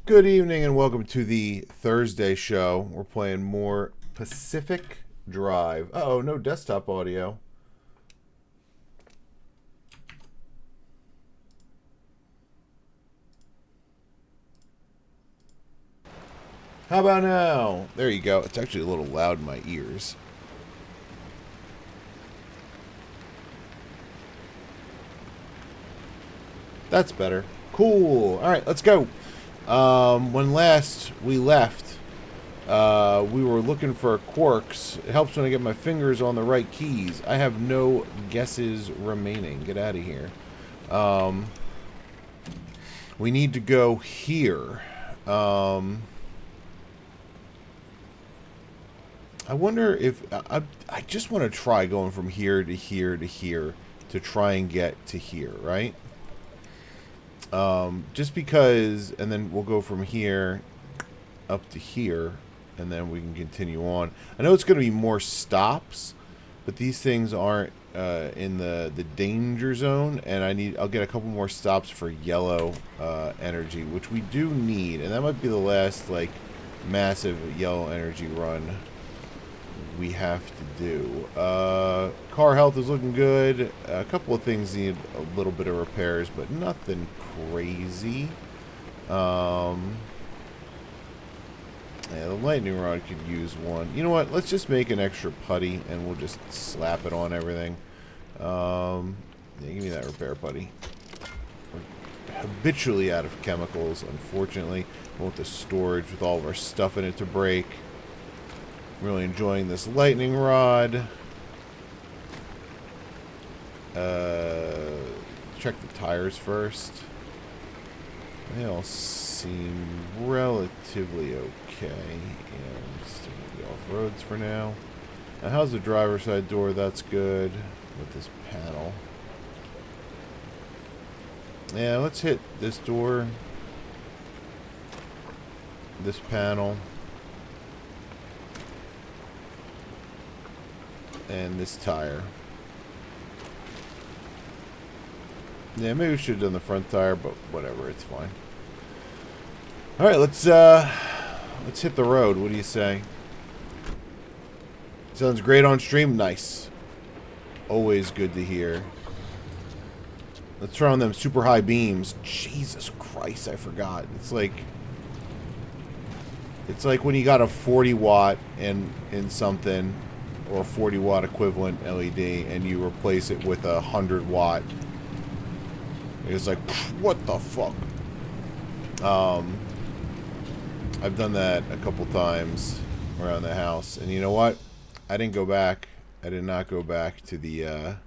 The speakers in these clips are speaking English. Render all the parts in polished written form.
Good evening and welcome to the Thursday show. We're playing more Pacific Drive. Uh-oh, no desktop audio. How about now? There you go. It's actually a little loud in my ears. That's better. Cool. All right, let's go. When last we left, we were looking for quarks. It helps when I get my fingers on the right keys. I have no guesses remaining. Get out of here. We need to go here. I wonder if... I just want to try going from here to here to here to try and get to here, right? Just because... And then we'll go from here up to here, and then we can continue on. I know it's going to be more stops, but these things aren't in the danger zone, and I'll get a couple more stops for yellow energy, which we do need, and that might be the last like massive yellow energy run we have to do. Car health is looking good. A couple of things need a little bit of repairs, but nothing crazy. Yeah, the lightning rod could use one. You know what? Let's just make an extra putty, and we'll just slap it on everything. Yeah, give me that repair putty. We're habitually out of chemicals, unfortunately. I want the storage with all of our stuff in it to break. I'm really enjoying this lightning rod. Check the tires first. They all seem relatively okay. And still gonna be off roads for now. Now, how's the driver's side door? That's good with this panel. Yeah, let's hit this door, this panel, and this tire. Yeah, maybe we should have done the front tire, but whatever, it's fine. All right, let's hit the road. What do you say? Sounds great on stream. Nice. Always good to hear. Let's turn on them super high beams. Jesus Christ, I forgot. It's like when you got a 40 watt in something, or a 40 watt equivalent LED, and you replace it with a 100 watt. It's like, what the fuck? I've done that a couple times around the house, and you know what? I didn't go back. I did not go back to the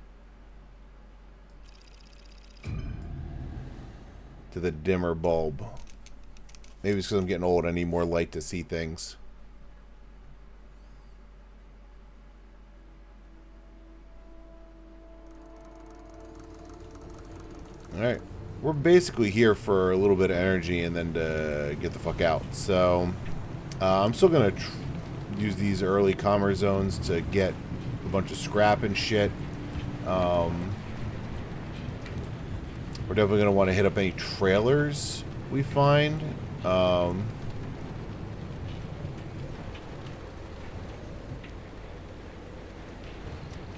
dimmer bulb. Maybe it's because I'm getting old. I need more light to see things. Alright, we're basically here for a little bit of energy and then to get the fuck out. So, I'm still going to use these early commerce zones to get a bunch of scrap and shit. We're definitely going to want to hit up any trailers we find.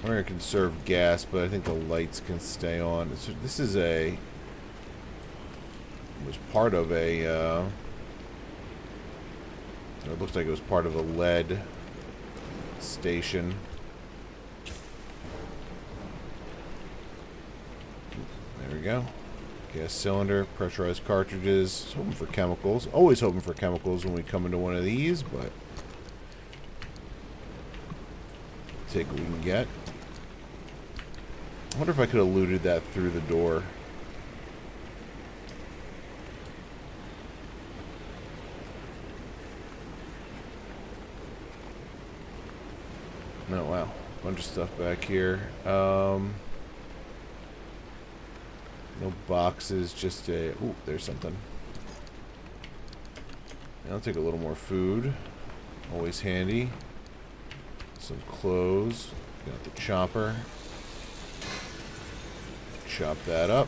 We're going to conserve gas, but I think the lights can stay on. This is was part of a, it looks like it was part of a lead station. There we go. Gas cylinder, pressurized cartridges. Hoping for chemicals. Always hoping for chemicals when we come into one of these, but take what we can get. I wonder if I could have looted that through the door. Oh, wow. Bunch of stuff back here. No boxes, just a... Ooh, there's something. I'll take a little more food. Always handy. Some clothes. Got the chopper. Chop that up.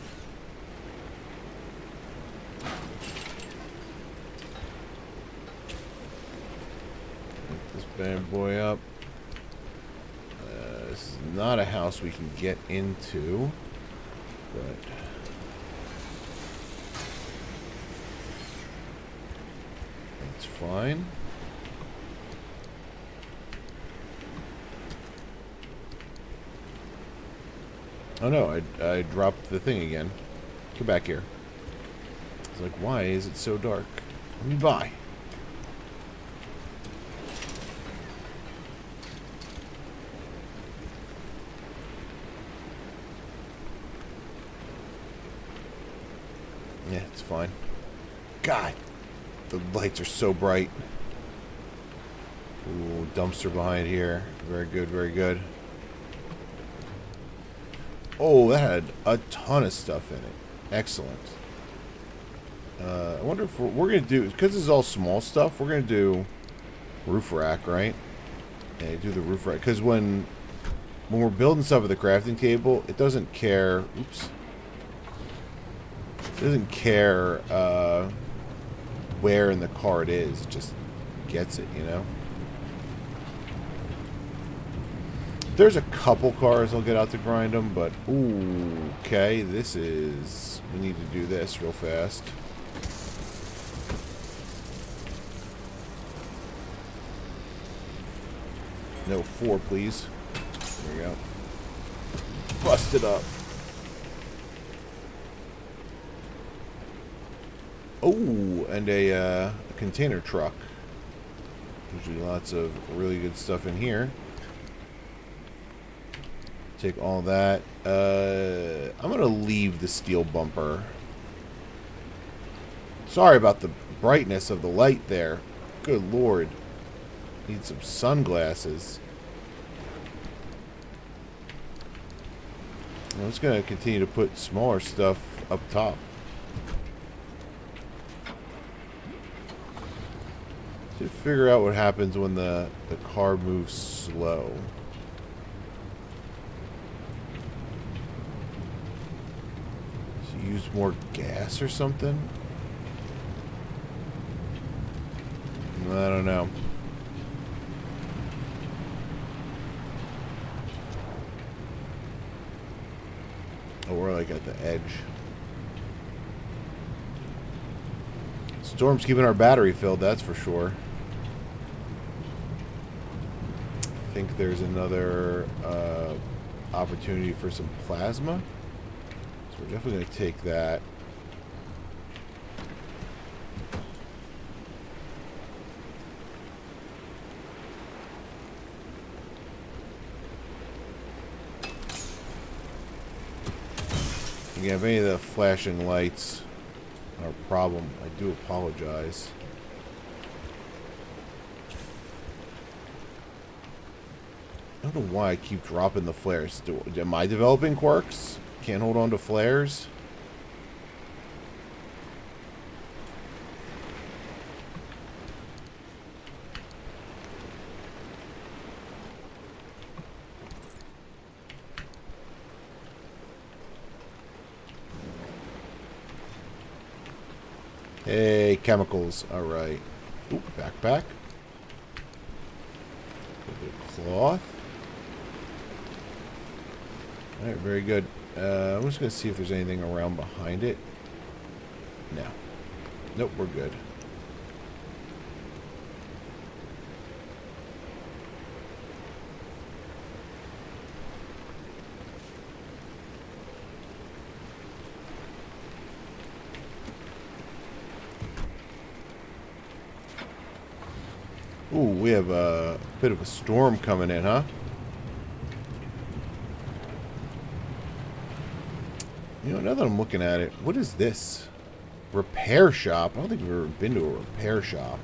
bad boy up. This is not a house we can get into, but that's fine. Oh no, I dropped the thing again. Come back here. It's like, why is it so dark? Let me by. Yeah, it's fine. God, the lights are so bright. Ooh, dumpster behind here. Very good, very good. Oh, that had a ton of stuff in it. Excellent. I wonder if we're going to do, because this is all small stuff, we're going to do roof rack, right? Yeah, do the roof rack. Because when we're building stuff at the crafting table, it doesn't care. Oops. It doesn't care where in the car it is. It just gets it, you know? There's a couple cars I'll get out to grind them, but ooh, okay, this is, we need to do this real fast. No, 4, please. There we go. Bust it up. Oh, and a container truck. Usually lots of really good stuff in here. Take all that. I'm going to leave the steel bumper. Sorry about the brightness of the light there. Good lord. Need some sunglasses. I'm just going to continue to put smaller stuff up top. To figure out what happens when the car moves slow. Use more gas or something? I don't know. Oh, we're like at the edge. Storm's keeping our battery filled, that's for sure. I think there's another opportunity for some plasma. We're definitely going to take that. Again, if any of the flashing lights are a problem, I do apologize. I don't know why I keep dropping the flares. Am I developing quirks? Can't hold on to flares. Hey, chemicals. All right. Ooh, backpack. A bit of cloth. All right, very good. I'm just going to see if there's anything around behind it. No. Nope, we're good. Ooh, we have a bit of a storm coming in, huh? You know, now that I'm looking at it, what is this? Repair shop? I don't think we've ever been to a repair shop.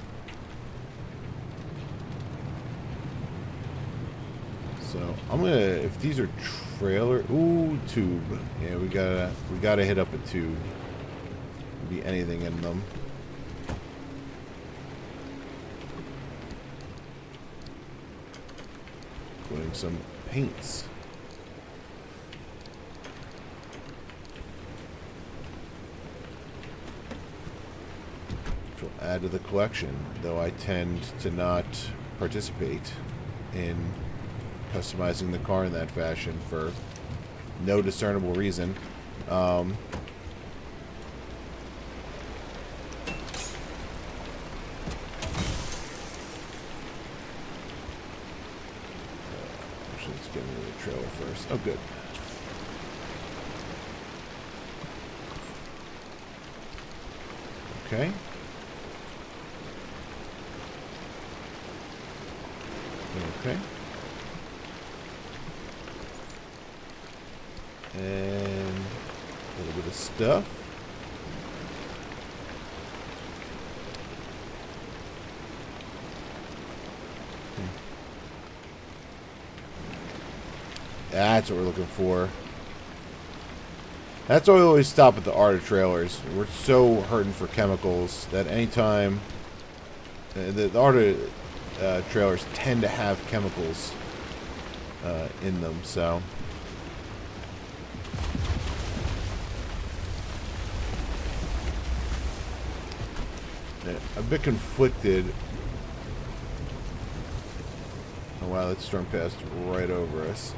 So, I'm gonna, if these are trailer, ooh, tube. Yeah, we gotta hit up a tube. Could be anything in them. Including some paints. Which will add to the collection, though I tend to not participate in customizing the car in that fashion for no discernible reason. Let's get rid of the trailer first. Oh, good. Okay. Okay. And a little bit of stuff. That's what we're looking for. That's why we always stop at the ARTA trailers. We're so hurting for chemicals that anytime the ARTA trailers tend to have chemicals in them, so. A bit conflicted. Oh wow, that storm passed right over us.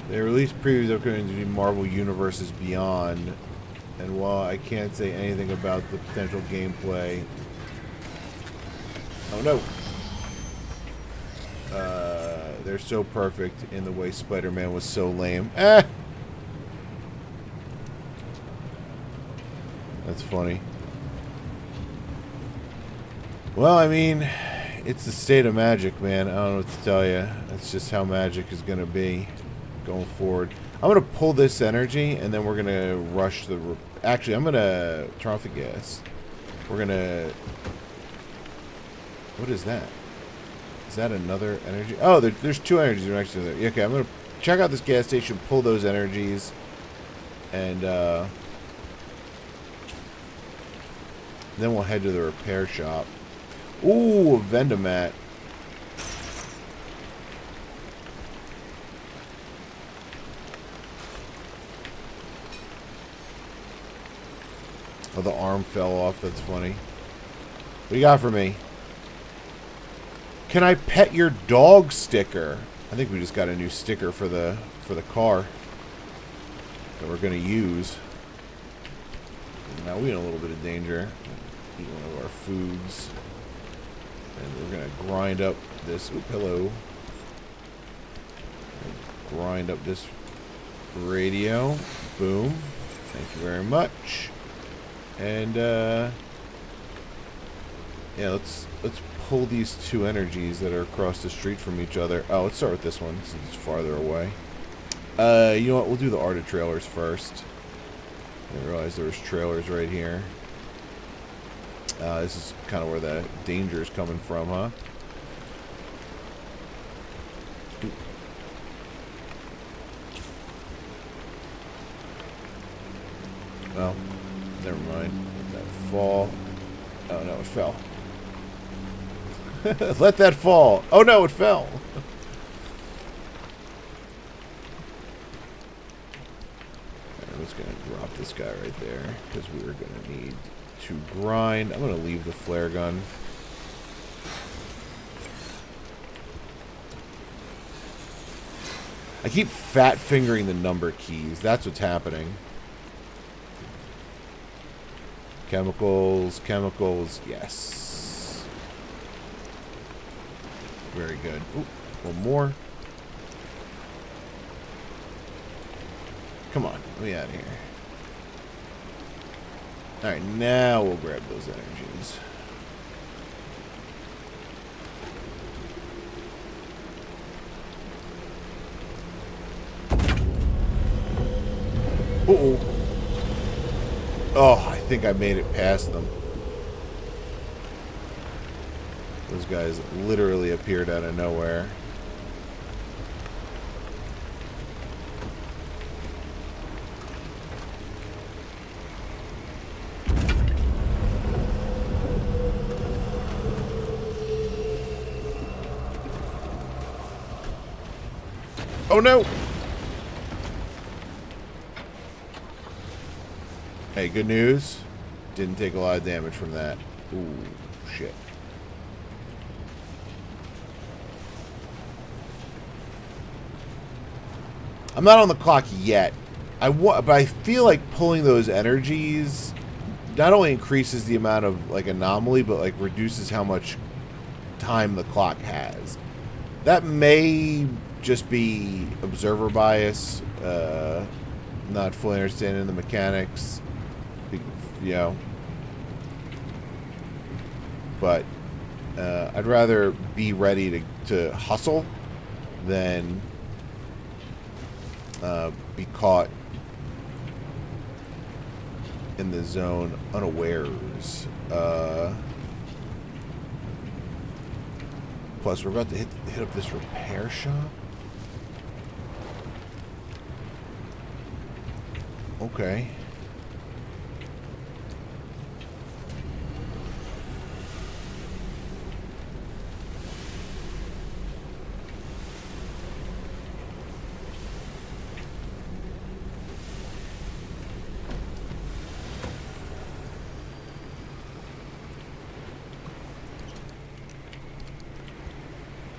They released previews of going to be Marvel Universes Beyond, and while I can't say anything about the potential gameplay, oh no, they're so perfect in the way Spider-Man was so lame. That's funny. Well, I mean, it's the state of magic, man. I don't know what to tell you. That's just how magic is going to be going forward. I'm going to pull this energy, and then we're going to rush the... Actually, I'm going to turn off the gas. We're going to... What is that? Is that another energy? Oh, there's two energies next to there. Okay, I'm going to check out this gas station, pull those energies, and then we'll head to the repair shop. Ooh, a Vendomat. Oh, the arm fell off. That's funny. What do you got for me? Can I pet your dog sticker? I think we just got a new sticker for the car that we're gonna use. Now we're in a little bit of danger. Eat one of our foods, and we're gonna grind up this. Ooh, hello. Grind up this radio. Boom. Thank you very much. And yeah, let's pull these two energies that are across the street from each other. Oh, let's start with this one since it's farther away. You know what? We'll do the ARTA trailers first. I didn't realize there was trailers right here. This is kind of where the danger is coming from, huh? Well, never mind. Let that fall. Oh no, it fell. Let that fall. Oh no, it fell. I'm just gonna drop this guy right there because we are gonna need to grind. I'm gonna leave the flare gun. I keep fat fingering the number keys. That's what's happening. Chemicals, chemicals, yes. Very good. Ooh, one more. Come on, let me out of here. Alright, now we'll grab those energies. Uh-oh. Oh, I think I made it past them. Those guys literally appeared out of nowhere. Oh no! Hey, good news. Didn't take a lot of damage from that. Ooh, shit. I'm not on the clock yet. But I feel like pulling those energies not only increases the amount of like anomaly, but like reduces how much time the clock has. That may just be observer bias, not fully understanding the mechanics, you know. But I'd rather be ready to hustle than be caught in the zone unawares. Plus, we're about to hit up this repair shop. Okay.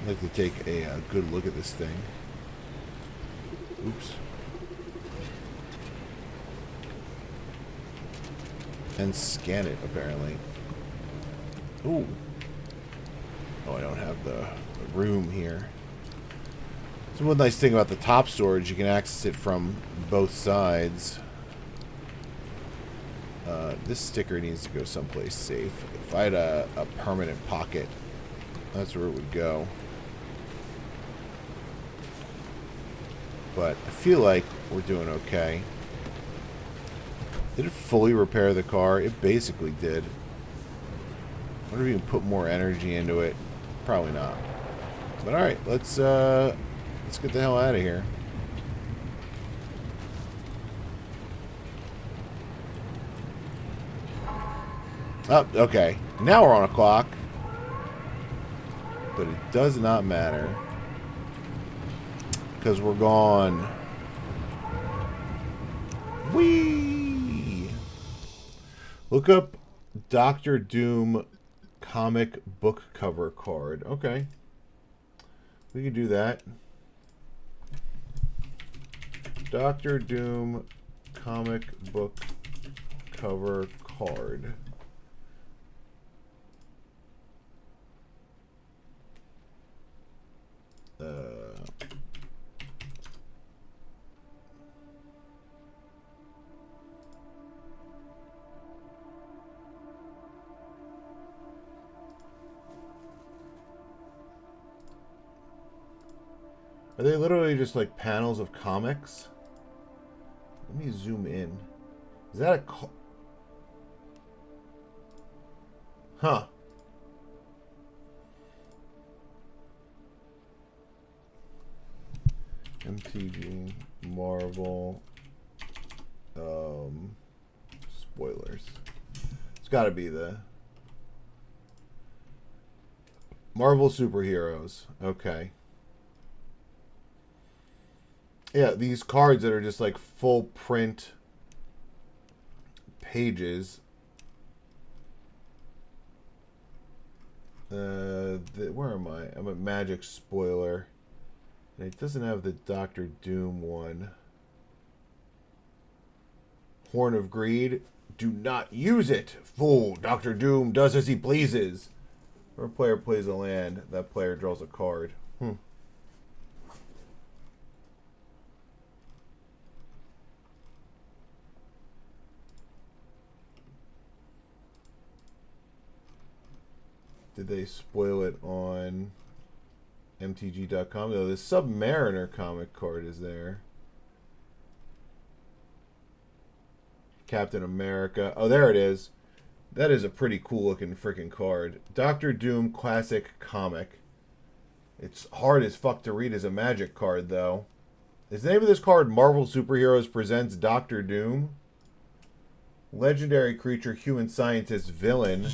I'd like to take a good look at this thing. Oops. And scan it, apparently. Ooh. Oh, I don't have the room here. So one nice thing about the top storage, you can access it from both sides. This sticker needs to go someplace safe. If I had a permanent pocket, that's where it would go. But I feel like we're doing okay. Did it fully repair the car? It basically did. I wonder if you can put more energy into it. Probably not. But alright, let's get the hell out of here. Oh, okay. Now we're on a clock. But it does not matter. Because we're gone. Whee! Look up Doctor Doom comic book cover card. Okay. We can do that. Doctor Doom comic book cover card. Are they literally just like panels of comics? Let me zoom in. Is that a... Huh. MTG, Marvel, spoilers. It's got to be the Marvel superheroes. Okay. Yeah, these cards that are just like full print pages. Where am I? I'm at Magic Spoiler. And it doesn't have the Doctor Doom one. Horn of Greed. Do not use it, fool. Doctor Doom does as he pleases. When a player plays a land, that player draws a card. Did they spoil it on MTG.com? No, the Submariner comic card is there. Captain America. Oh, there it is. That is a pretty cool looking freaking card. Doctor Doom Classic Comic. It's hard as fuck to read as a Magic card, though. Is the name of this card Marvel Superheroes Presents Doctor Doom? Legendary creature, human scientist, villain.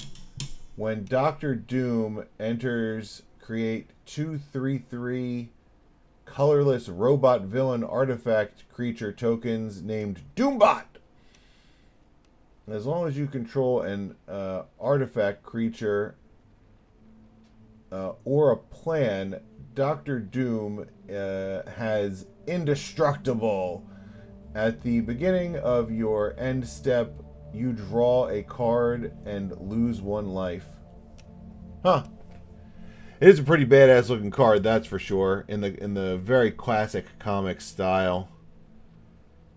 When Doctor Doom enters, create 2/3/3 colorless robot villain artifact creature tokens named Doombot. As long as you control an artifact creature or a plan, Doctor Doom has indestructible. At the beginning of your end step, you draw a card and lose 1 life. Huh. It is a pretty badass looking card, that's for sure, in the very classic comic style.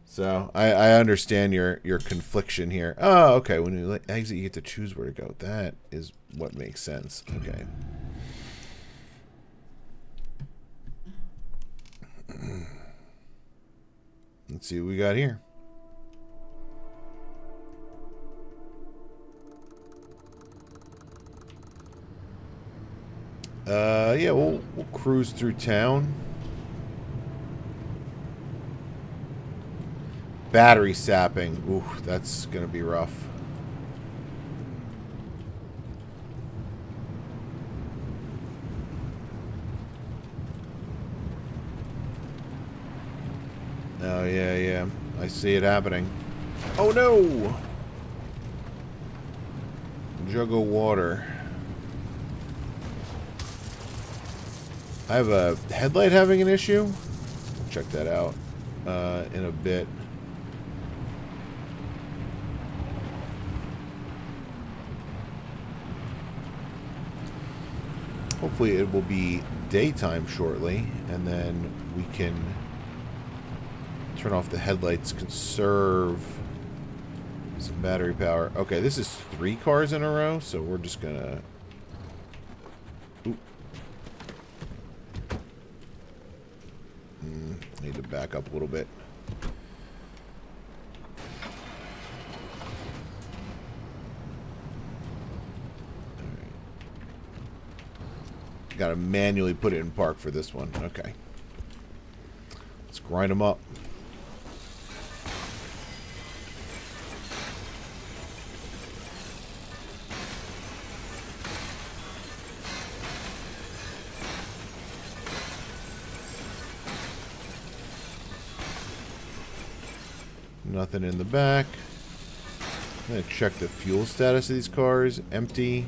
So I understand your confliction here. Oh, okay. When you exit, you get to choose where to go. That is what makes sense. Okay. Let's see what we got here. Yeah, we'll cruise through town. Battery sapping. Ooh, that's gonna be rough. Oh, yeah. I see it happening. Oh, no! Jug of water. I have a headlight having an issue. We'll check that out in a bit. Hopefully it will be daytime shortly, and then we can turn off the headlights, conserve some battery power. Okay, this is 3 cars in a row, so we're just gonna... Oop. Need to back up a little bit. Gotta manually put it in park for this one. Okay. Let's grind them up. Nothing in the back. I'm gonna check the fuel status of these cars. Empty.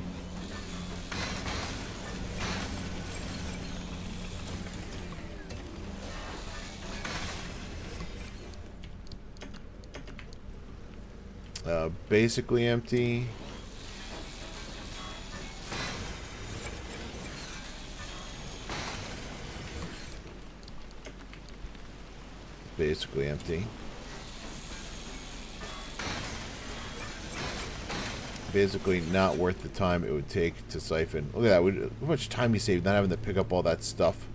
Basically empty. Basically empty. Basically not worth the time it would take to siphon. Look at that. How much time you save not having to pick up all that stuff.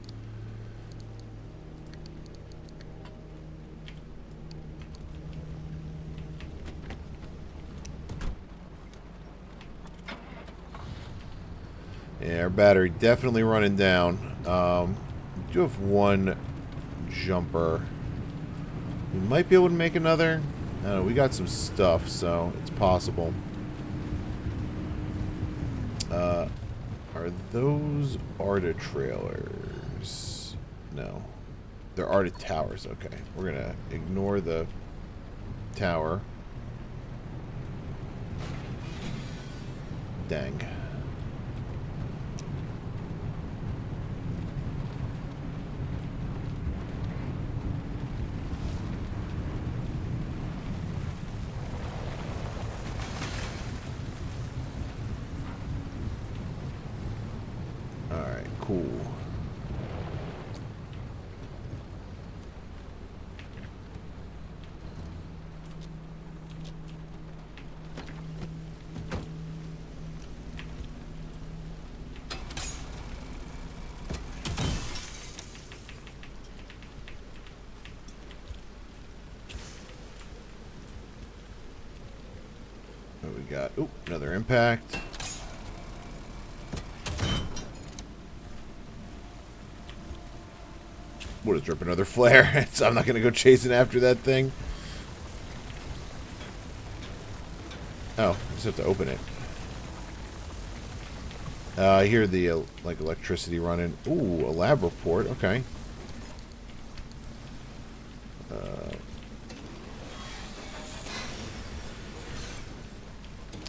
Yeah, our battery definitely running down. We do have 1 jumper. We might be able to make another. I don't know, we got some stuff, so it's possible. Are those Arta trailers? No. They're Arta towers. Okay. We're going to ignore the tower. Dang. Cool. What we got? Oop, another impact. What is drip another flare? So I'm not gonna go chasing after that thing. Oh, I just have to open it. I hear the like electricity running. Ooh, a lab report. Okay.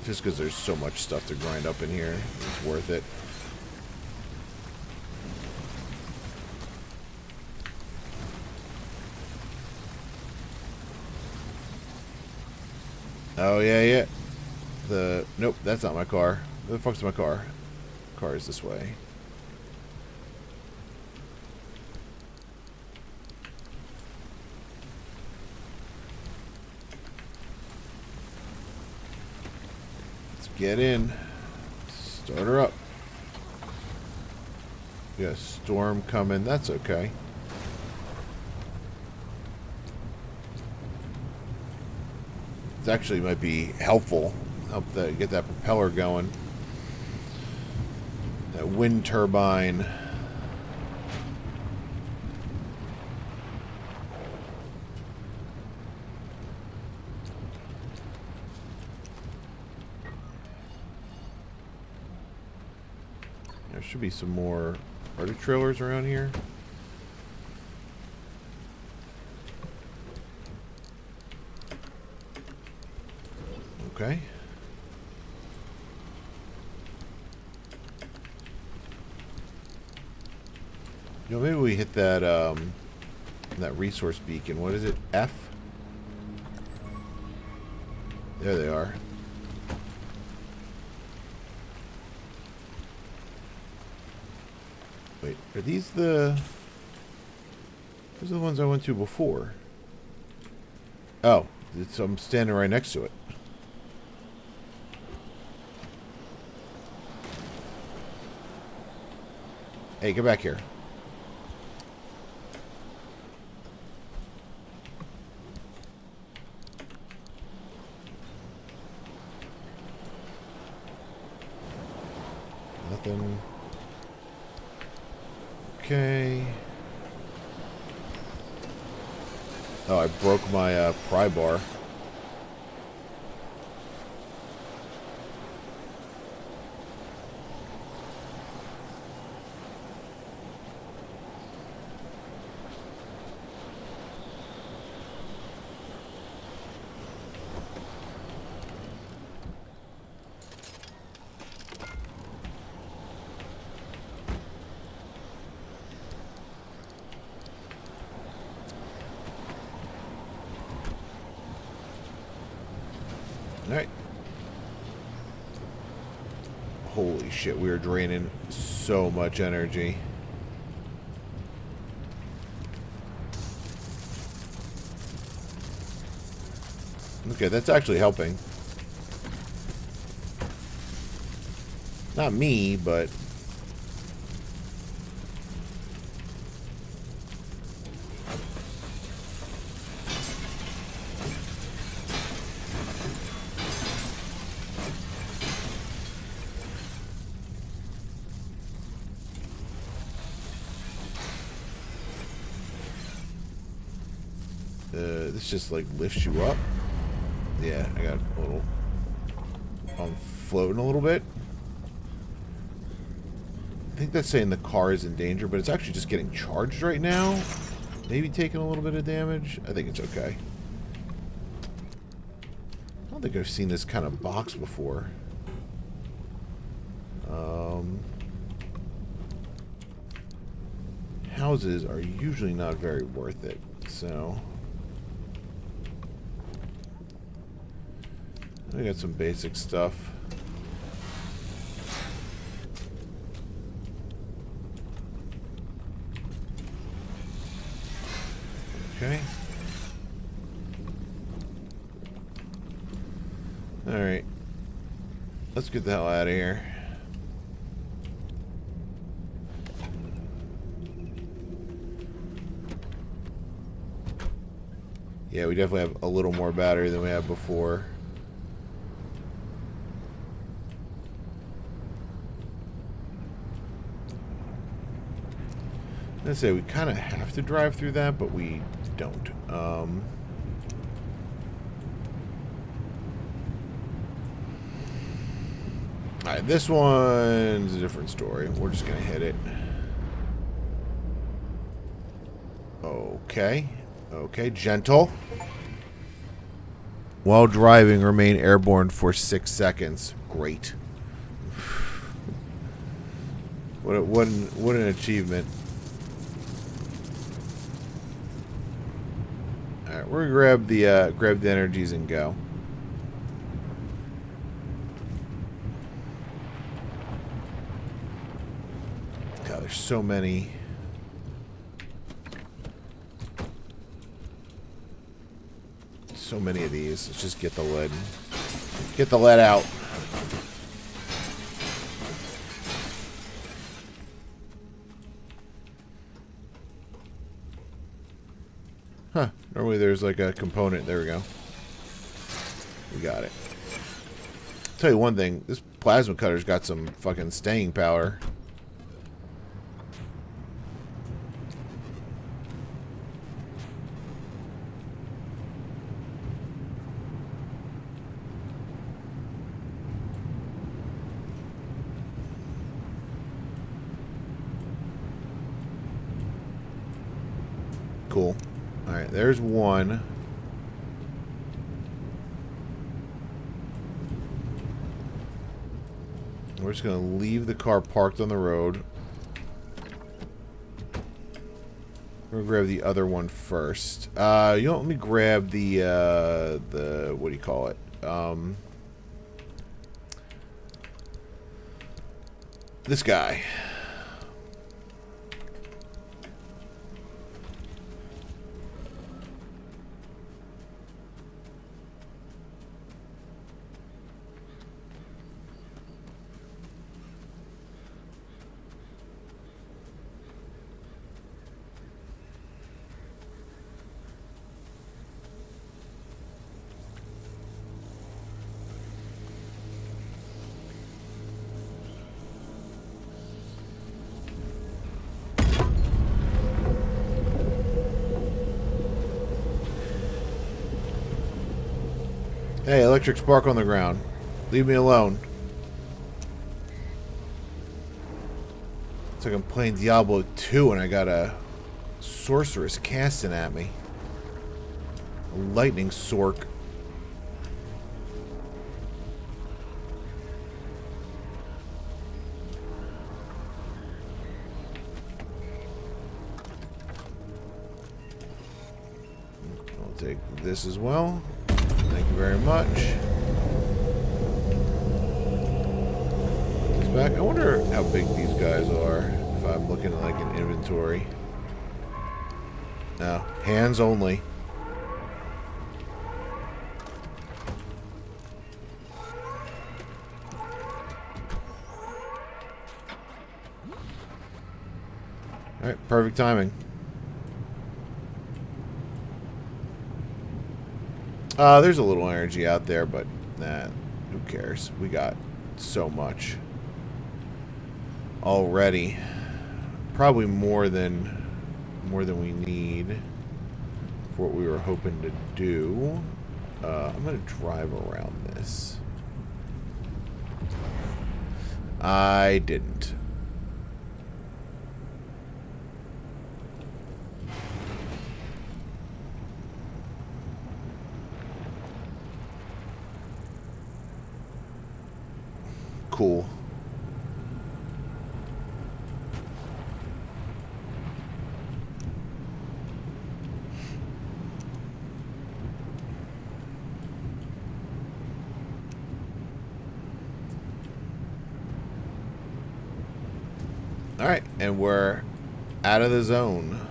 Just because there's so much stuff to grind up in here. It's worth it. Oh, yeah. Nope, that's not my car. Where the fuck's my car? Car is this way. Let's get in. Start her up. We got a storm coming. That's okay. It actually might be helpful. Help get that propeller going. That wind turbine. There should be some more Arctic trailers around here. Okay. You know, maybe we hit that that resource beacon. What is it? F? There they are. Wait, are these the... Those are the ones I went to before. Oh, I'm standing right next to it. Hey, get back here. Nothing. Okay. Oh, I broke my pry bar. Alright. Holy shit, we are draining so much energy. Okay, that's actually helping. Not me, but... this just like lifts you up. Yeah, I got a little... I'm floating a little bit. I think that's saying the car is in danger, but it's actually just getting charged right now. Maybe taking a little bit of damage. I think it's okay. I don't think I've seen this kind of box before. Houses are usually not very worth it, so... We got some basic stuff. Okay. Alright. Let's get the hell out of here. Yeah, we definitely have a little more battery than we had before. I'm gonna say we kind of have to drive through that, but we don't. Alright, this one's a different story. We're just gonna hit it. Okay. Okay, gentle. While driving, remain airborne for 6 seconds. Great. What an achievement. Alright, we're gonna grab the energies and go. God, there's so many. So many of these. Let's just get the lead. Get the lead out. Huh. Normally there's like a component. There we go. We got it. I'll tell you one thing. This plasma cutter's got some fucking staying power. Cool. Alright, there's one. We're just going to leave the car parked on the road. We're going to grab the other one first. You know, let me grab the what do you call it? This guy. Hey, electric spark on the ground. Leave me alone. It's like I'm playing Diablo 2 and I got a sorceress casting at me. A lightning sork. I'll take this as well. Thank you very much. Put this back. I wonder how big these guys are if I'm looking at like an inventory. No, hands only. Alright, perfect timing. There's a little energy out there, but nah, who cares? We got so much already. Probably more than we need for what we were hoping to do. I'm gonna drive around this. I didn't. Cool. All right, and we're out of the zone.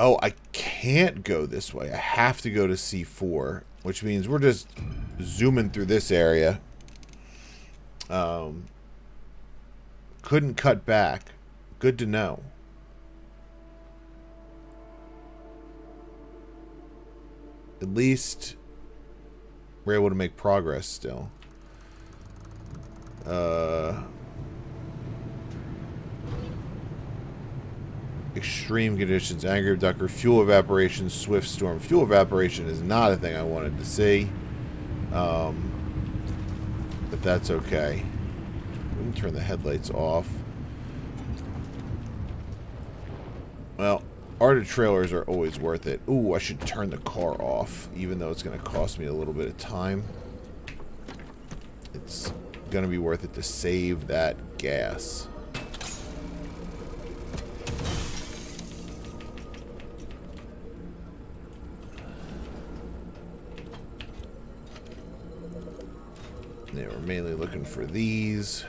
Oh, I can't go this way. I have to go to C4, which means we're just zooming through this area. Couldn't cut back. Good to know. At least we're able to make progress still. Extreme conditions, angry abductor, fuel evaporation, swift storm. Fuel evaporation is not a thing I wanted to see. But that's okay. We can turn the headlights off. Well, Art of trailers are always worth it. Ooh, I should turn the car off, even though it's going to cost me a little bit of time. It's going to be worth it to save that gas. Yeah, we're mainly looking for these.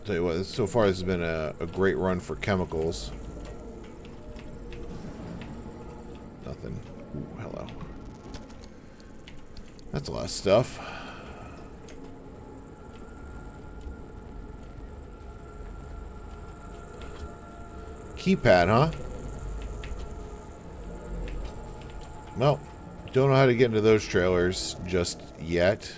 Tell you what, so far this has been a great run for chemicals. Nothing. Ooh, hello. That's a lot of stuff. Keypad, huh? Well, don't know how to get into those trailers just yet.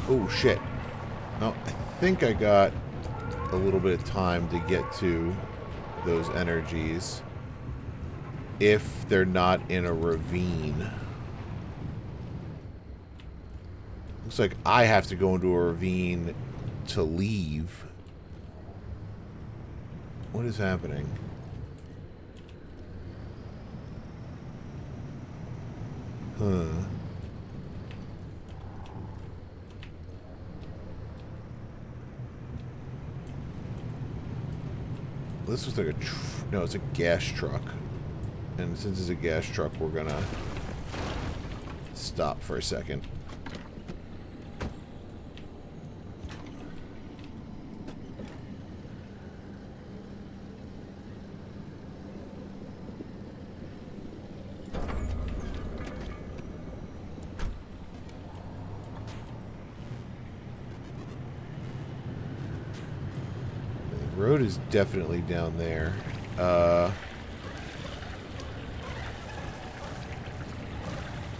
Oh, shit. No, I think I got a little bit of time to get to those energies if they're not in a ravine. Looks like I have to go into a ravine to leave. What is happening? Huh. This looks like a... no, it's a gas truck. And since it's a gas truck, we're gonna stop for a second. The road is definitely down there. I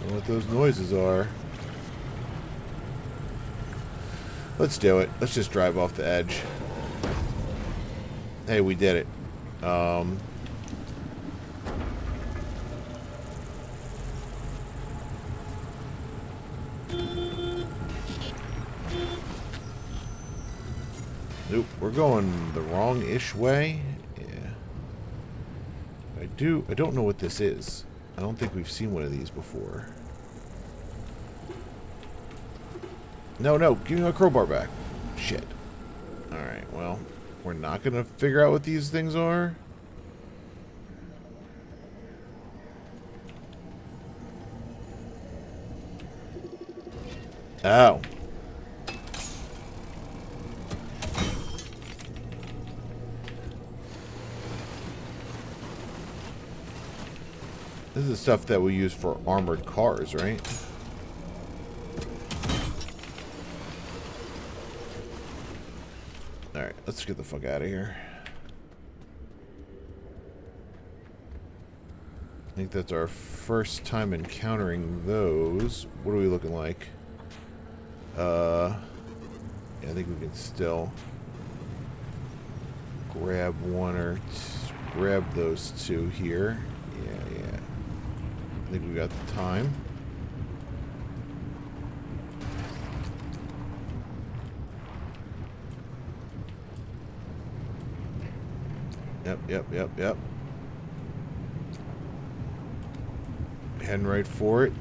don't know what those noises are. Let's do it. Let's just drive off the edge. Hey, we did it. Nope, we're going the wrong-ish way. Yeah. I don't know what this is. I don't think we've seen one of these before. No, give me my crowbar back. Shit. Alright, well, we're not gonna figure out what these things are. Oh. This is the stuff that we use for armored cars, right? Alright, let's get the fuck out of here. I think that's our first time encountering those. What are we looking like? Yeah, I think we can still grab one or grab those two here. Yeah. I think we got the time. Yep. Heading right for it.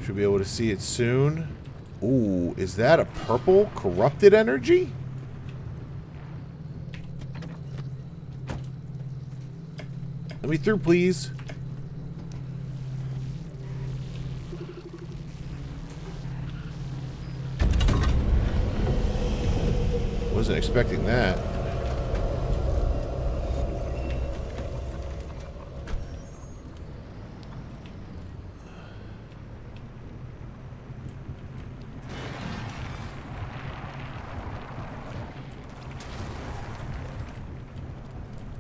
Should be able to see it soon. Ooh, is that a purple corrupted energy? Let me through, please. Wasn't expecting that.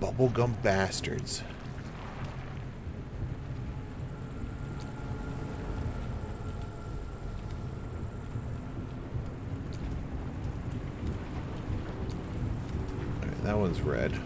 Bubblegum bastards. Alright, that one's red.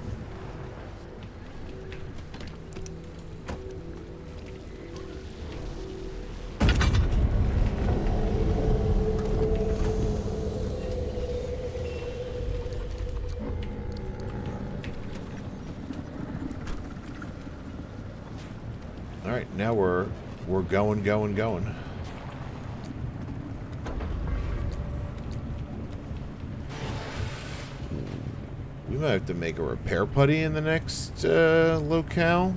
Alright, now we're going. We might have to make a repair putty in the next locale.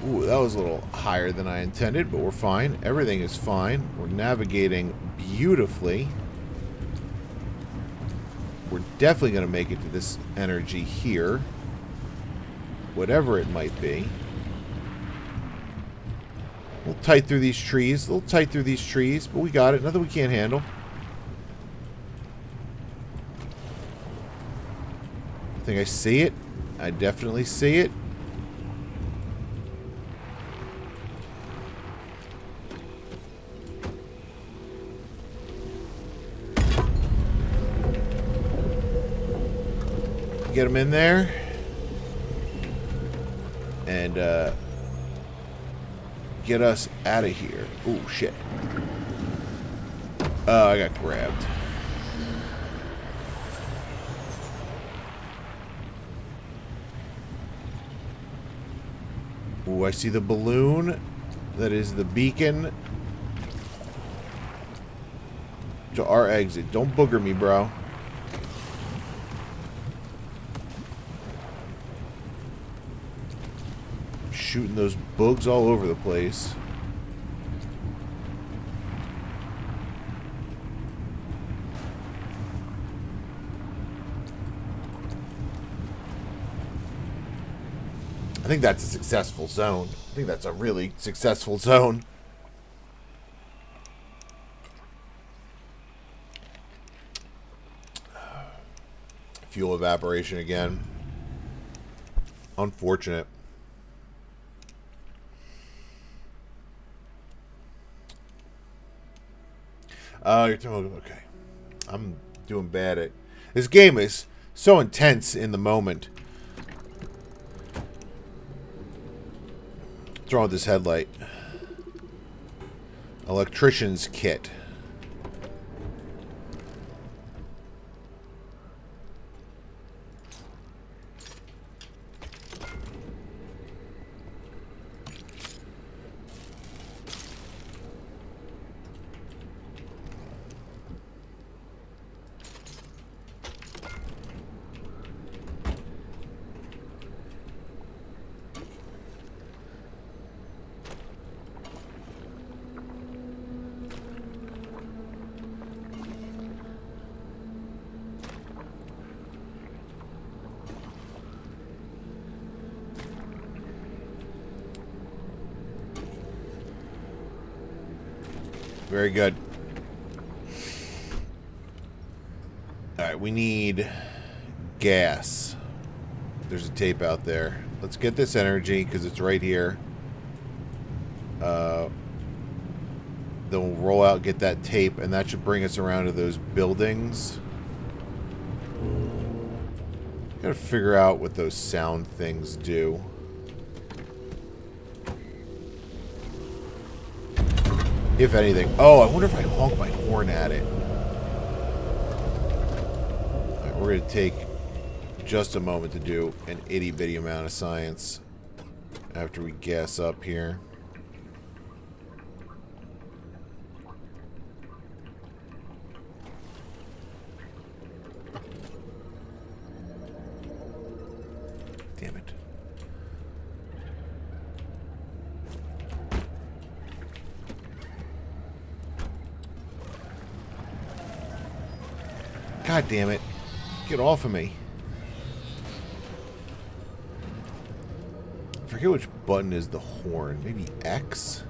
Ooh, that was a little higher than I intended, but we're fine. Everything is fine. We're navigating beautifully. We're definitely going to make it to this energy here. Whatever it might be. A little tight through these trees. But we got it. Nothing we can't handle. I think I see it. I definitely see it. Get them in there. And get us out of here. Ooh, shit. I got grabbed. Ooh, I see the balloon. That is the beacon to our exit. Don't booger me, bro. Shooting those bugs all over the place. I think that's a successful zone. I think that's a really successful zone. Fuel evaporation again. Unfortunate. You're talking, okay. I'm doing bad at... This game is so intense in the moment. What's wrong with this headlight? Electrician's kit. Very good. Alright, we need gas. There's a tape out there. Let's get this energy, because it's right here. Then we'll roll out, get that tape, and that should bring us around to those buildings. Gotta figure out what those sound things do. If anything. Oh, I wonder if I honk my horn at it. Alright, we're gonna take just a moment to do an itty-bitty amount of science after we gas up here. Damn it. God damn it. Get off of me. I forget which button is the horn. Maybe X?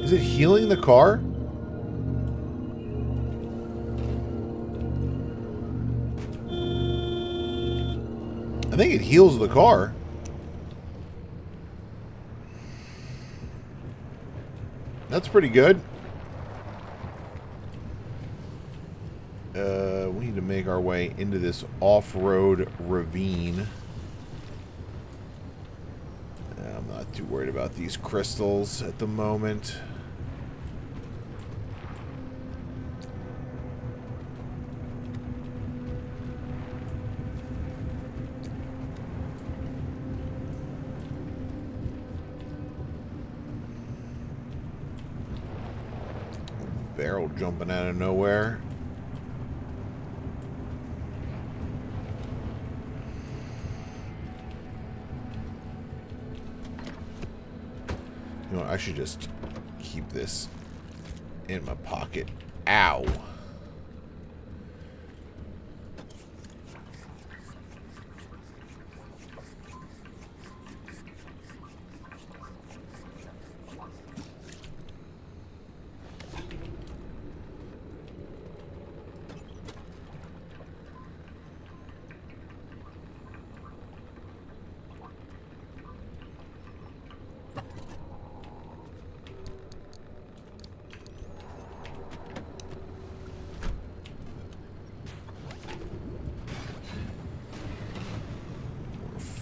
Is it healing the car? I think it heals the car. That's pretty good. We need to make our way into this off-road ravine. I'm not too worried about these crystals at the moment. Barrel jumping out of nowhere. You know what, I should just keep this in my pocket. Ow.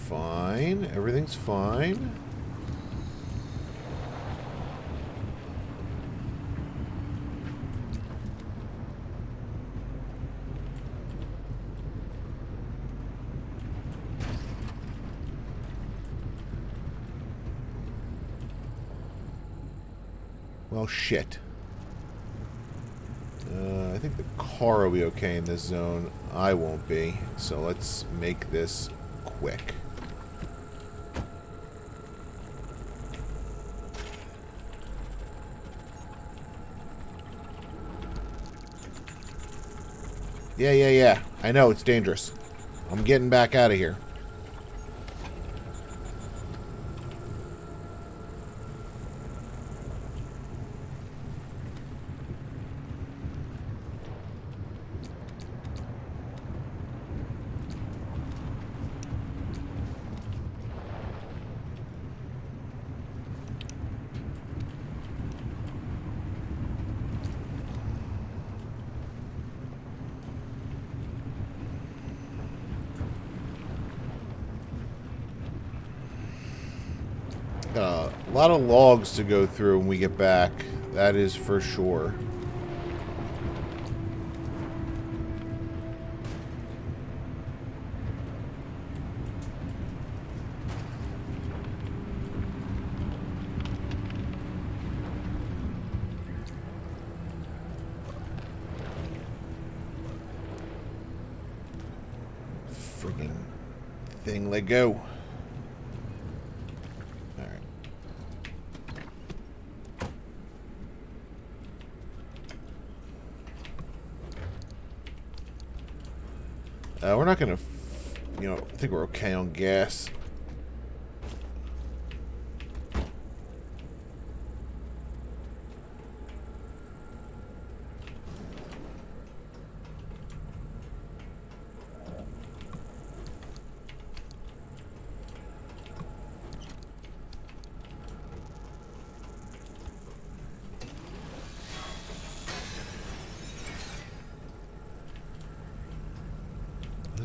Fine. Everything's fine. Well, shit. I think the car will be okay in this zone. I won't be. So let's make this quick. Yeah. I know, it's dangerous. I'm getting back out of here. A lot of logs to go through when we get back. That is for sure. Friggin' thing, let go. We're not going to, I think we're okay on gas.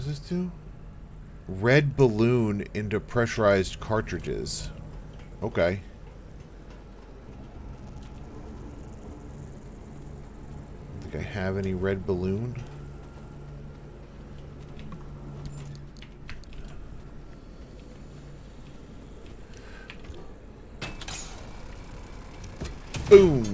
does this do? Red balloon into pressurized cartridges. Okay. I don't think I have any red balloon. Boom.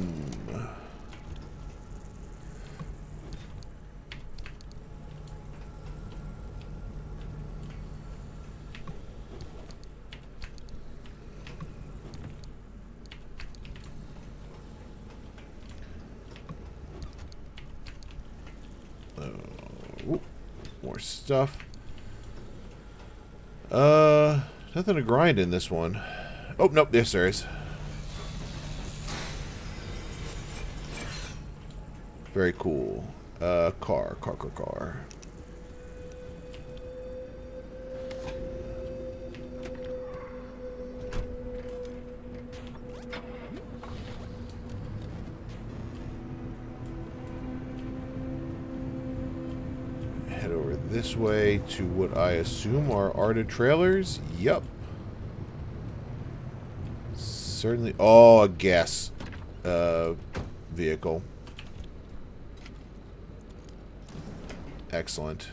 More stuff. Nothing to grind in this one. Oh, nope, yes there is. Very cool. Car. Head over this way to what I assume are Arda trailers. Yup. Certainly. Oh, a gas vehicle. Excellent.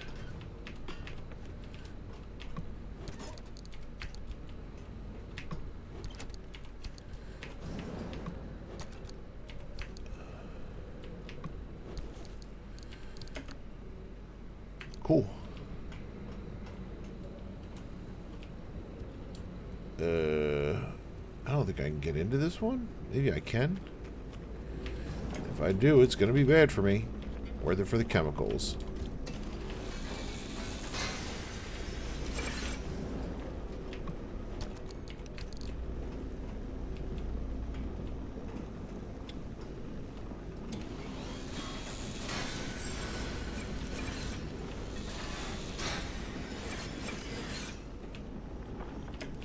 Cool. I don't think I can get into this one. Maybe I can. If I do, it's going to be bad for me. Worth it for the chemicals.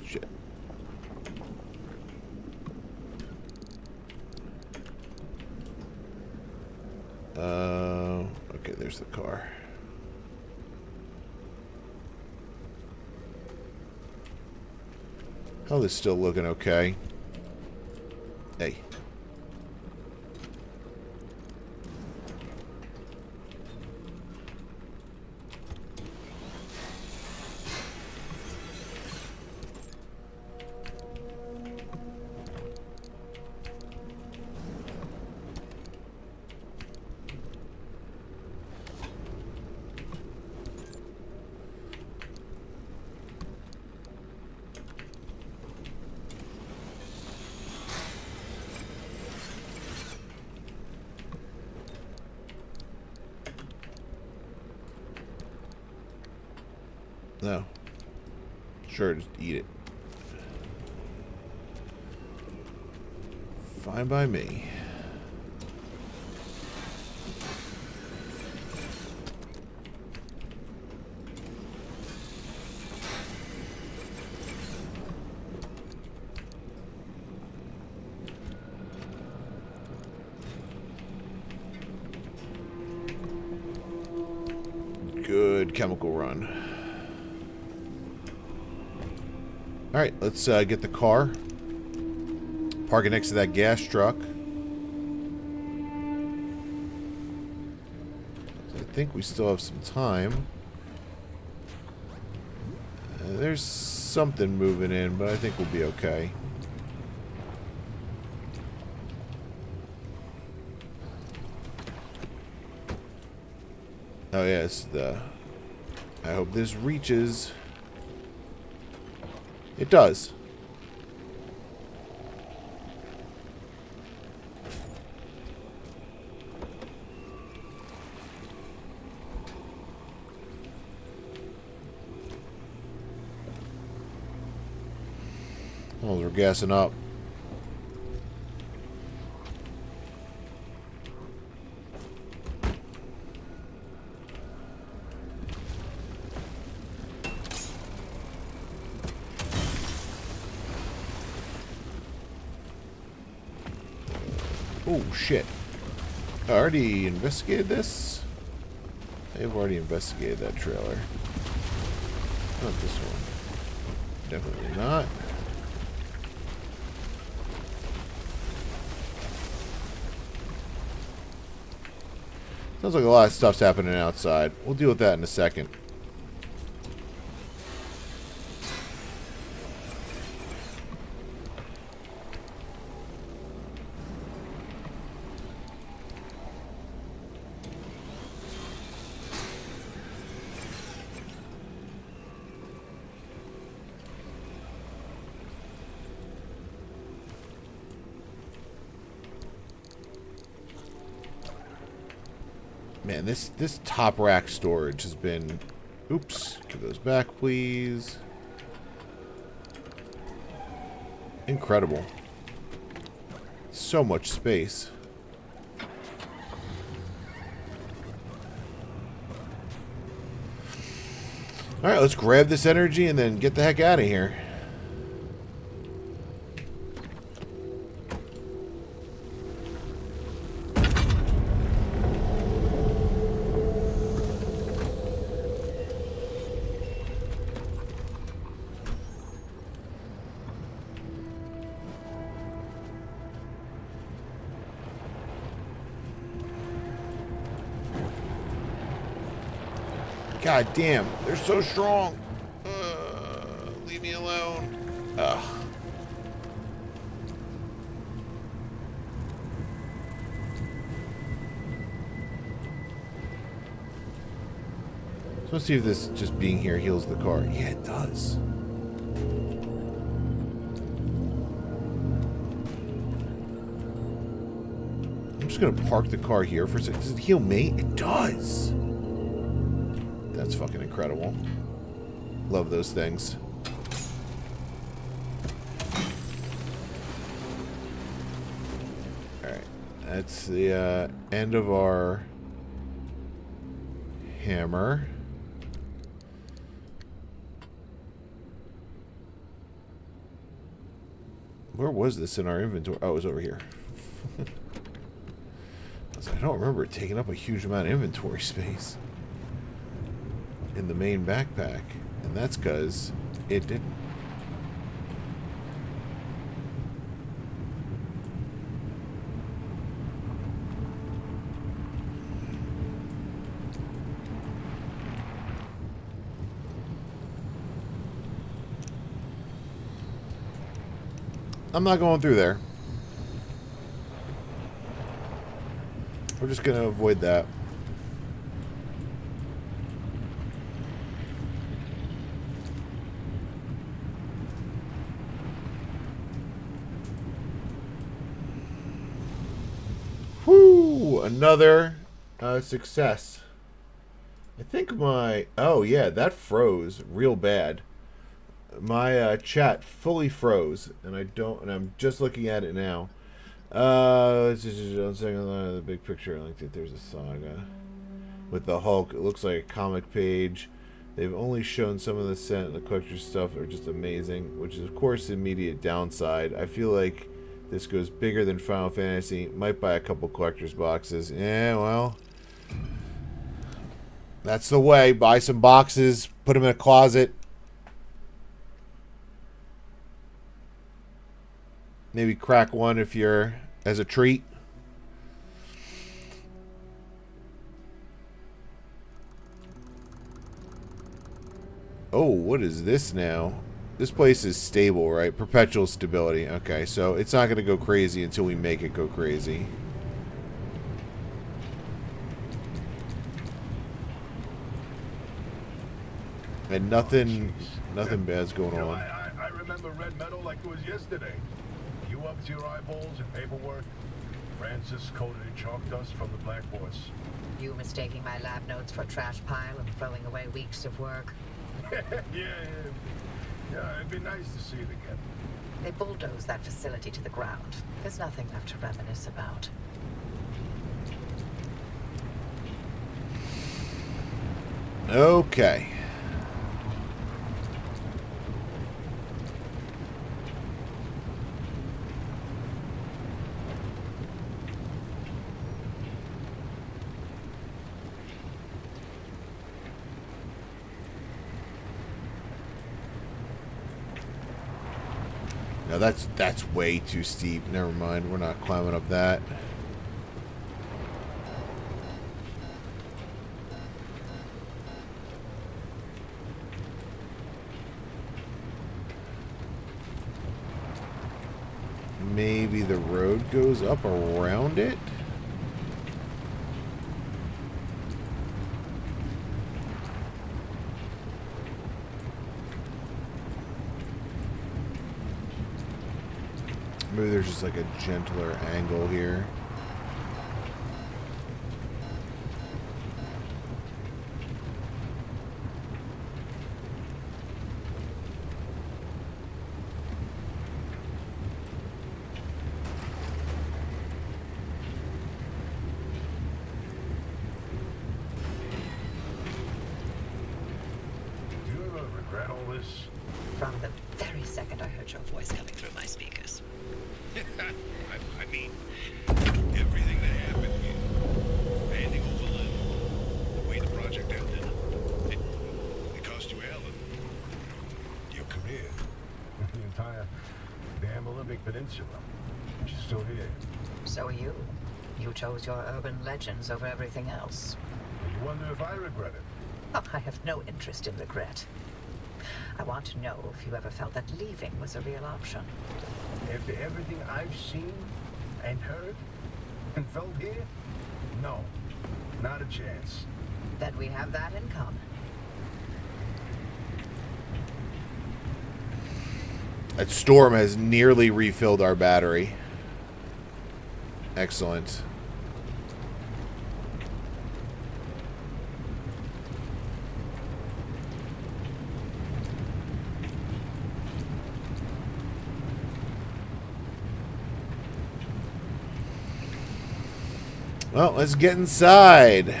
Shit. Okay, there's the car. Oh, this is still looking okay. Hey. No. Sure, just eat it. Fine by me. Good chemical run. Alright, let's get the car. Park it next to that gas truck. I think we still have some time. There's something moving in, but I think we'll be okay. Oh yes, I hope this reaches. It does. Oh, we're gassing up. Oh, shit. I already investigated this? I've already investigated that trailer. Not this one. Definitely not. Sounds like a lot of stuff's happening outside. We'll deal with that in a second. Man, this top rack storage has been... Oops. Give those back, please. Incredible. So much space. Alright, let's grab this energy and then get the heck out of here. God damn, they're so strong. Leave me alone. Ugh. So let's see if this just being here heals the car. Yeah, it does. I'm just gonna park the car here for a second. Does it heal me? It does. That's fucking incredible. Love those things. Alright. That's the end of our hammer. Where was this in our inventory? Oh, it was over here. I don't remember it taking up a huge amount of inventory space in the main backpack, and that's because it didn't. I'm not going through there. We're just going to avoid that. Whoo! Another success. I think my... Oh, yeah, that froze real bad. My chat fully froze, and I'm just looking at it now. It's just the big picture. I like that there's a saga with the Hulk. It looks like a comic page. They've only shown some of the set and the collector stuff are just amazing, which is of course the immediate downside. I feel like this goes bigger than Final Fantasy. Might buy a couple collector's boxes. Yeah, well, that's the way. Buy some boxes, put them in a closet. Maybe crack one if you're as a treat. Oh, what is this now? This place is stable, right? Perpetual stability. Okay, so it's not going to go crazy until we make it go crazy. And nothing bad's going on. I remember red metal like it was yesterday. You up to your eyeballs in paperwork. Francis coated in chalk dust from the black horse. You mistaking my lab notes for trash pile and throwing away weeks of work. Yeah, it'd be nice to see it again. They bulldozed that facility to the ground. There's nothing left to reminisce about. Okay. No, that's way too steep. Never mind. We're not climbing up that. Maybe the road goes up around it? Maybe there's just like a gentler angle here. Do you ever regret all this? From the very second I heard your voice coming through my speakers. I mean, everything that happened here, handing over Lynn, the way the project ended, it cost you Alan your career. The entire damn Olympic Peninsula. She's still here. So are you. You chose your urban legends over everything else. You wonder if I regret it? Oh, I have no interest in regret. I want to know if you ever felt that leaving was a real option. After everything I've seen and heard and felt here? No, not a chance. Then we have that in common. That storm has nearly refilled our battery. Excellent. Well, let's get inside. With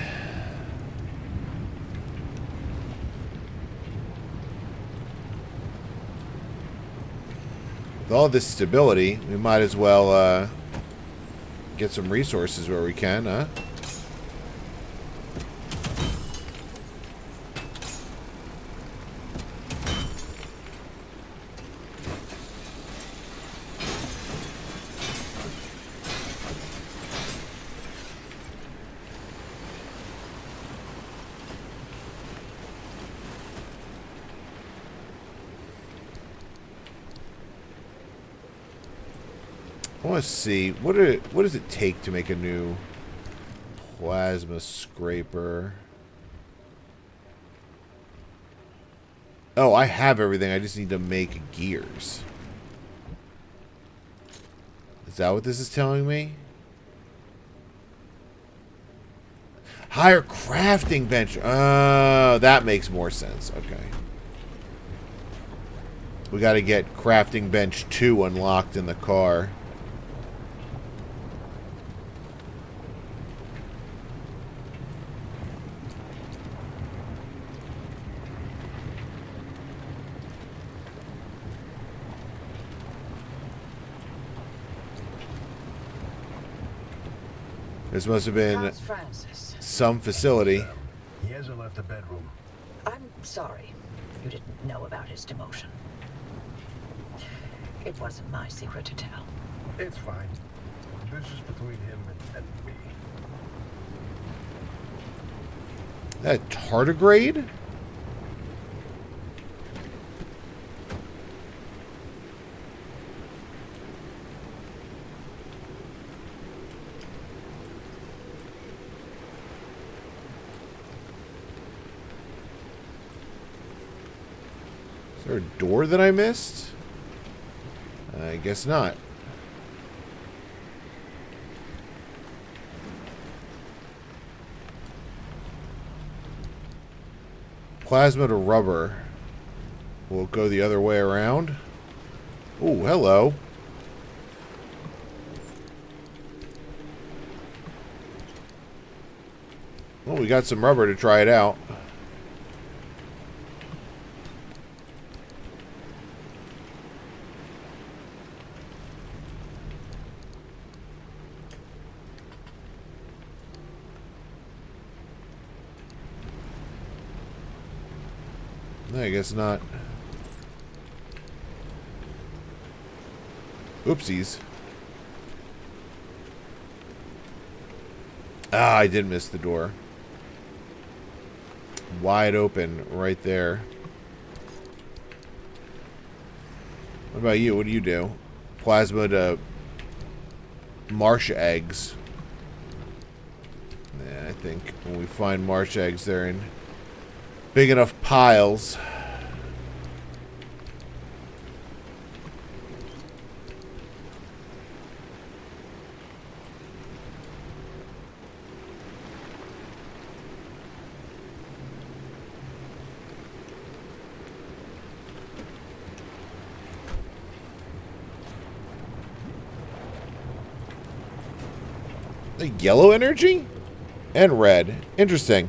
all this stability, we might as well get some resources where we can, huh? I want to see what does it take to make a new plasma scraper? Oh, I have everything. I just need to make gears. Is that what this is telling me? Higher crafting bench. Oh, that makes more sense. Okay. We got to get crafting bench 2 unlocked in the car. This must have been How's Francis? some facility. He hasn't left the bedroom. I'm sorry you didn't know about his demotion. It wasn't my secret to tell. It's fine. This is between him and me. That tardigrade? Is there a door that I missed? I guess not. Plasma to rubber. We'll go the other way around. Oh, hello. Well, we got some rubber to try it out. I guess not. Oopsies. Ah, I did miss the door. Wide open right there. What about you? What do you do? Plasma to marsh eggs. Yeah, I think when we find marsh eggs, they're in big enough piles. The yellow energy? And red. Interesting.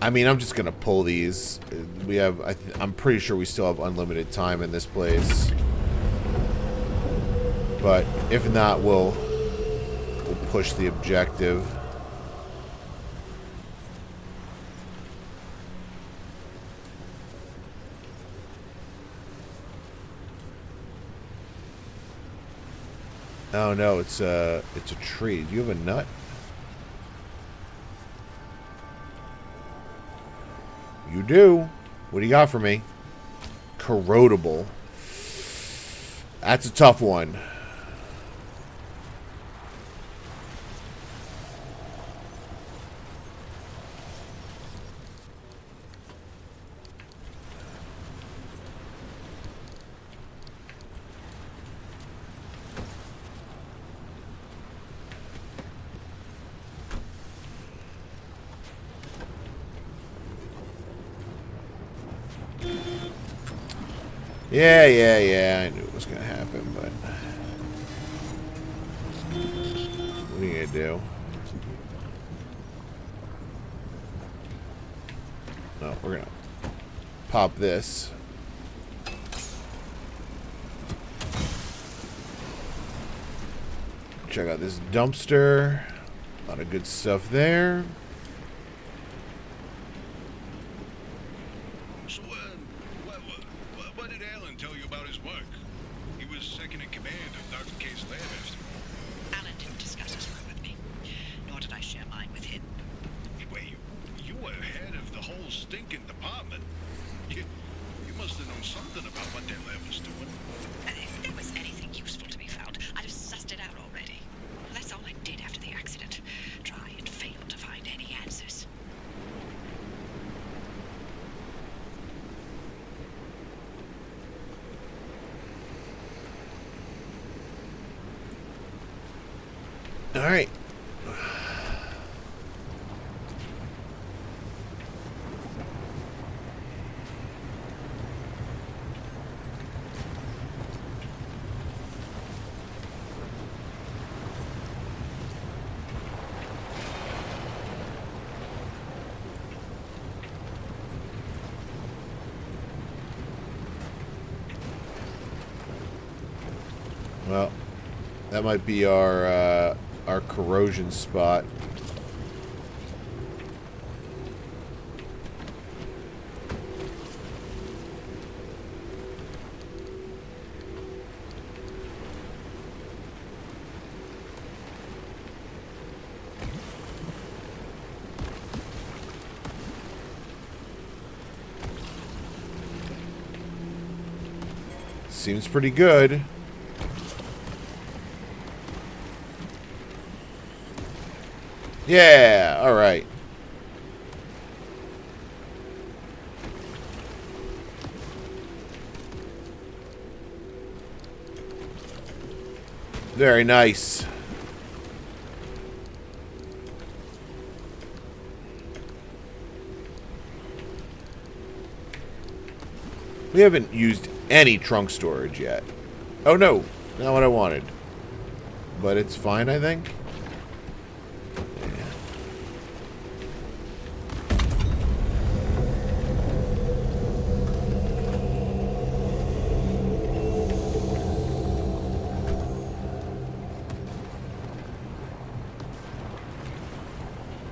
I mean, I'm just going to pull these. We have... I'm pretty sure we still have unlimited time in this place. But if not, we'll push the objective. Oh no, it's a tree. Do you have a nut? You do. What do you got for me? Corrodable. That's a tough one. Yeah. I knew it was going to happen, but... What are you going to do? No, we're going to pop this. Check out this dumpster. A lot of good stuff there. So, what did Alan tell you about his work? He was second in command of Dr. K's lab after. Alan didn't discuss his work with me, nor did I share mine with him. Wait, you were head of the whole stinking department. You must have known something about what their lab was doing. If there was anything useful to be found, I'd have sussed it out already. That's all I did after the accident. Try and fail to find any answers. All right. Well, that might be our corrosion spot. Seems pretty good. Yeah, all right. Very nice. We haven't used any trunk storage yet. Oh no, not what I wanted. But it's fine, I think.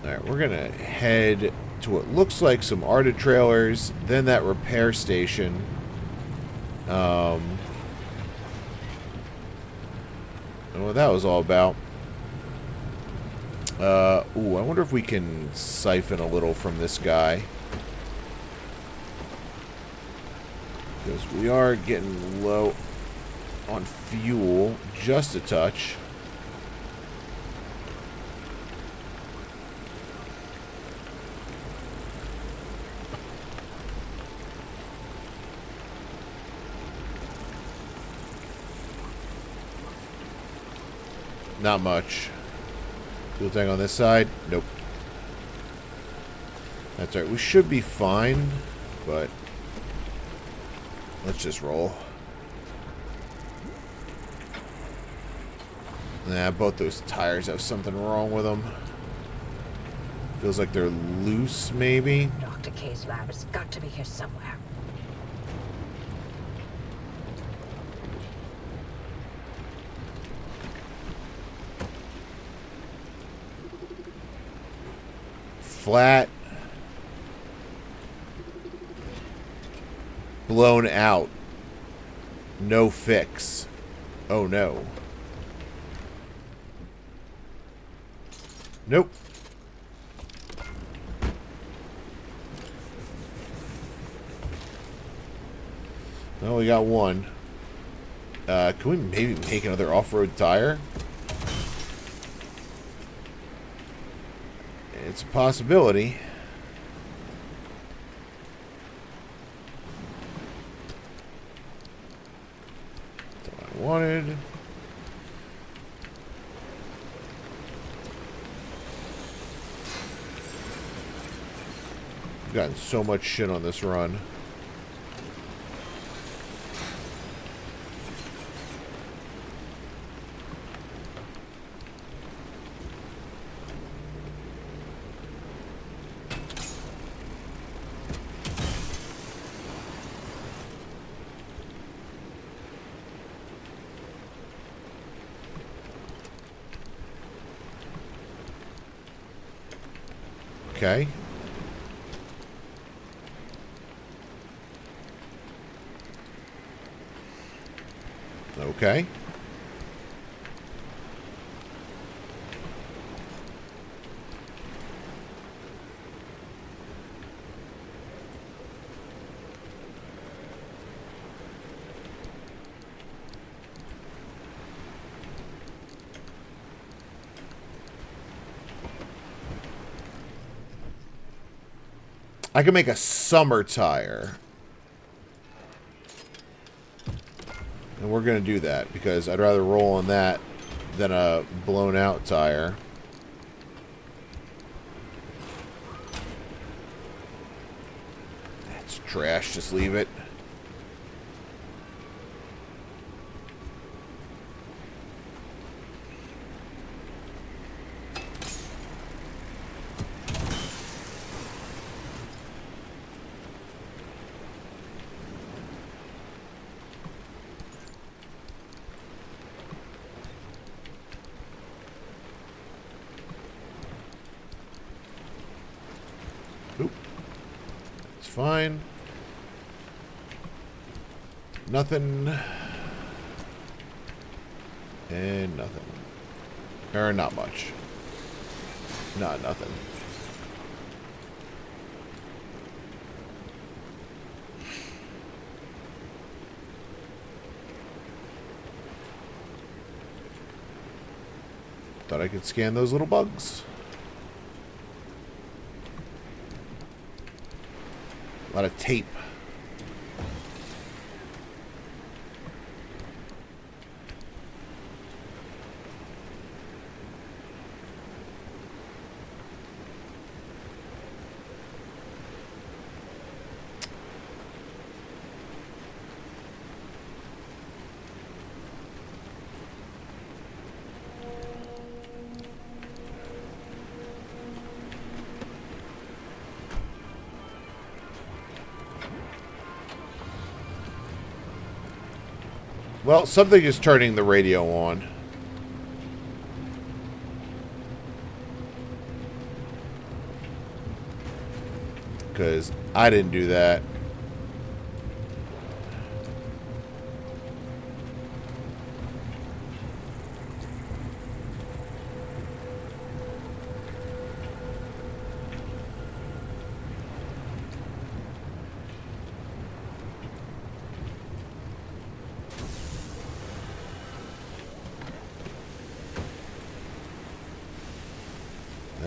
Alright, we're gonna head to what looks like some ARTA trailers, then that repair station. Don't know what that was all about. Ooh, I wonder if we can siphon a little from this guy. Because we are getting low on fuel, just a touch. Not much. Fuel tank on this side? Nope. That's right. We should be fine, but let's just roll. Nah, both those tires have something wrong with them. Feels like they're loose, maybe. Dr. K's lab has got to be here somewhere. Flat. Blown out. No fix. Oh no. Nope. Well, we got one. Can we maybe make another off-road tire? It's a possibility. That's what I wanted. We've gotten so much shit on this run. Okay. Okay. I can make a summer tire. And we're going to do that because I'd rather roll on that than a blown out tire. That's trash. Just leave it. Oop. It's fine. Nothing. And nothing. Or not much. Not nothing. Thought I could scan those little bugs. A lot of tape. Well, something is turning the radio on. Because I didn't do that.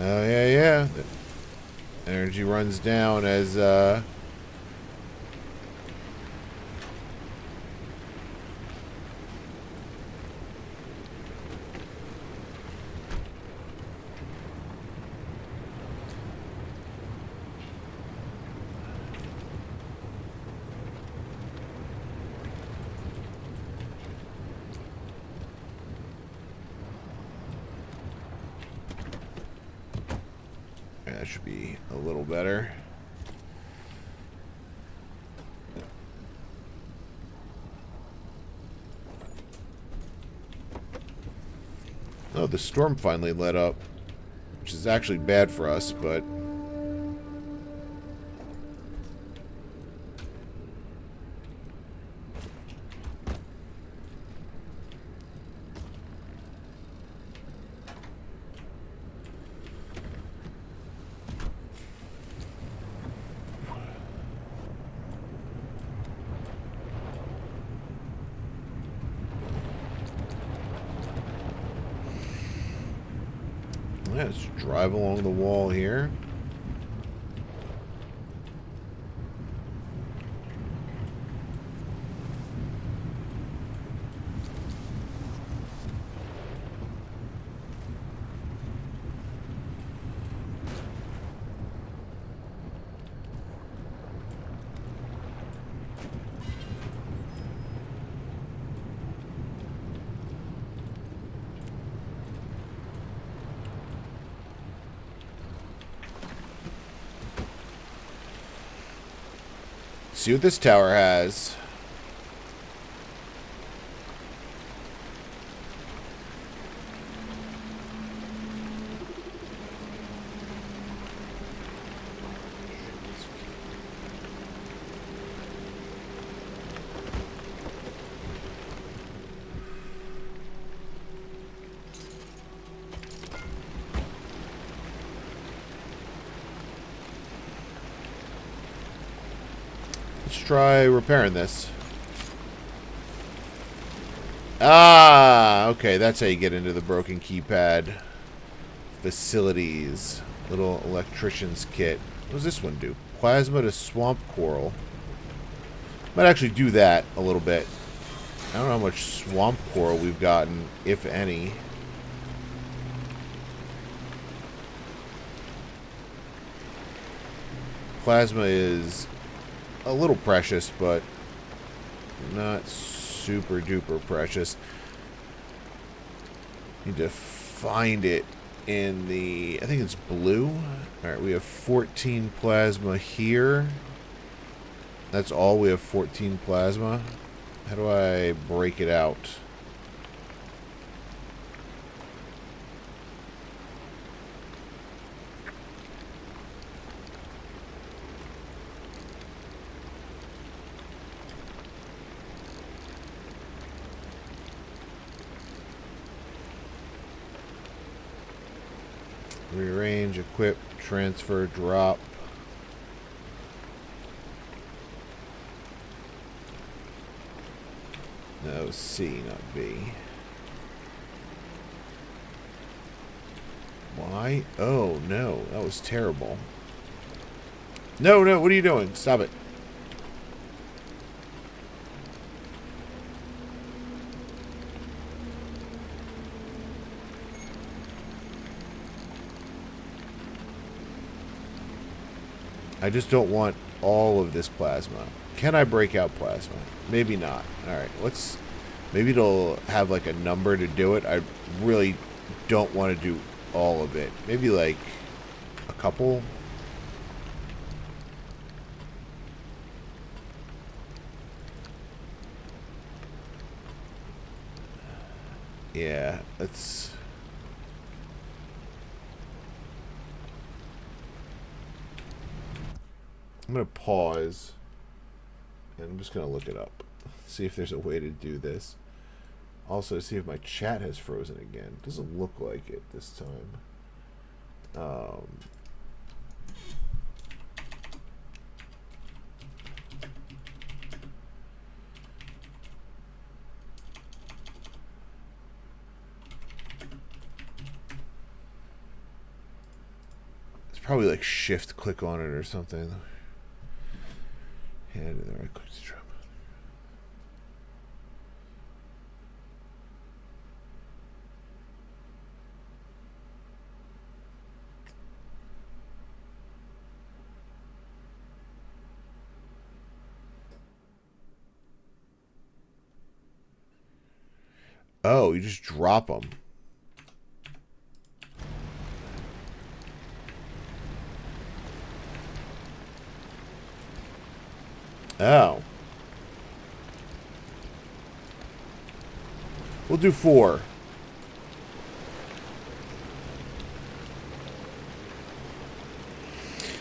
Oh, yeah. The energy runs down as, that should be a little better. Oh, the storm finally let up, which is actually bad for us, but... Let's drive along the wall here. See what this tower has. Let's try repairing this. Ah, okay, that's how you get into the broken keypad. Facilities. Little electrician's kit. What does this one do? Plasma to swamp coral. Might actually do that a little bit. I don't know how much swamp coral we've gotten, if any. Plasma is a little precious, but not super duper precious. Need to find it in the... I think it's blue. Alright, we have 14 plasma here. That's all. We have 14 plasma. How do I break it out? Rearrange, equip, transfer, drop. No, C, not B. Why? Oh, no. That was terrible. No, no, what are you doing? Stop it. I just don't want all of this plasma. Can I break out plasma? Maybe not. Alright, let's... Maybe it'll have like a number to do it. I really don't want to do all of it. Maybe like a couple. Yeah, let's... I'm going to pause, and I'm just going to look it up. See if there's a way to do this. Also, see if my chat has frozen again. Doesn't look like it this time. Probably like shift click on it or something. Hand in the right click to drop. Oh, you just drop them. Oh. We'll do 4.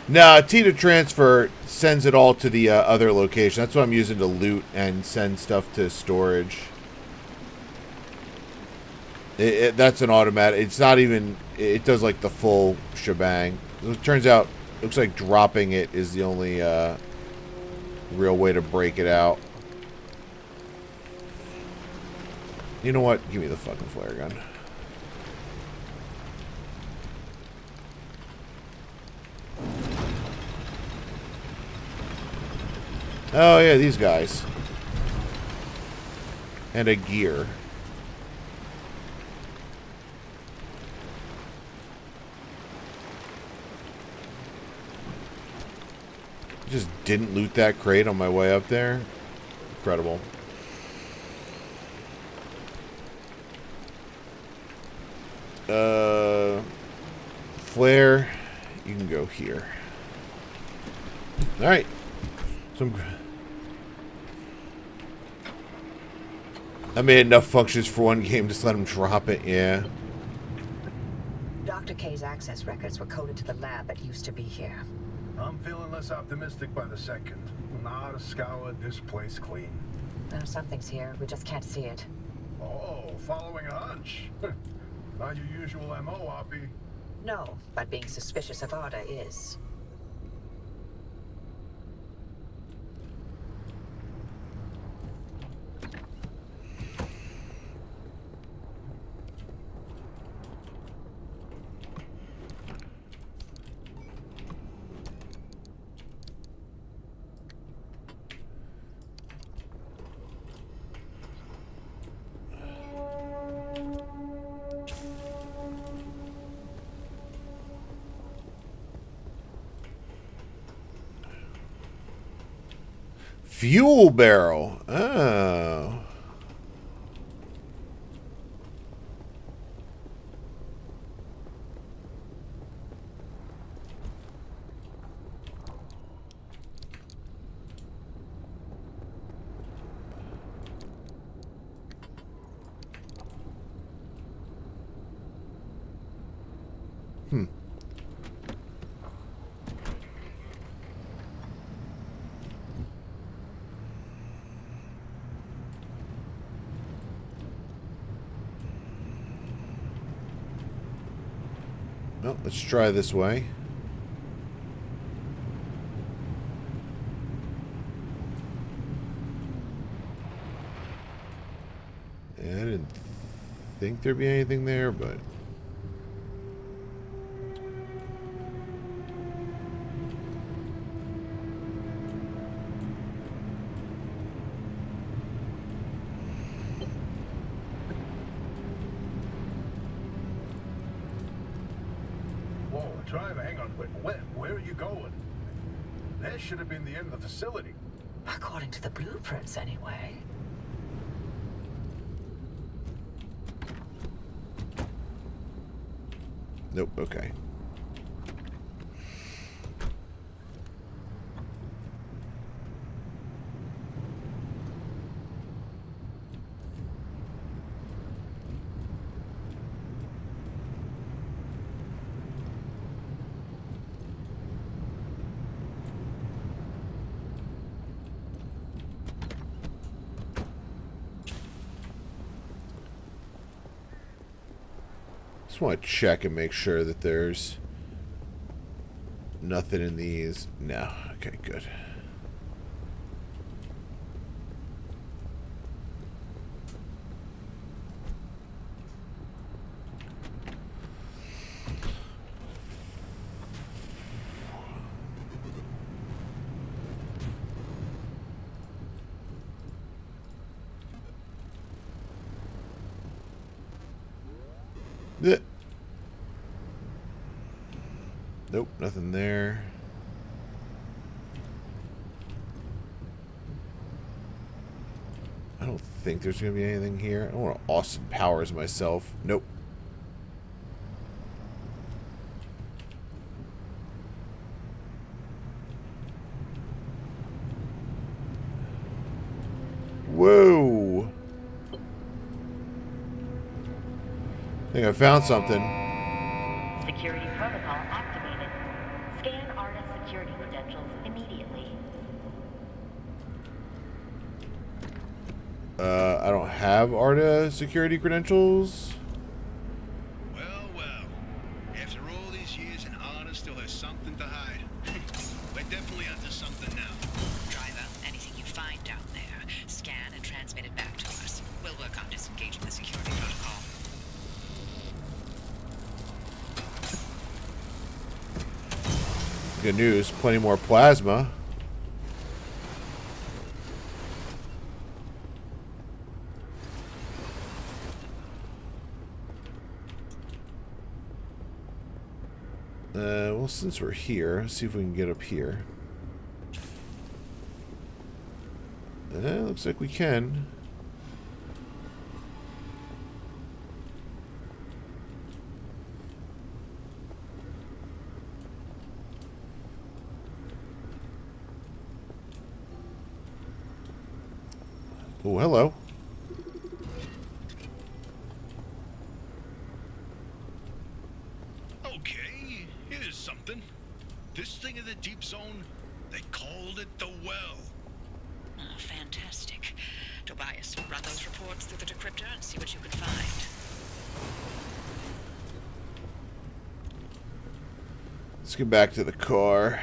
Nah, T to transfer sends it all to the other location. That's what I'm using to loot and send stuff to storage. That's an automatic. It's not even... It does like the full shebang. It turns out, looks like dropping it is the only real way to break it out. You know what? Give me the fucking flare gun. Oh yeah, these guys. And a gear. Just didn't loot that crate on my way up there. Incredible. Flare, you can go here. All right. I made enough functions for one game. Just let him drop it. Yeah. Dr. K's access records were coded to the lab that used to be here. I'm feeling less optimistic by the second. Now to scour this place clean. Something's here. We just can't see it. Oh, following a hunch. Not your usual MO, Oppie. No, but being suspicious of Arda is. Fuel barrel. Oh. Well, let's try this way. Yeah, I didn't think there'd be anything there, but... Whoa, driver, hang on. Where are you going? That should have been the end of the facility. According to the blueprints, anyway. Nope, okay. Just want to check and make sure that there's nothing in these. No. Okay, good. Blech. Nope, nothing there. I don't think there's going to be anything here. I don't want to Austin Powers myself. Nope. Whoa. I think I found something. Security protocol activated. Scan artist security credentials immediately. I don't have ARTA security credentials. Well. After all these years, and Arda still has something to hide. We're definitely onto something now. Driver, anything you find down there, scan and transmit it back to us. We'll work on disengaging the security protocol. Good news, plenty more plasma. Well, since we're here, let's see if we can get up here. Looks like we can. Oh, hello. Okay, here's something. This thing in the deep zone, they called it the Well. Oh, fantastic. Tobias, run those reports through the decryptor and see what you can find. Let's get back to the car.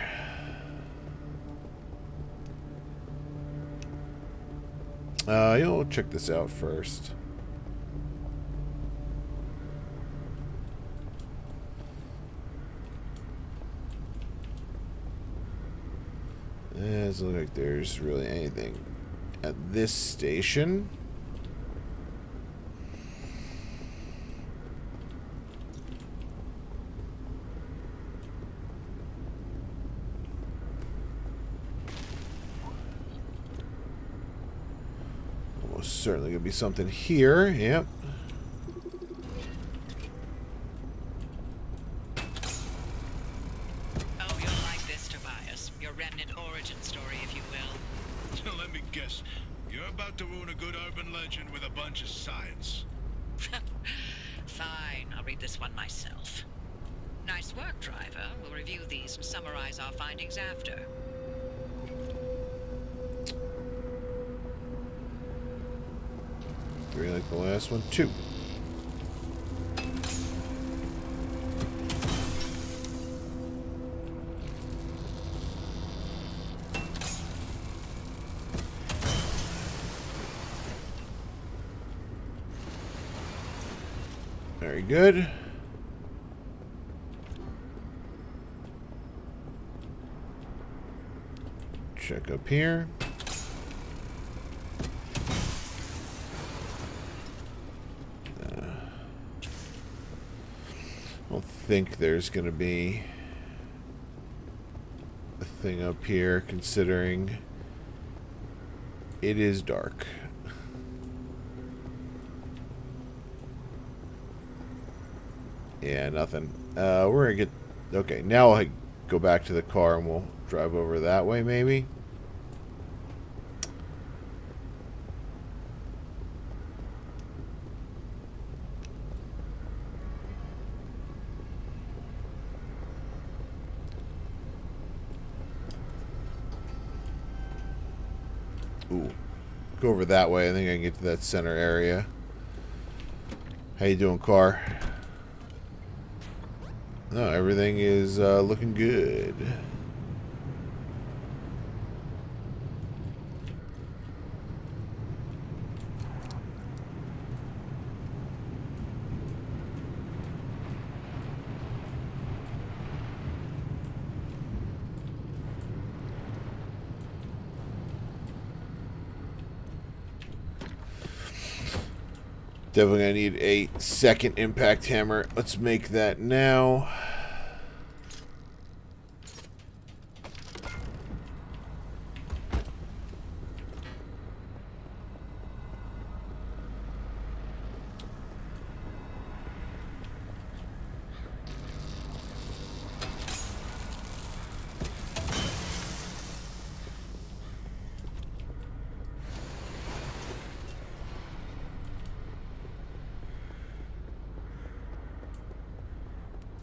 You'll check this out first. It doesn't look like there's really anything at this station. Almost certainly gonna be something here. Yep. Oh, you'll like this, Tobias. Your remnant origin story, if you will. Let me guess, you're about to ruin a good urban legend with a bunch of science. Fine, I'll read this one myself. Nice work, driver. We'll review these and summarize our findings after. Three like the last one. Two. Very good. Check up here. I don't think there's going to be a thing up here, considering it is dark. Yeah, nothing. We're going to get... Okay, now I'll go back to the car and we'll drive over that way, maybe. Ooh. Go over that way. I think I can get to that center area. How you doing, car? No, everything is looking good. Definitely gonna need a second impact hammer. Let's make that now.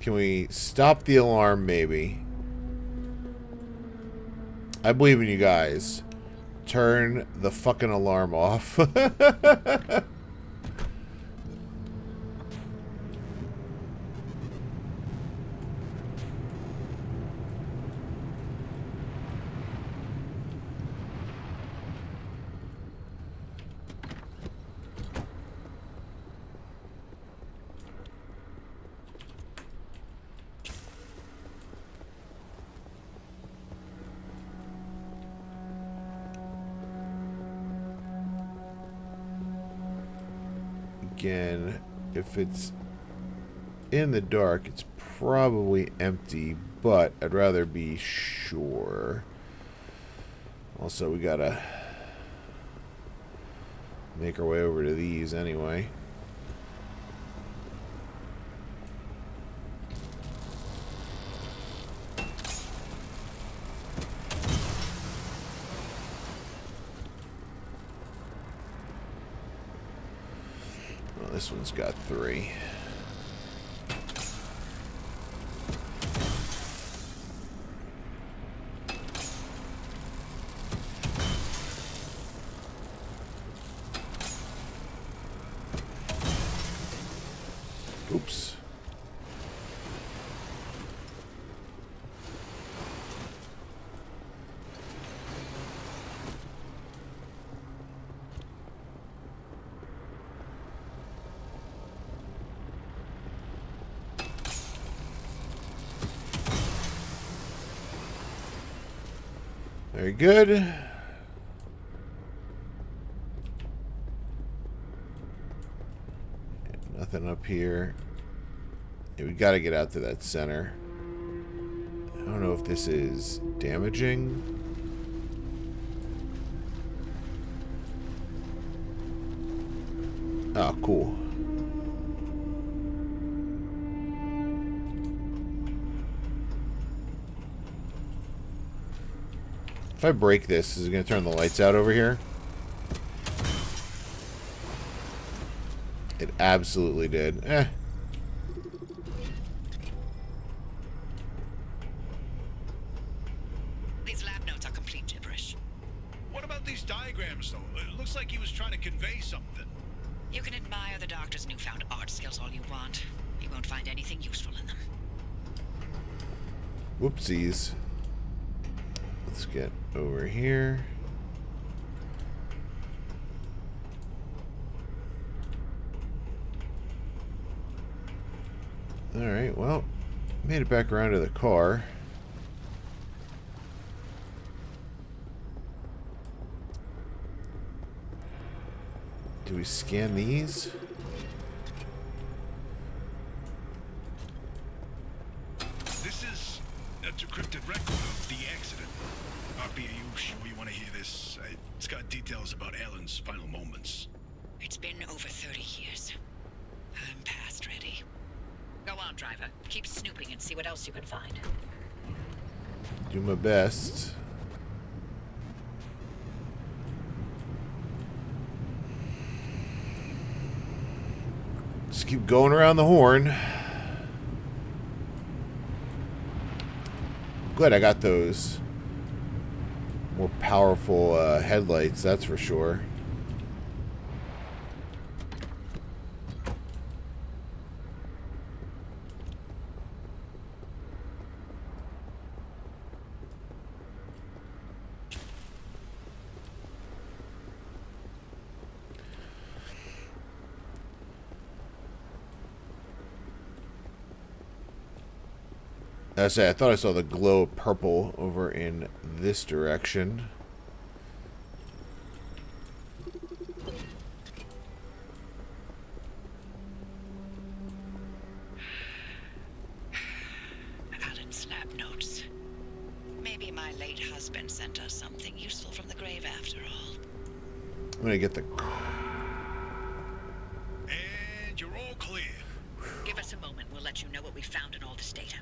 Can we stop the alarm, maybe? I believe in you guys. Turn the fucking alarm off. Again, if it's in the dark, it's probably empty, but I'd rather be sure. Also, we gotta make our way over to these anyway. Well, this one's got 3. Oops. Very good. Nothing up here. Yeah, we gotta get out to that center. I don't know if this is damaging. Oh, cool. If I break this, is it going to turn the lights out over here? It absolutely did. These lab notes are complete gibberish. What about these diagrams, though? It looks like he was trying to convey something. You can admire the doctor's newfound art skills all you want. You won't find anything useful in them. Whoopsies. Let's get over here. Alright, well, made it back around to the car. Do we scan these? This is a decrypted record of the accident. RP, are you sure you want to hear this? It's got details about Alan's final moments. It's been over 30 years. I'm past ready. Go on, driver. Keep snooping and see what else you can find. Do my best. Just keep going around the horn. Glad I got those more powerful headlights, that's for sure. I thought I saw the glow of purple over in this direction. husband sent us something useful from the grave after all. I'm gonna get the. And you're all clear. Give us a moment, we'll let you know what we found in all this data.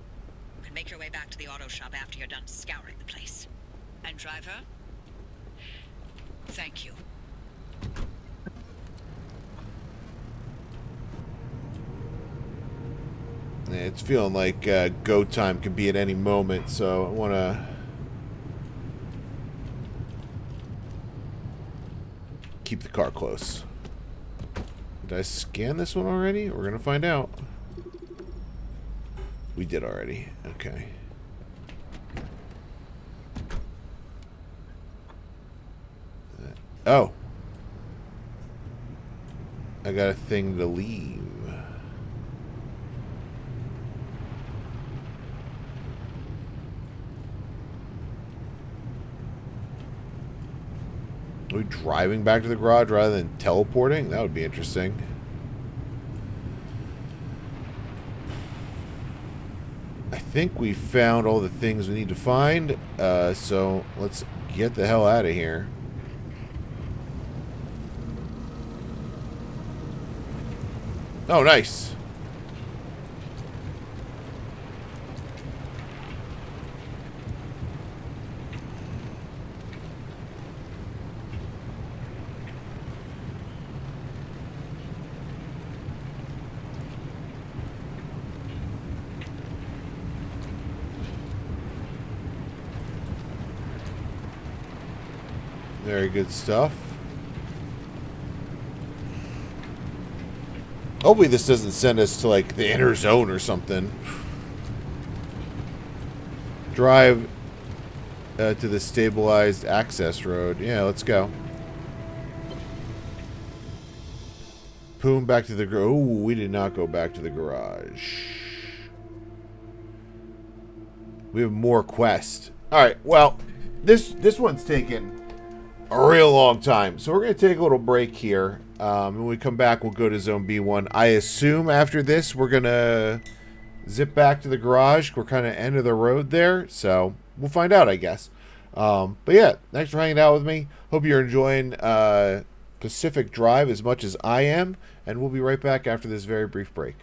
You can make your way back to the auto shop after you're done scouring the place. And driver, thank you. It's feeling like go time could be at any moment, so I want to keep the car close. Did I scan this one already? We're going to find out. We did already. Okay. Oh. I got a thing to leave. Are we driving back to the garage rather than teleporting? That would be interesting. I think we found all the things we need to find, so let's get the hell out of here. Oh, nice. Very good stuff. Hopefully this doesn't send us to, like, the inner zone or something. Drive to the stabilized access road. Yeah, let's go. Boom, back to the garage. Oh, we did not go back to the garage. We have more quest. Alright, well, this one's taken a real long time. So we're going to take a little break here. When we come back, we'll go to Zone B1. I assume after this, we're going to zip back to the garage. We're kind of end of the road there. So we'll find out, I guess. But yeah, thanks for hanging out with me. Hope you're enjoying Pacific Drive as much as I am. And we'll be right back after this very brief break.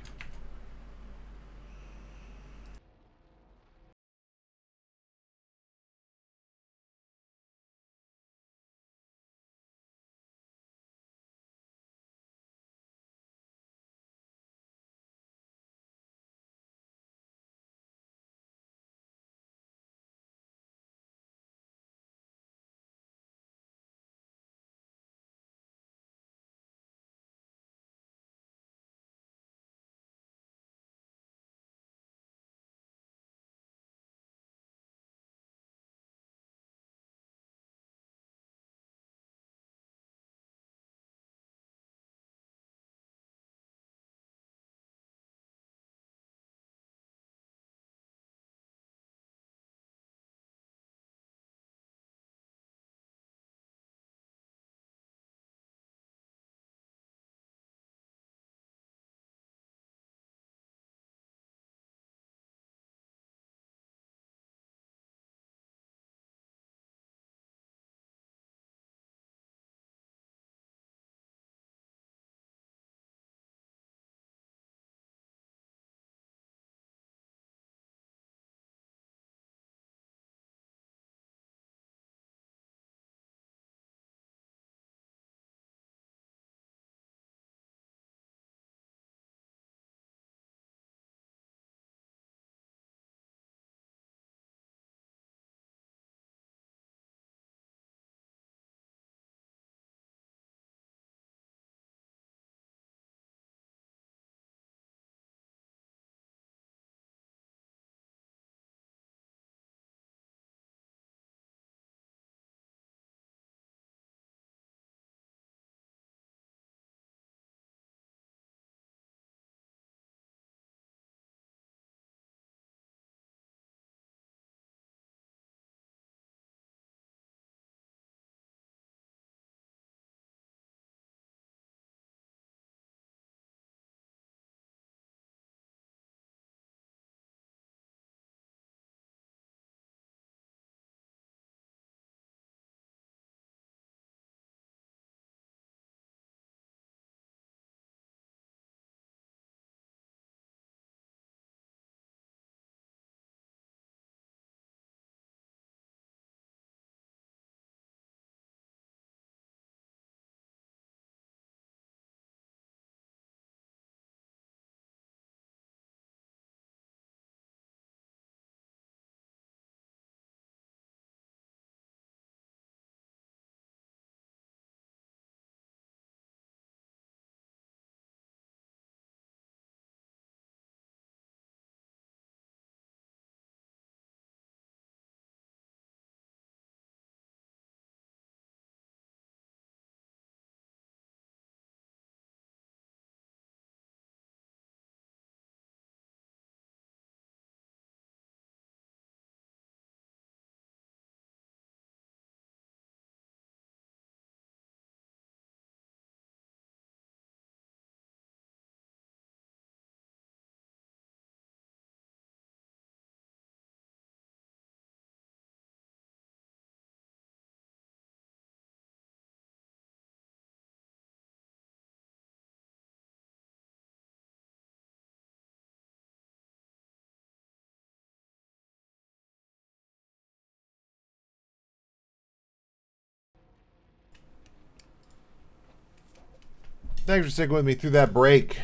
Thanks for sticking with me through that break.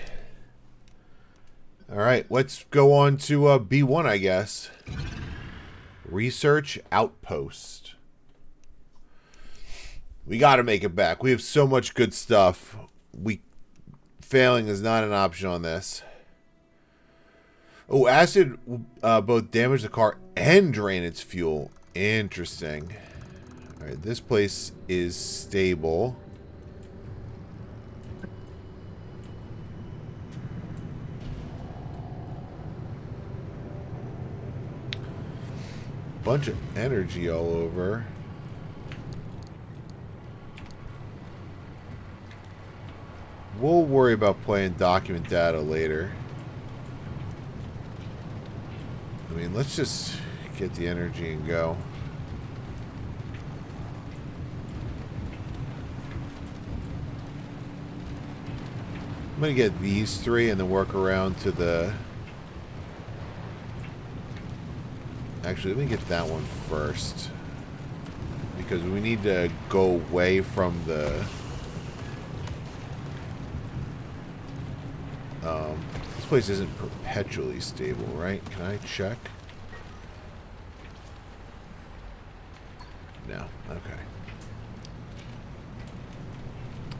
All right, let's go on to B1, I guess. Research Outpost. We got to make it back. We have so much good stuff. Failing is not an option on this. Oh, acid both damage the car and drain its fuel. Interesting. All right, this place is stable. Bunch of energy all over. We'll worry about playing document data later. I mean, let's just get the energy and go. I'm going to get these three and then work around to the... Actually, let me get that one first. Because we need to go away from the... this place isn't perpetually stable, right? Can I check? No. Okay.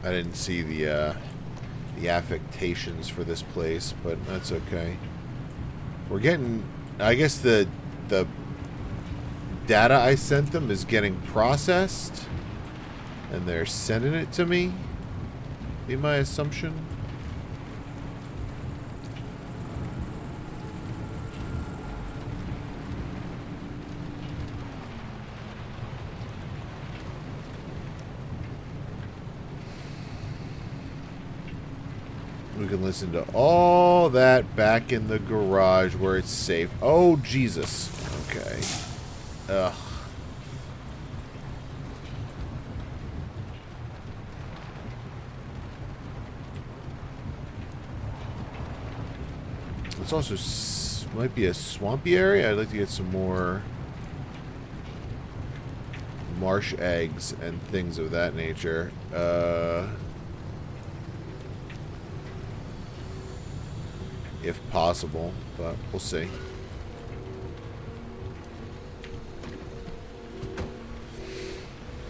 I didn't see the affectations for this place, but that's okay. We're getting... I guess the data I sent them is getting processed, and they're sending it to me. Be my assumption. We can listen to all that back in the garage where it's safe. Oh, Jesus. Okay. Ugh. It's also might be a swampy area. I'd like to get some more marsh eggs and things of that nature. If possible, but we'll see.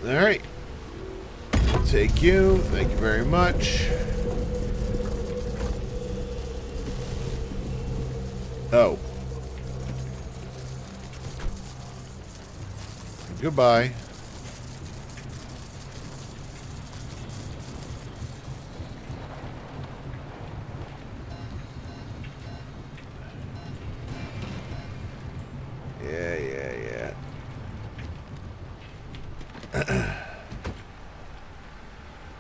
Alright. I'll take you. Thank you very much. Oh. Goodbye.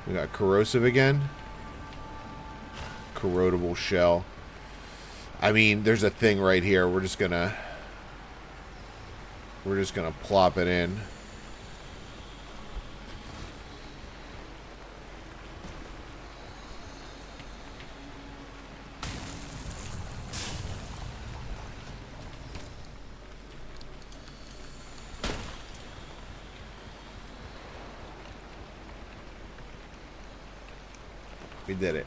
We got corrosive again. Corrodable shell. I mean, there's a thing right here. We're just gonna plop it in. We did it.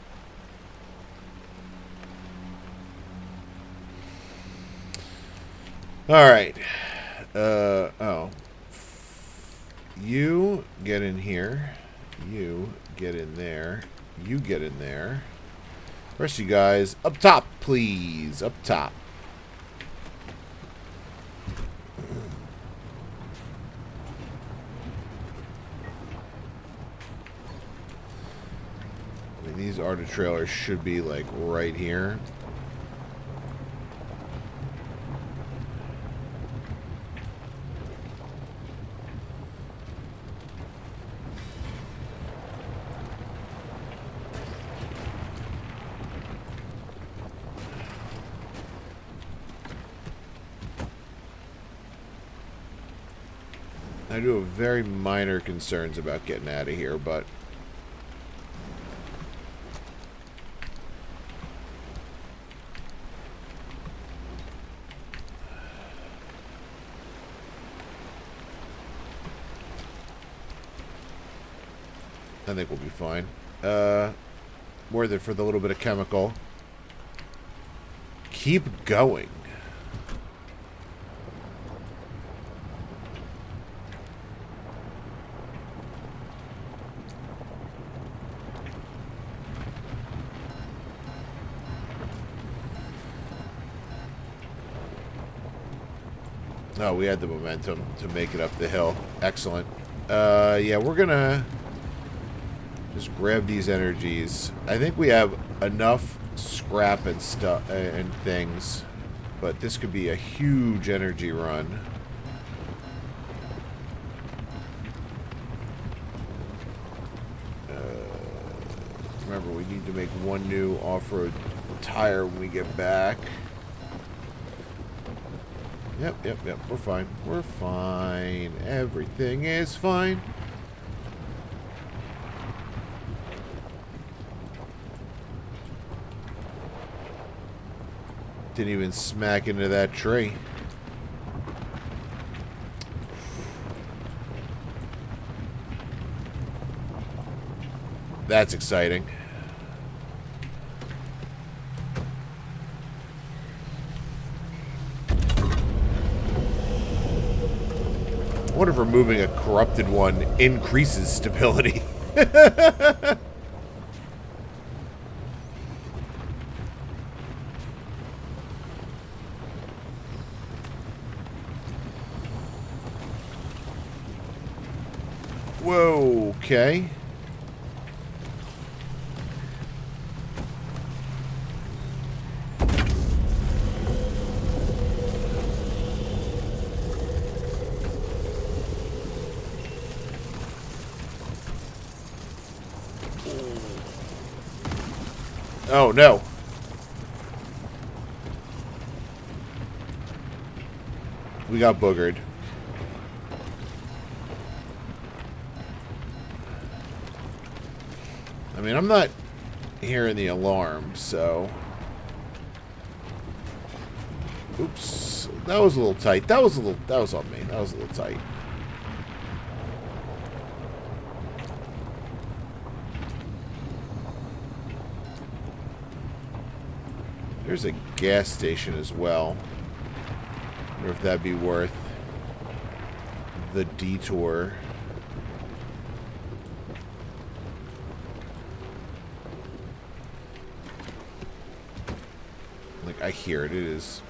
Alright. Oh. You get in here. You get in there. You get in there. Rest of you guys, up top, please. Up top. These Arta trailers should be like right here. I do have very minor concerns about getting out of here, but I think we'll be fine. Worth it for the little bit of chemical. Keep going. No, we had the momentum to make it up the hill. Excellent. Yeah, we're gonna just grab these energies. I think we have enough scrap and stuff and things, but this could be a huge energy run. Remember, we need to make one new off-road tire when we get back. Yep. We're fine. We're fine. Everything is fine. Didn't even smack into that tree. That's exciting. I wonder if removing a corrupted one increases stability. Whoa, okay. Oh, no. We got boogered. I mean, I'm not hearing the alarm, so... Oops. That was a little tight. That was on me. That was a little tight. There's a gas station as well. Wonder if that'd be worth the detour. Like, I hear it. It is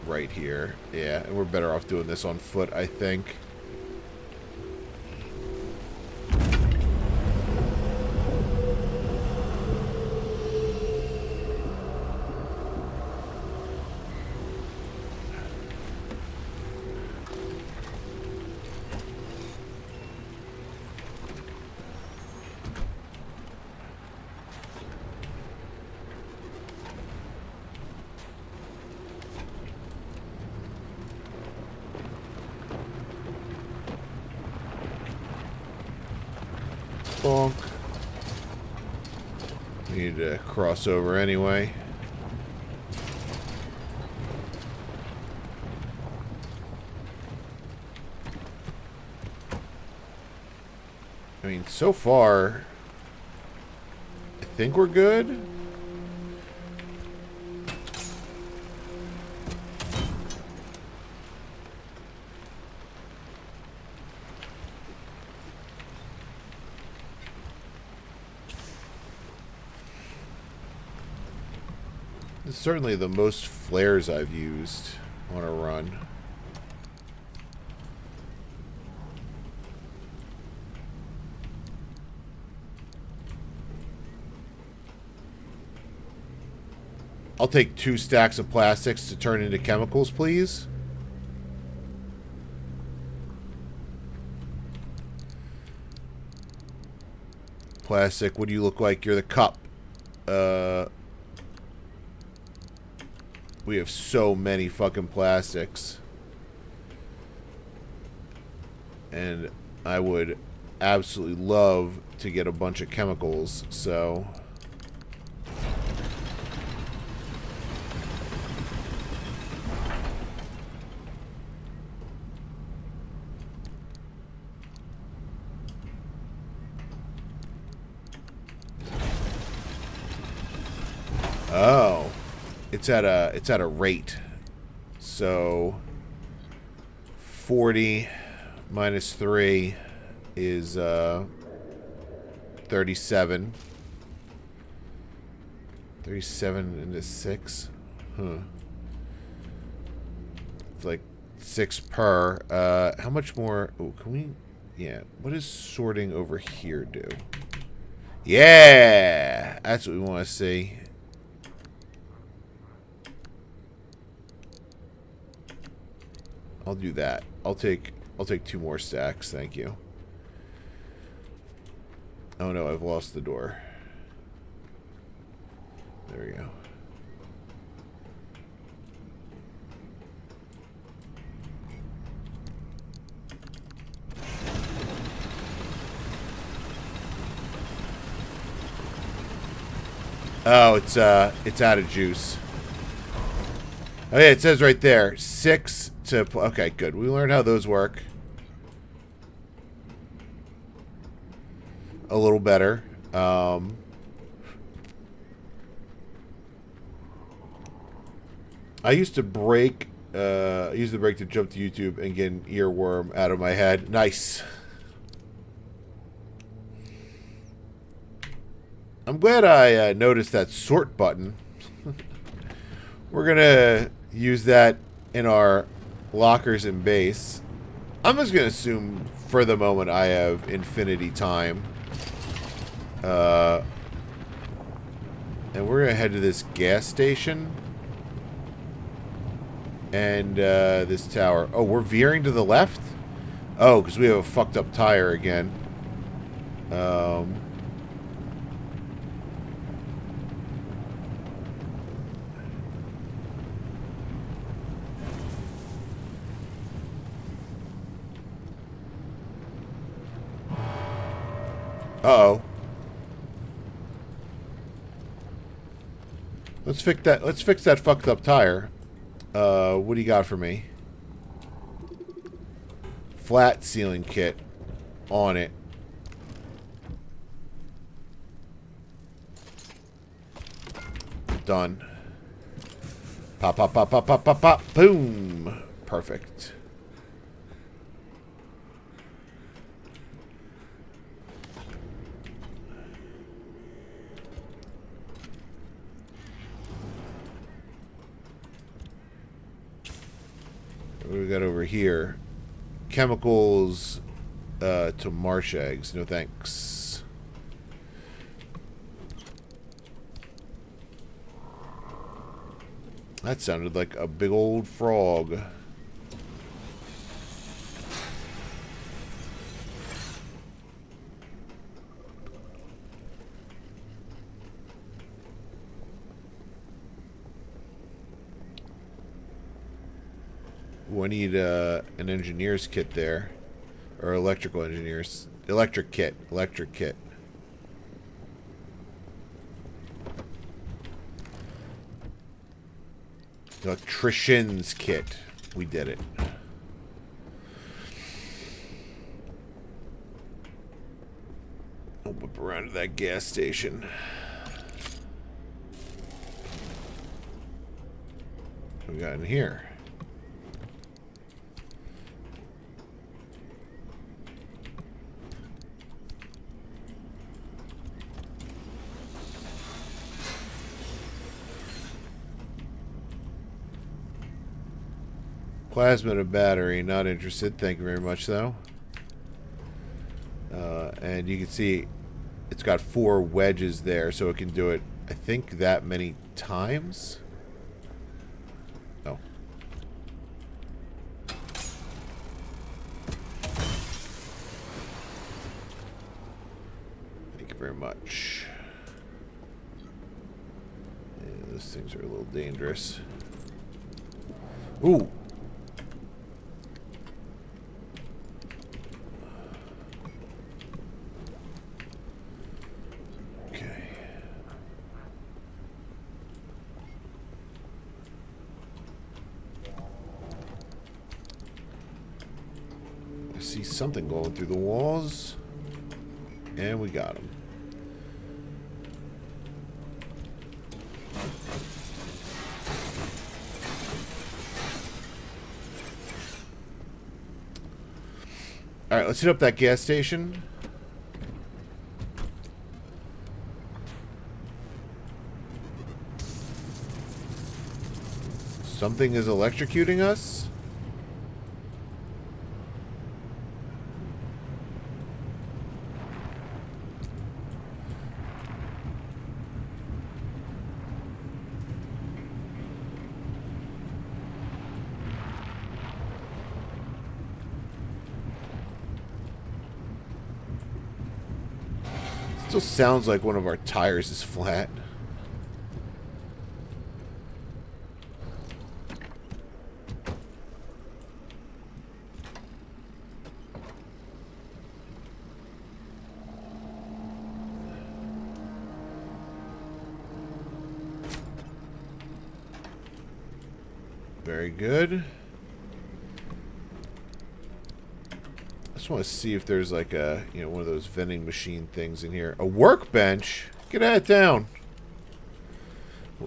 right here. Yeah, and we're better off doing this on foot, I think. Bonk. Need to cross over anyway. I mean, so far, I think we're good. It's certainly the most flares I've used on a run. I'll take 2 stacks of plastics to turn into chemicals, please. Plastic, what do you look like? You're the cup. We have so many fucking plastics. And I would absolutely love to get a bunch of chemicals, so... it's at a rate. So 40 minus 3 is 37. 37 into 6. Huh. It's like 6 per. How much more? Oh, can we? Yeah. What does sorting over here do? Yeah, that's what we want to see. I'll do that. I'll take 2 more stacks, thank you. Oh no, I've lost the door. There we go. Oh, it's out of juice. Oh yeah, it says right there 6 to. Okay, good. We learned how those work. A little better. I used to break. To jump to YouTube and get an earworm out of my head. Nice. I'm glad I noticed that sort button. We're gonna use that in our lockers and base. I'm just gonna assume for the moment I have infinity time. And we're gonna head to this gas station. And this tower. Oh, we're veering to the left? Oh, because we have a fucked up tire again. Uh-oh. Let's fix that fucked up tire. What do you got for me? Flat sealing kit on it. Done. Pop, pop, pop, pop, pop, pop, pop. Boom. Perfect. What do we got over here? Chemicals to marsh eggs. No thanks. That sounded like a big old frog. Ooh, I need an engineer's kit there. Or electrical engineers. Electric kit. Electric kit. Electrician's kit. We did it. I'll whip around to that gas station. What we got in here? Plasma to battery, not interested. Thank you very much, though. And you can see it's got 4 wedges there, so it can do it, I think, that many times. Oh. Thank you very much. Yeah, those things are a little dangerous. Ooh. See something going through the walls, and we got him. Alright, let's hit up that gas station. Something is electrocuting us? Still sounds like one of our tires is flat. Very good. I just want to see if there's like a, you know, one of those vending machine things in here. A workbench? Get that down.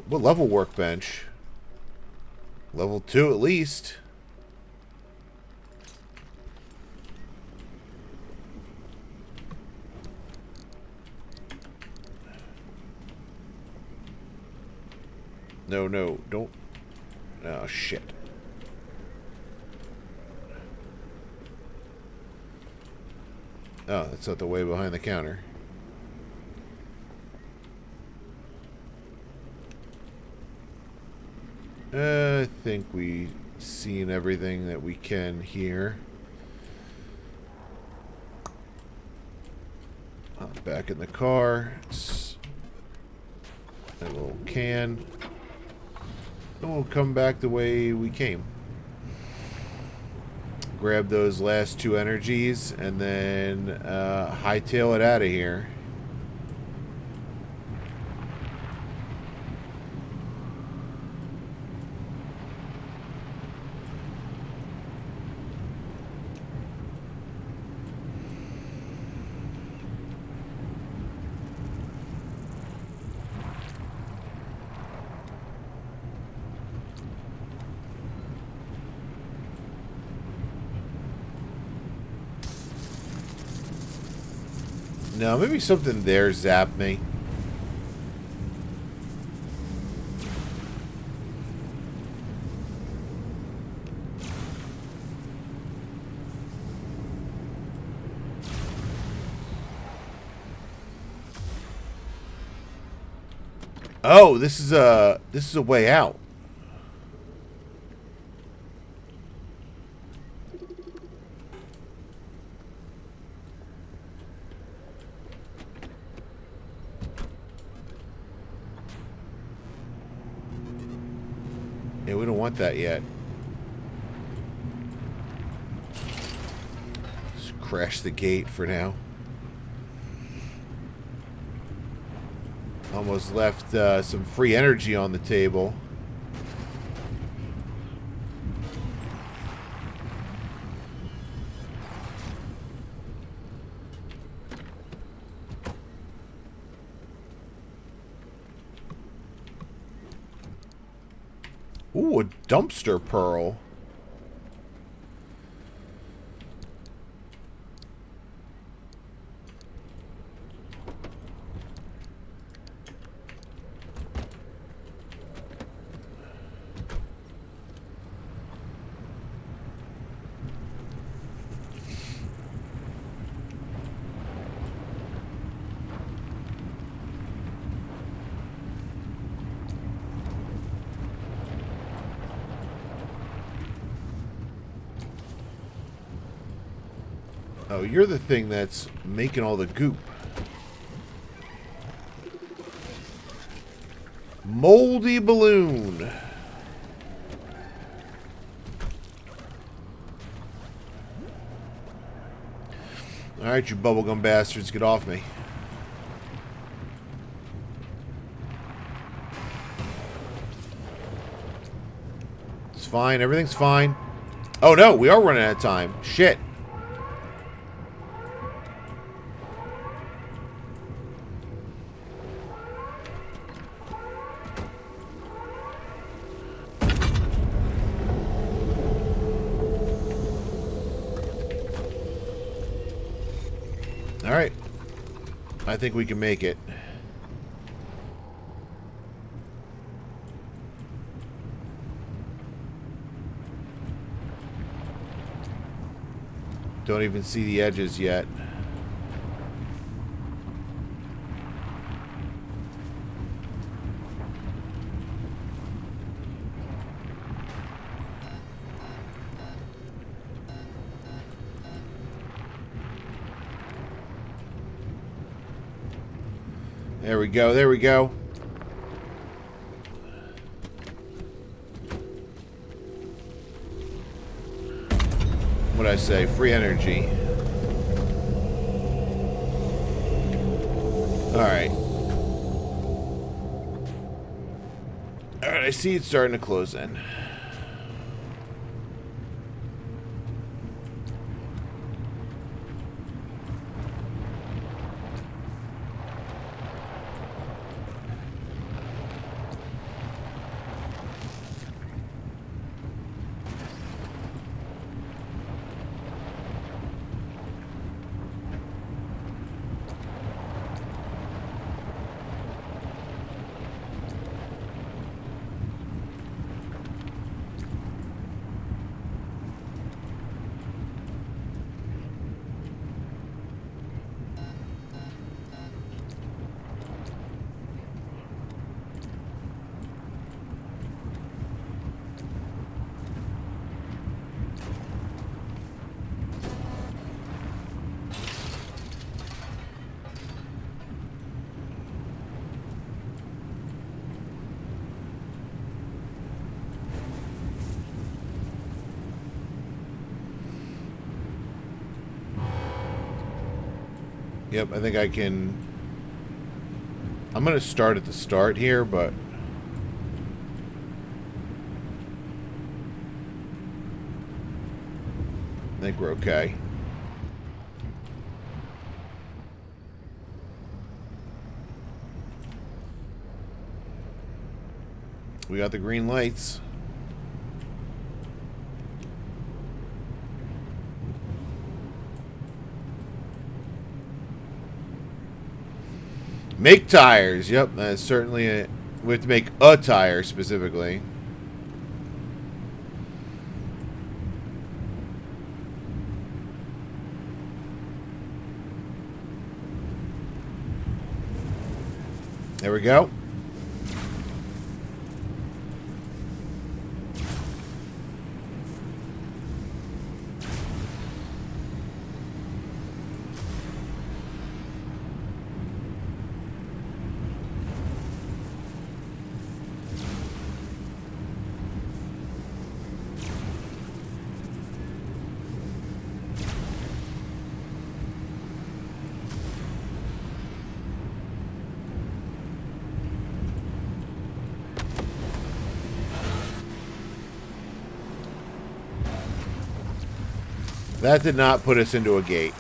What level workbench? Level 2 at least. No, no, don't. Oh, shit. Oh, that's not the way behind the counter. I think we've seen everything that we can here. Back in the car. A little can. And we'll come back the way we came. Grab those last 2 energies and then hightail it out of here. No, maybe something there zapped me. Oh, this is a way out. Yeah, we don't want that yet. Just crash the gate for now. Almost left some free energy on the table. Ooh, a dumpster pearl. Oh, you're the thing that's making all the goop. Moldy balloon. Alright, you bubblegum bastards, get off me. It's fine, everything's fine. Oh no, we are running out of time. Shit. Alright. I think we can make it. Don't even see the edges yet. There we go, there we go. What'd I say? Free energy. Alright. Alright, I see it's starting to close in. Yep, I think I can... I'm going to start at the start here, but... I think we're okay. We got the green lights. Make tires. Yep, that's certainly it. We have to make a tire specifically. There we go. That did not put us into a gate.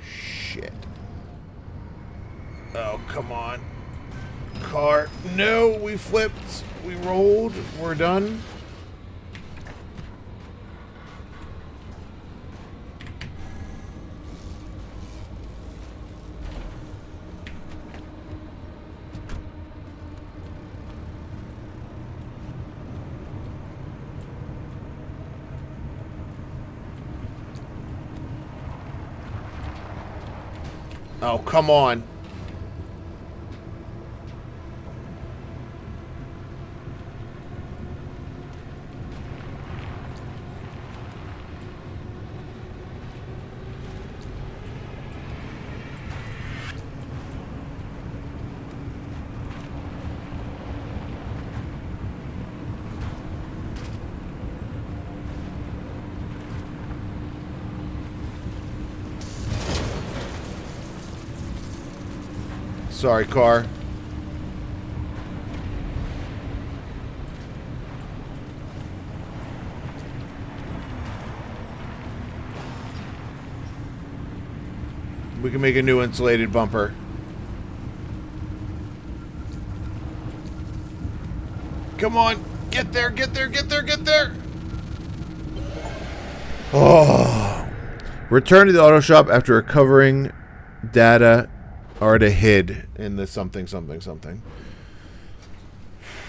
Shit. Oh, come on. Car. No, we flipped. We rolled. We're done. Oh, come on. Sorry, car. We can make a new insulated bumper. Come on. Get there, get there, get there, get there. Oh. Return to the auto shop after recovering data already hid in the something, something, something.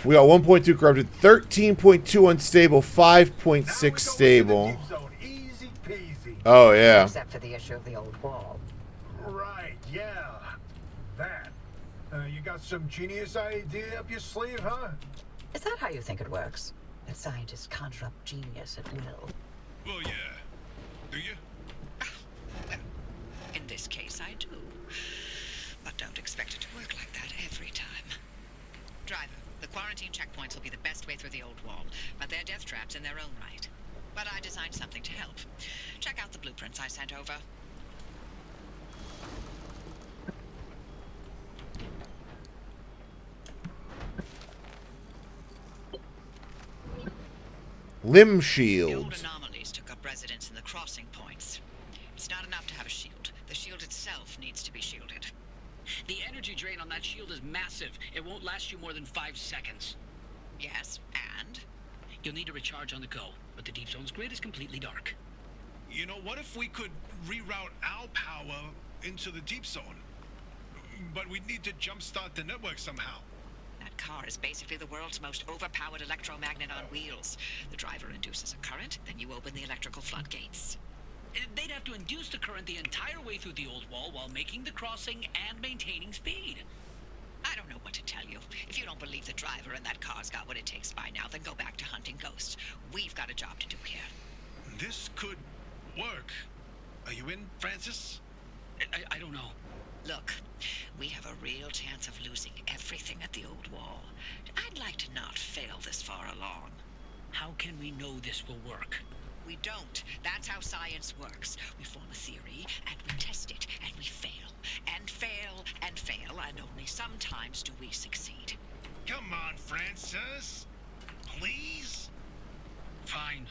We got 1.2 corrupted, 13.2 unstable, 5.6 stable. Easy peasy. Oh, yeah. Except for the issue of the old wall. Right, yeah. That. You got some genius idea up your sleeve, huh? Is that how you think it works? That scientists conjure up genius at will? Well, yeah. Do you? Well, in this case, I do. But don't expect it to work like that every time. Driver, the quarantine checkpoints will be the best way through the old wall, but they're death traps in their own right. But I designed something to help. Check out the blueprints I sent over. Limb The old shields. anomalies took up residence in the crossing points. It's not enough to have a shield. The shield itself needs to be shielded. The energy drain on that shield is massive. It won't last you more than 5 seconds. Yes, and? You'll need to recharge on the go, but the deep zone's grid is completely dark. You know, what if we could reroute our power into the deep zone? But we'd need to jumpstart the network somehow. That car is basically the world's most overpowered electromagnet on wheels. The driver induces a current, then you open the electrical floodgates. They'd have to induce the current the entire way through the old wall while making the crossing and maintaining speed. I don't know what to tell you. If you don't believe the driver and that car's got what it takes by now, then go back to hunting ghosts. We've got a job to do here. This could work. Are you in, Francis? I don't know. Look, we have a real chance of losing everything at the old wall. I'd like to not fail this far along. How can we know this will work? We don't. That's how science works. We form a theory, and we test it, and we fail. And fail, and fail, and only sometimes do we succeed. Come on, Francis. Please? Fine.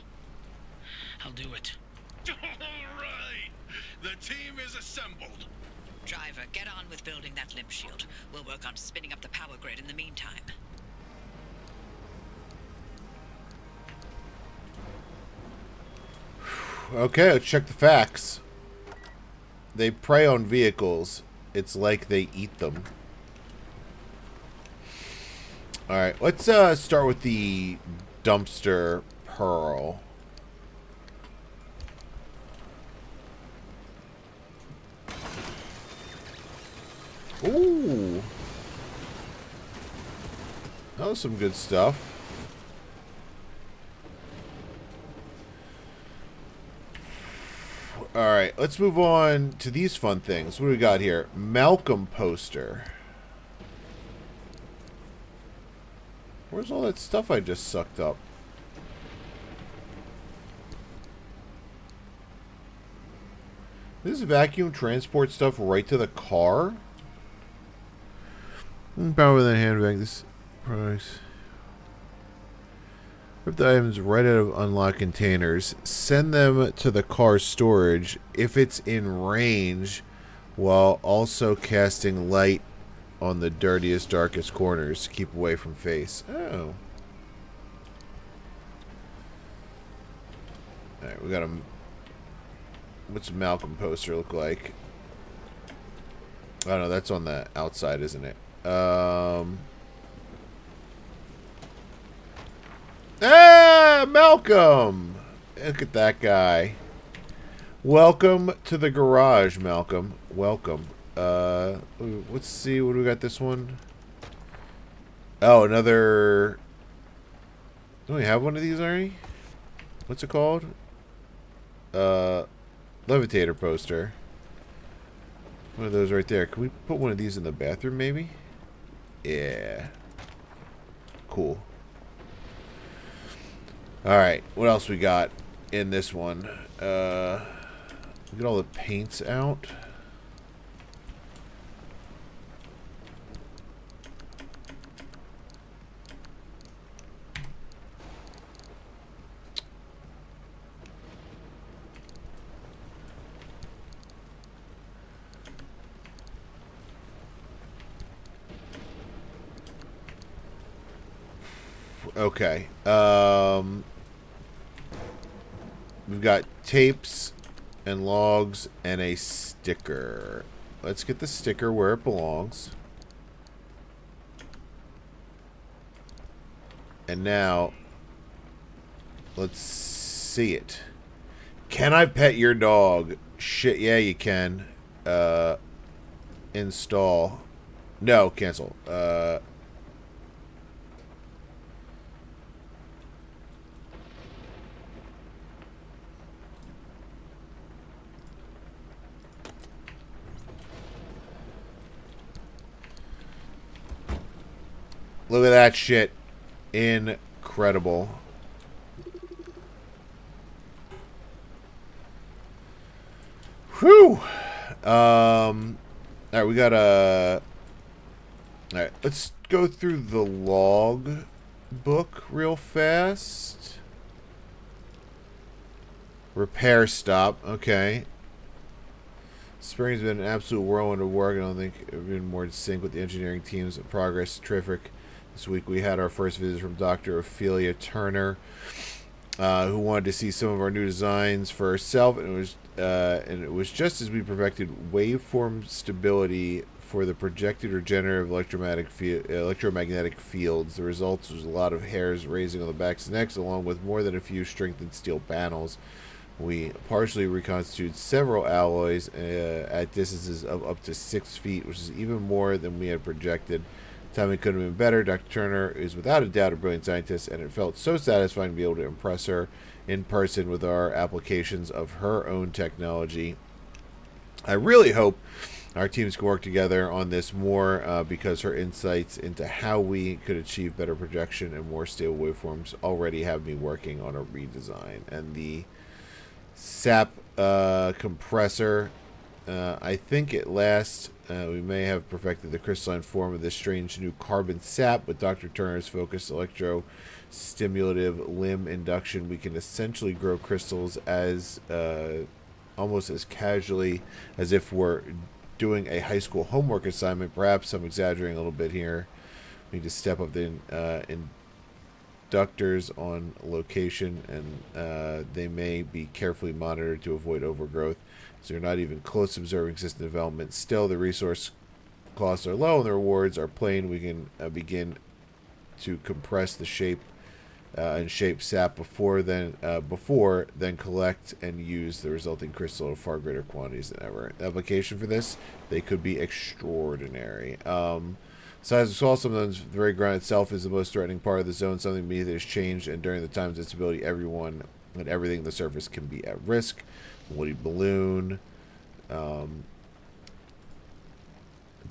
I'll do it. All right. The team is assembled. Driver, get on with building that limb shield. We'll work on spinning up the power grid in the meantime. Okay, let's check the facts. They prey on vehicles. It's like they eat them. Alright, let's start with the dumpster pearl. Ooh. That was some good stuff. Alright, let's move on to these fun things. What do we got here? Malcolm poster. Where's all that stuff I just sucked up? This vacuum transport stuff right to the car? Power with a handbag. This price. Rip the items right out of unlocked containers. Send them to the car storage if it's in range, while also casting light on the dirtiest, darkest corners to keep away from face. Oh. Alright, we got a... What's a Malcolm poster look like? Oh no, that's on the outside, isn't it? Ah, Malcolm! Look at that guy. Welcome to the garage, Malcolm. Welcome. Let's see, what do we got this one? Oh, another... Don't we have one of these already? What's it called? Levitator poster. One of those right there. Can we put one of these in the bathroom, maybe? Yeah. Cool. Alright, what else we got in this one? Get all the paints out. Okay. We've got tapes and logs and a sticker. Let's get the sticker where it belongs. And now, let's see it. Can I pet your dog? Shit, yeah, you can. Install. No, cancel. Look at that shit. Incredible. Whew. Alright, we got a... Alright, let's go through the log book real fast. Repair stop. Okay. Spring's been an absolute whirlwind of work. I don't think we've been more in sync with the engineering teams. Progress terrific. This week we had our first visit from Dr. Ophelia Turner, who wanted to see some of our new designs for herself, and it was just as we perfected waveform stability for the projected regenerative electromagnetic fields. The results was a lot of hairs raising on the backs and necks, along with more than a few strengthened steel panels. We partially reconstituted several alloys at distances of up to 6 feet, which is even more than we had projected. Timing couldn't have been better. Dr. Turner is without a doubt a brilliant scientist, and it felt so satisfying to be able to impress her in person with our applications of her own technology. I really hope our teams can work together on this more because her insights into how we could achieve better projection and more stable waveforms already have me working on a redesign. And the SAP compressor, I think at last we may have perfected the crystalline form of this strange new carbon sap. With Dr. Turner's focused electro-stimulative limb induction, we can essentially grow crystals as almost as casually as if we're doing a high school homework assignment. Perhaps I'm exaggerating a little bit here. We need to step up the inductors on location, and they may be carefully monitored to avoid overgrowth. So you're not even close to observing system development. Still, the resource costs are low and the rewards are plain. We can begin to compress the shape and shape sap before then collect and use the resulting crystal at far greater quantities than ever. The application for this, they could be extraordinary. Size of soil, sometimes the very ground itself is the most threatening part of the zone. Something beneath it has changed, and during the times of instability, everyone and everything on the surface can be at risk. Woody balloon,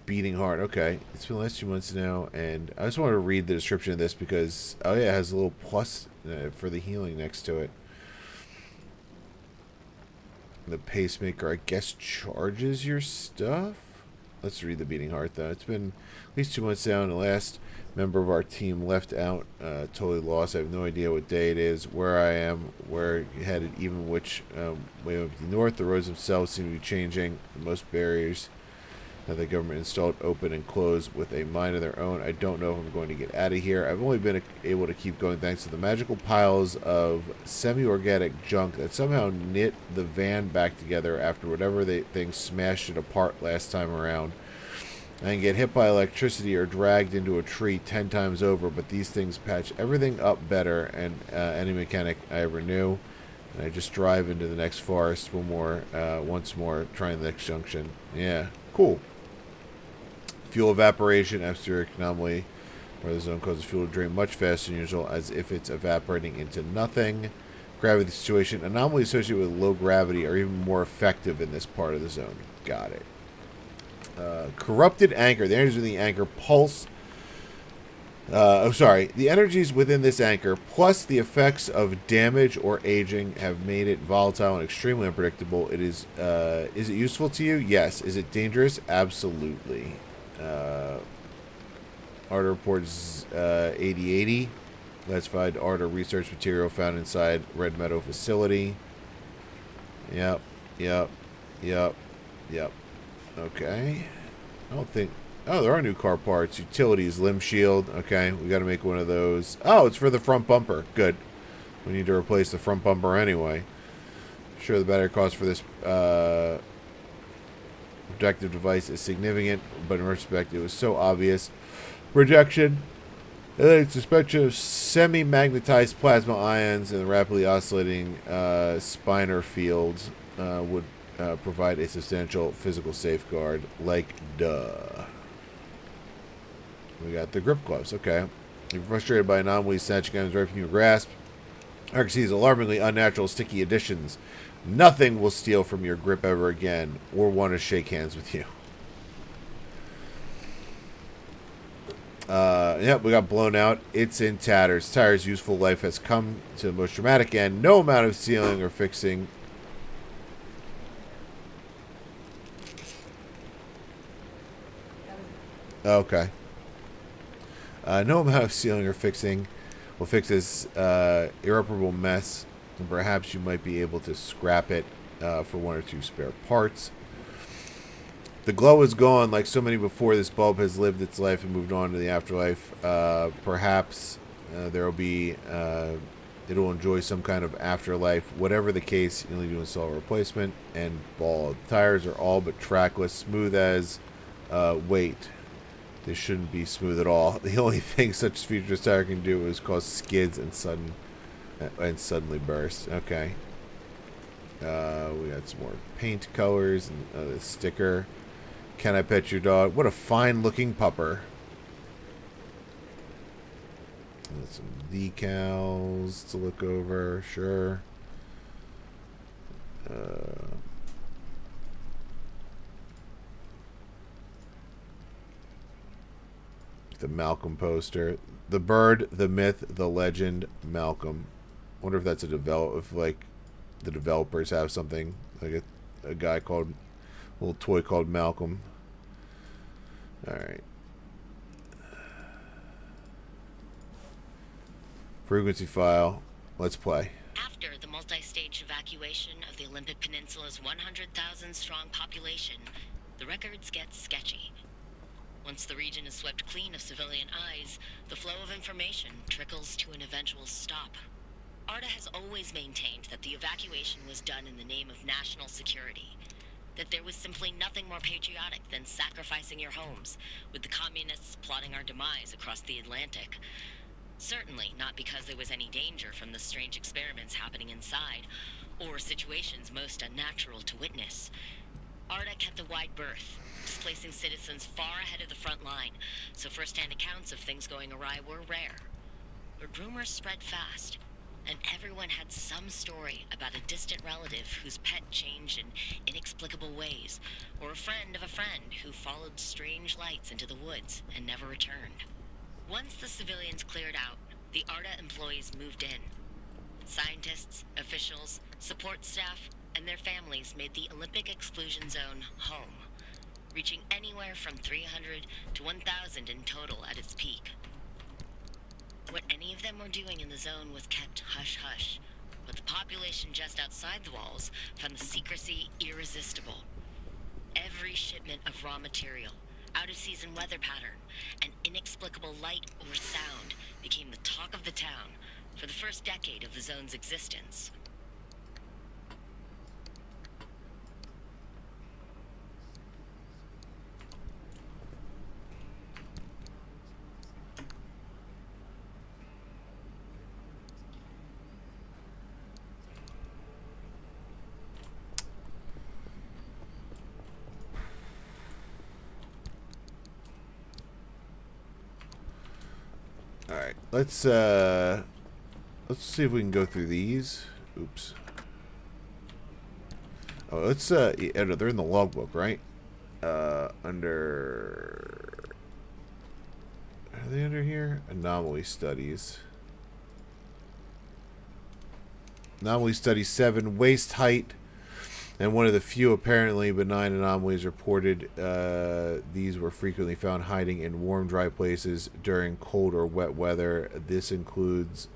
beating heart. Okay, it's been the last 2 months now, and I just wanted to read the description of this because it has a little plus for the healing next to it. The pacemaker, I guess, charges your stuff. Let's read the beating heart though. It's been at least 2 months now, and the last member of our team left out, totally lost. I have no idea what day it is, where I am, where headed, even which way up to the north. The roads themselves seem to be changing. Most barriers that the government installed open and close with a mind of their own. I don't know if I'm going to get out of here. I've only been able to keep going thanks to the magical piles of semi-organic junk that somehow knit the van back together after whatever thing smashed it apart last time around. I can get hit by electricity or dragged into a tree 10 times over, but these things patch everything up better than any mechanic I ever knew. And I just drive into the next forest once more, trying the next junction. Yeah, cool. Fuel evaporation, atmospheric anomaly, where the zone causes fuel to drain much faster than usual, as if it's evaporating into nothing. Gravity situation, anomalies associated with low gravity are even more effective in this part of the zone. Got it. Corrupted anchor. The energies within the anchor pulse. The energies within this anchor, plus the effects of damage or aging, have made it volatile and extremely unpredictable. Is it useful to you? Yes. Is it dangerous? Absolutely. Arda reports 8080. Classified Arda research material found inside Red Meadow facility. Yep. Okay. I don't think Oh, there are new car parts. Utilities, limb shield. Okay, we got to make one of those. Oh, it's for the front bumper. Good. We need to replace the front bumper anyway. Sure, the battery cost for this protective device is significant, but in retrospect, it was so obvious. Projection. Suspension of semi-magnetized plasma ions in the rapidly oscillating spinor fields would provide a substantial physical safeguard. Like, duh. We got the grip gloves. Okay. You're frustrated by anomalies snatching items right from your grasp. RxC's alarmingly unnatural sticky additions. Nothing will steal from your grip ever again or want to shake hands with you. Yep, we got blown out. It's in tatters. Tire's useful life has come to the most dramatic end. No amount of sealing or fixing. Okay. No amount of sealing or fixing will fix this irreparable mess. And perhaps you might be able to scrap it for one or two spare parts. The glow is gone. Like so many before, this bulb has lived its life and moved on to the afterlife. Perhaps there will be... it will enjoy some kind of afterlife. Whatever the case, you'll need to install a replacement and ball. The tires are all but trackless. Smooth as... wait. This shouldn't be smooth at all. The only thing such a featureless tire can do is cause skids and suddenly burst. Okay. We got some more paint colors and a sticker. Can I pet your dog? What a fine-looking pupper. And some decals to look over. Sure. The Malcolm poster. The bird, the myth, the legend, Malcolm. Wonder if that's a if like the developers have something like a guy called a little toy called Malcolm. All right. Frequency file. Let's play. After the multi-stage evacuation of the Olympic Peninsula's 100,000-strong population, the records get sketchy. Once the region is swept clean of civilian eyes, the flow of information trickles to an eventual stop. ARDA has always maintained that the evacuation was done in the name of national security. That there was simply nothing more patriotic than sacrificing your homes, with the communists plotting our demise across the Atlantic. Certainly not because there was any danger from the strange experiments happening inside, or situations most unnatural to witness. ARDA kept a wide berth, displacing citizens far ahead of the front line, so first-hand accounts of things going awry were rare. But rumors spread fast, and everyone had some story about a distant relative whose pet changed in inexplicable ways, or a friend of a friend who followed strange lights into the woods and never returned. Once the civilians cleared out, the ARDA employees moved in. Scientists, officials, support staff, and their families made the Olympic exclusion zone home, reaching anywhere from 300 to 1,000 in total at its peak. What any of them were doing in the zone was kept hush-hush, but the population just outside the walls found the secrecy irresistible. Every shipment of raw material, out-of-season weather pattern, and inexplicable light or sound became the talk of the town for the first decade of the zone's existence. Alright, let's see if we can go through these. Oops. Oh, let's yeah, no, they're in the logbook, right? Under... Are they under here? Anomaly studies. Anomaly study 7, waist height. And one of the few apparently benign anomalies reported, these were frequently found hiding in warm, dry places during cold or wet weather. This includes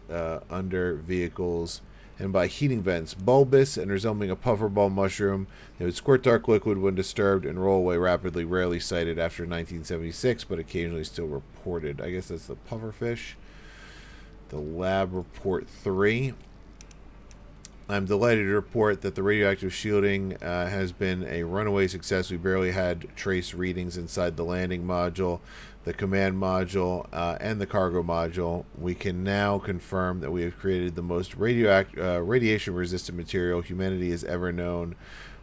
under vehicles and by heating vents. Bulbous and resembling a pufferball mushroom, they would squirt dark liquid when disturbed and roll away rapidly, rarely sighted after 1976, but occasionally still reported. I guess that's the pufferfish. The lab report 3. I'm delighted to report that the radioactive shielding has been a runaway success. We barely had trace readings inside the landing module, the command module, and the cargo module. We can now confirm that we have created the most radiation-resistant material humanity has ever known.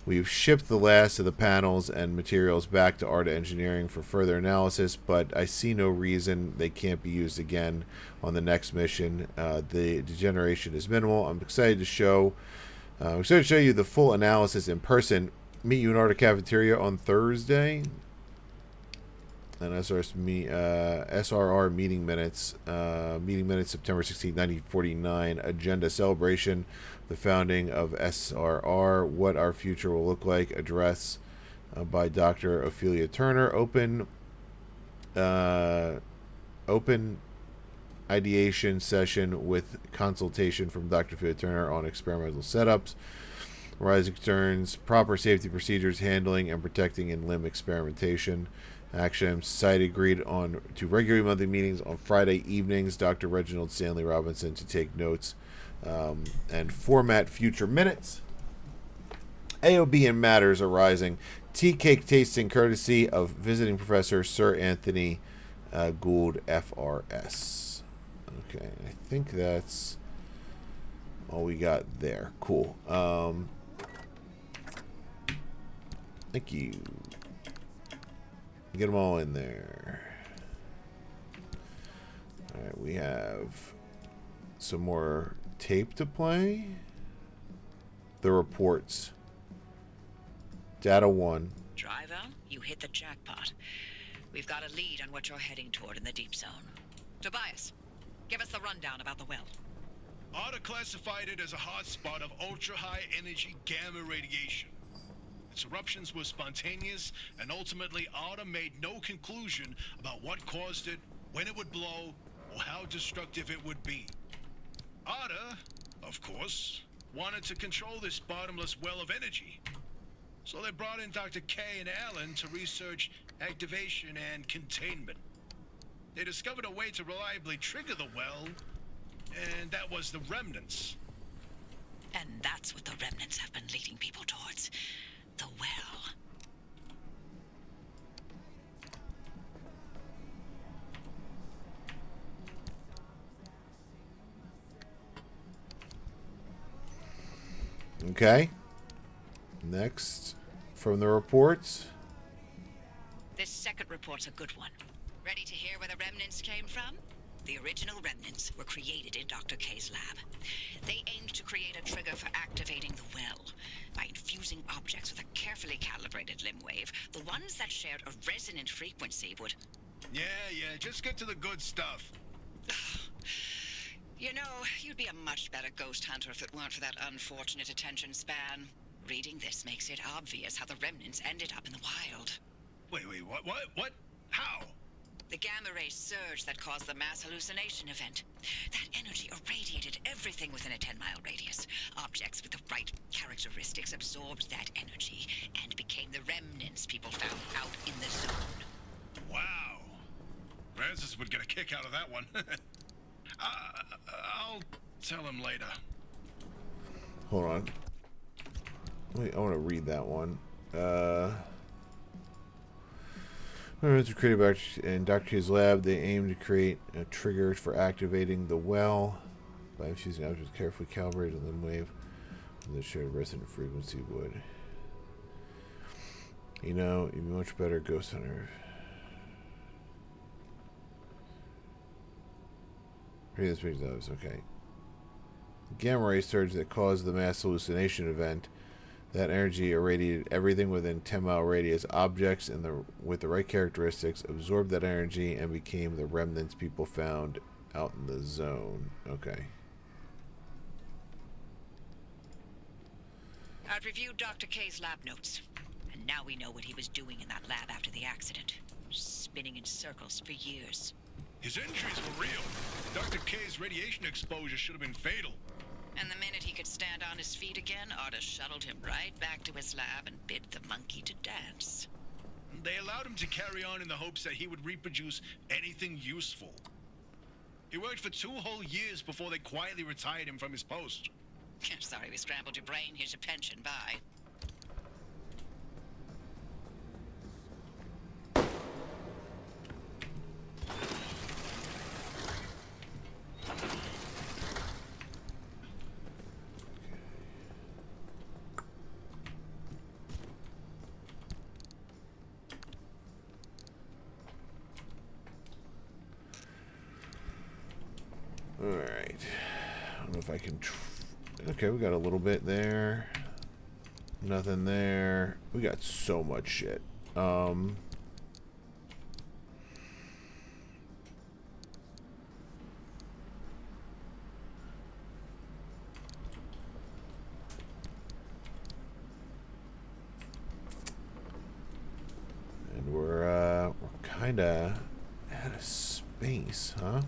We've shipped the last of the panels and materials back to Arda Engineering for further analysis, but I see no reason they can't be used again on the next mission. The degeneration is minimal. I'm excited to show you the full analysis in person. Meet you in Arda Cafeteria on Thursday. And SRR meeting minutes. Meeting minutes September 16, 1949. Agenda celebration. The founding of SRR. What our future will look like. Address by Dr. Ophelia Turner. Open ideation session with consultation from Dr. Ophelia Turner on experimental setups. Rising concerns. Proper safety procedures. Handling and protecting in limb experimentation. Action Society agreed on to regular monthly meetings on Friday evenings. Dr. Reginald Stanley Robinson to take notes and format future minutes. AOB and matters arising. Tea cake tasting courtesy of visiting professor Sir Anthony Gould, FRS. Okay, I think that's all we got there. Cool. Thank you. Get them all in there. Alright, we have some more tape to play. The reports. Data 1. Driver, you hit the jackpot. We've got a lead on what you're heading toward in the deep zone. Tobias, give us the rundown about the well. Arda classified it as a hotspot of ultra-high energy gamma radiation. Its eruptions were spontaneous, and ultimately Arda made no conclusion about what caused it, when it would blow, or how destructive it would be. Arda, of course, wanted to control this bottomless well of energy. So they brought in Dr. K and Allen to research activation and containment. They discovered a way to reliably trigger the well, and that was the remnants. And that's what the remnants have been leading people towards. The well. Okay. Next, from the reports. This second report's a good one. Ready to hear where the remnants came from? The original remnants were created in Dr. K's lab. They aimed to create a trigger for activating the well by infusing objects with a carefully calibrated limb wave. The ones that shared a resonant frequency would... Yeah, just get to the good stuff. You know, you'd be a much better ghost hunter if it weren't for that unfortunate attention span. Reading this makes it obvious how the remnants ended up in the wild. Wait, what? How? The gamma ray surge that caused the mass hallucination event. That energy irradiated everything within a 10-mile radius. Objects with the right characteristics absorbed that energy and became the remnants people found out in the zone. Wow. Francis would get a kick out of that one. I'll tell him later. Hold on. Wait, I want to read that one. Created in Dr. K's lab, they aim to create a trigger for activating the well by infusing objects carefully calibrated in the wave the shared resonant frequency would. You know, you'd be much better ghost hunter. Read this page, okay. The gamma ray surge that caused the mass hallucination event. That energy irradiated everything within 10-mile radius. Objects with the right characteristics absorbed that energy and became the remnants people found out in the zone. Okay. I've reviewed Dr. K's lab notes, and now we know what he was doing in that lab after the accident. Spinning in circles for years. His injuries were real. Dr. K's radiation exposure should have been fatal. And the minute he could stand on his feet again, Arda shuttled him right back to his lab and bid the monkey to dance. They allowed him to carry on in the hopes that he would reproduce anything useful. He worked for 2 whole years before they quietly retired him from his post. Sorry we scrambled your brain. Here's your pension. Bye. Alright. I don't know if I can... Okay, we got a little bit there. Nothing there. We got so much shit. And we're kind of out of space, huh?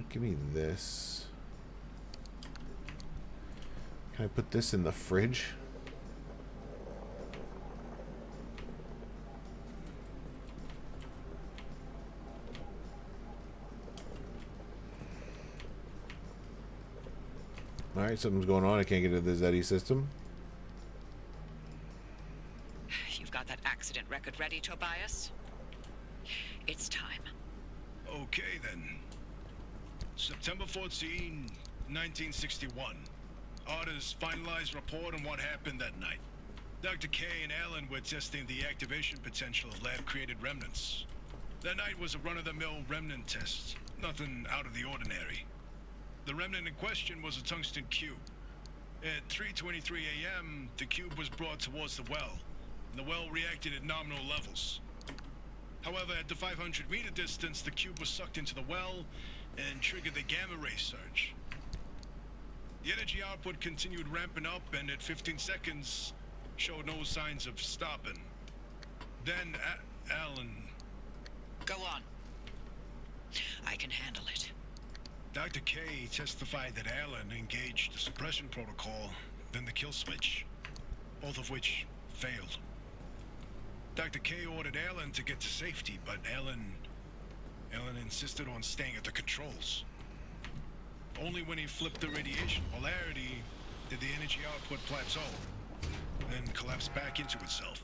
Give me this. Can I put this in the fridge? Alright, something's going on. I can't get into the Zeddy system. You've got that accident record ready, Tobias? It's time. Okay, then. September 14, 1961. Arda's finalized report on what happened that night. Dr. K and Alan were testing the activation potential of lab-created remnants. That night was a run-of-the-mill remnant test. Nothing out of the ordinary. The remnant in question was a tungsten cube. At 3:23 a.m., the cube was brought towards the well, and the well reacted at nominal levels. However, at the 500-meter distance, the cube was sucked into the well and triggered the gamma ray surge. The energy output continued ramping up, and at 15 seconds, showed no signs of stopping. Then, Alan... Go on. I can handle it. Dr. K testified that Alan engaged the suppression protocol, then the kill switch, both of which failed. Dr. K ordered Alan to get to safety, but Alan insisted on staying at the controls. Only when he flipped the radiation polarity did the energy output plateau, then collapse back into itself.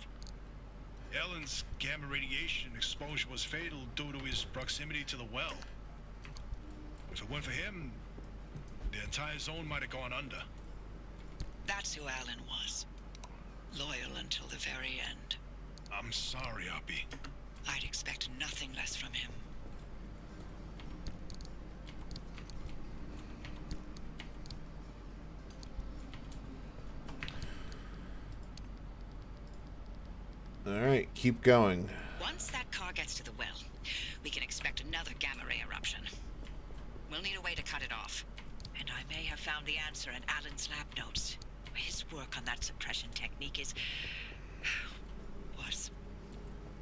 Alan's gamma radiation exposure was fatal due to his proximity to the well. If it weren't for him, the entire zone might have gone under. That's who Alan was. Loyal until the very end. I'm sorry, Oppie. I'd expect nothing less from him. Alright, keep going. Once that car gets to the well, we can expect another gamma ray eruption. We'll need a way to cut it off. And I may have found the answer in Alan's lab notes. His work on that suppression technique was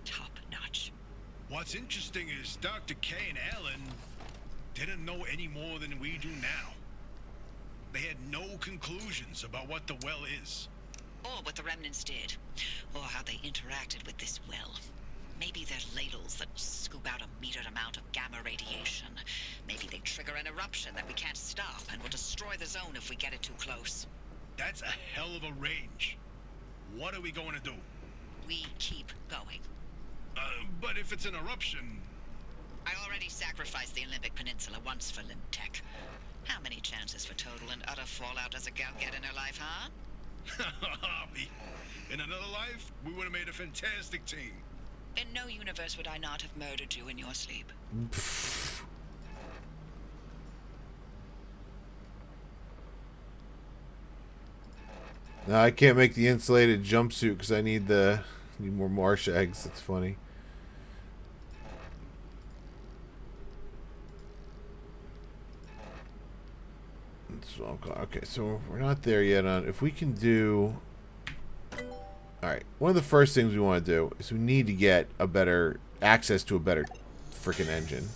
top-notch. What's interesting is Dr. K and Alan didn't know any more than we do now. They had no conclusions about what the well is. Or what the remnants did. Or how they interacted with this well. Maybe they're ladles that scoop out a metered amount of gamma radiation. Maybe they trigger an eruption that we can't stop and will destroy the zone if we get it too close. That's a hell of a range. What are we going to do? We keep going. But if it's an eruption... I already sacrificed the Olympic Peninsula once for Limtech. How many chances for total and utter fallout does a gal get in her life, huh? In another life, we would have made a fantastic team. In no universe would I not have murdered you in your sleep. No, I can't make the insulated jumpsuit because I need more marsh eggs. That's funny. Okay, so we're not there yet on if we can do. Alright, one of the first things we want to do is we need to get a better access to a better freaking engine.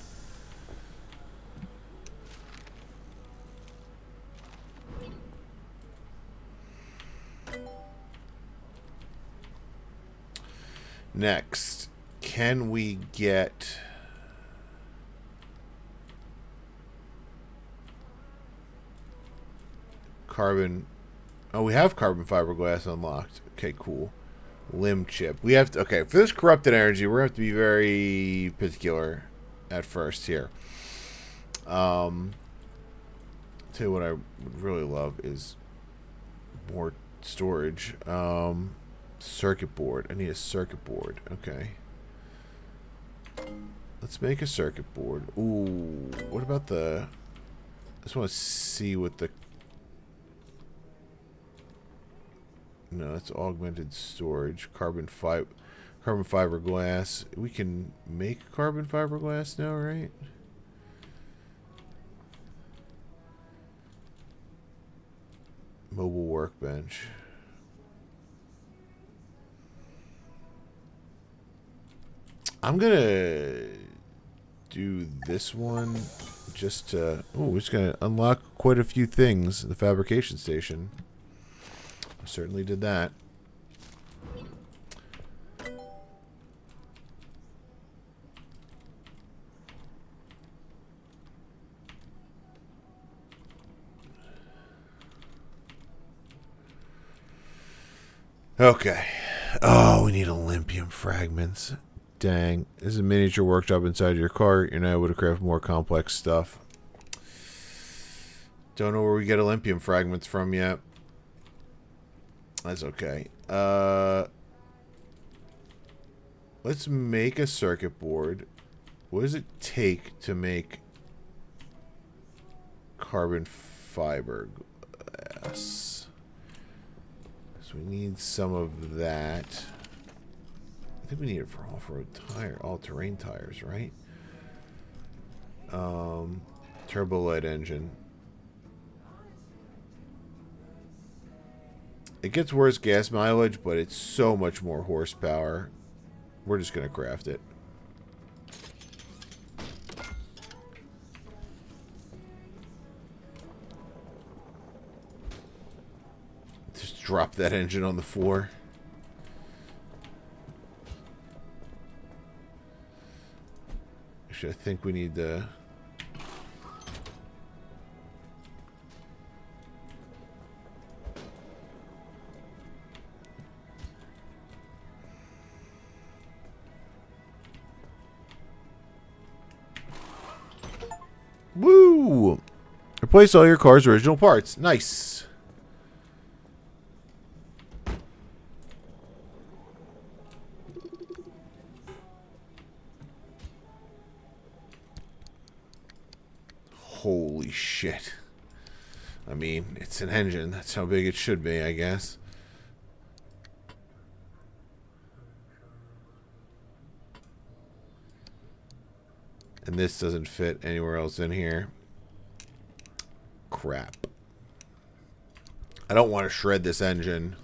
Next, can we get... carbon... Oh, we have carbon fiberglass unlocked. Okay, cool. Limb chip. We have to... Okay, for this corrupted energy, we're going to have to be very particular at first here. Tell you what I would really love is more storage. Circuit board. I need a circuit board. Okay. Let's make a circuit board. Ooh, what about the... I just want to see what the... No, that's augmented storage. Carbon fiberglass. We can make carbon fiberglass now, right? Mobile workbench. I'm gonna do this one just to... Oh, it's gonna unlock quite a few things in the fabrication station. I certainly did that. Okay. Oh, we need Olympium fragments. Dang. This is a miniature workshop inside your car. You're now able to craft more complex stuff. Don't know where we get Olympium fragments from yet. That's okay. Let's make a circuit board. What does it take to make carbon fiber glass? So we need some of that. I think we need it for off-road tire, all-terrain tires, right? Turbo light engine. It gets worse gas mileage, but it's so much more horsepower. We're just gonna craft it. Just drop that engine on the floor. Actually, I think we need the... Woo! Replace all your car's original parts. Nice. Holy shit. I mean, it's an engine. That's how big it should be, I guess. And this doesn't fit anywhere else in here. Crap. I don't want to shred this engine.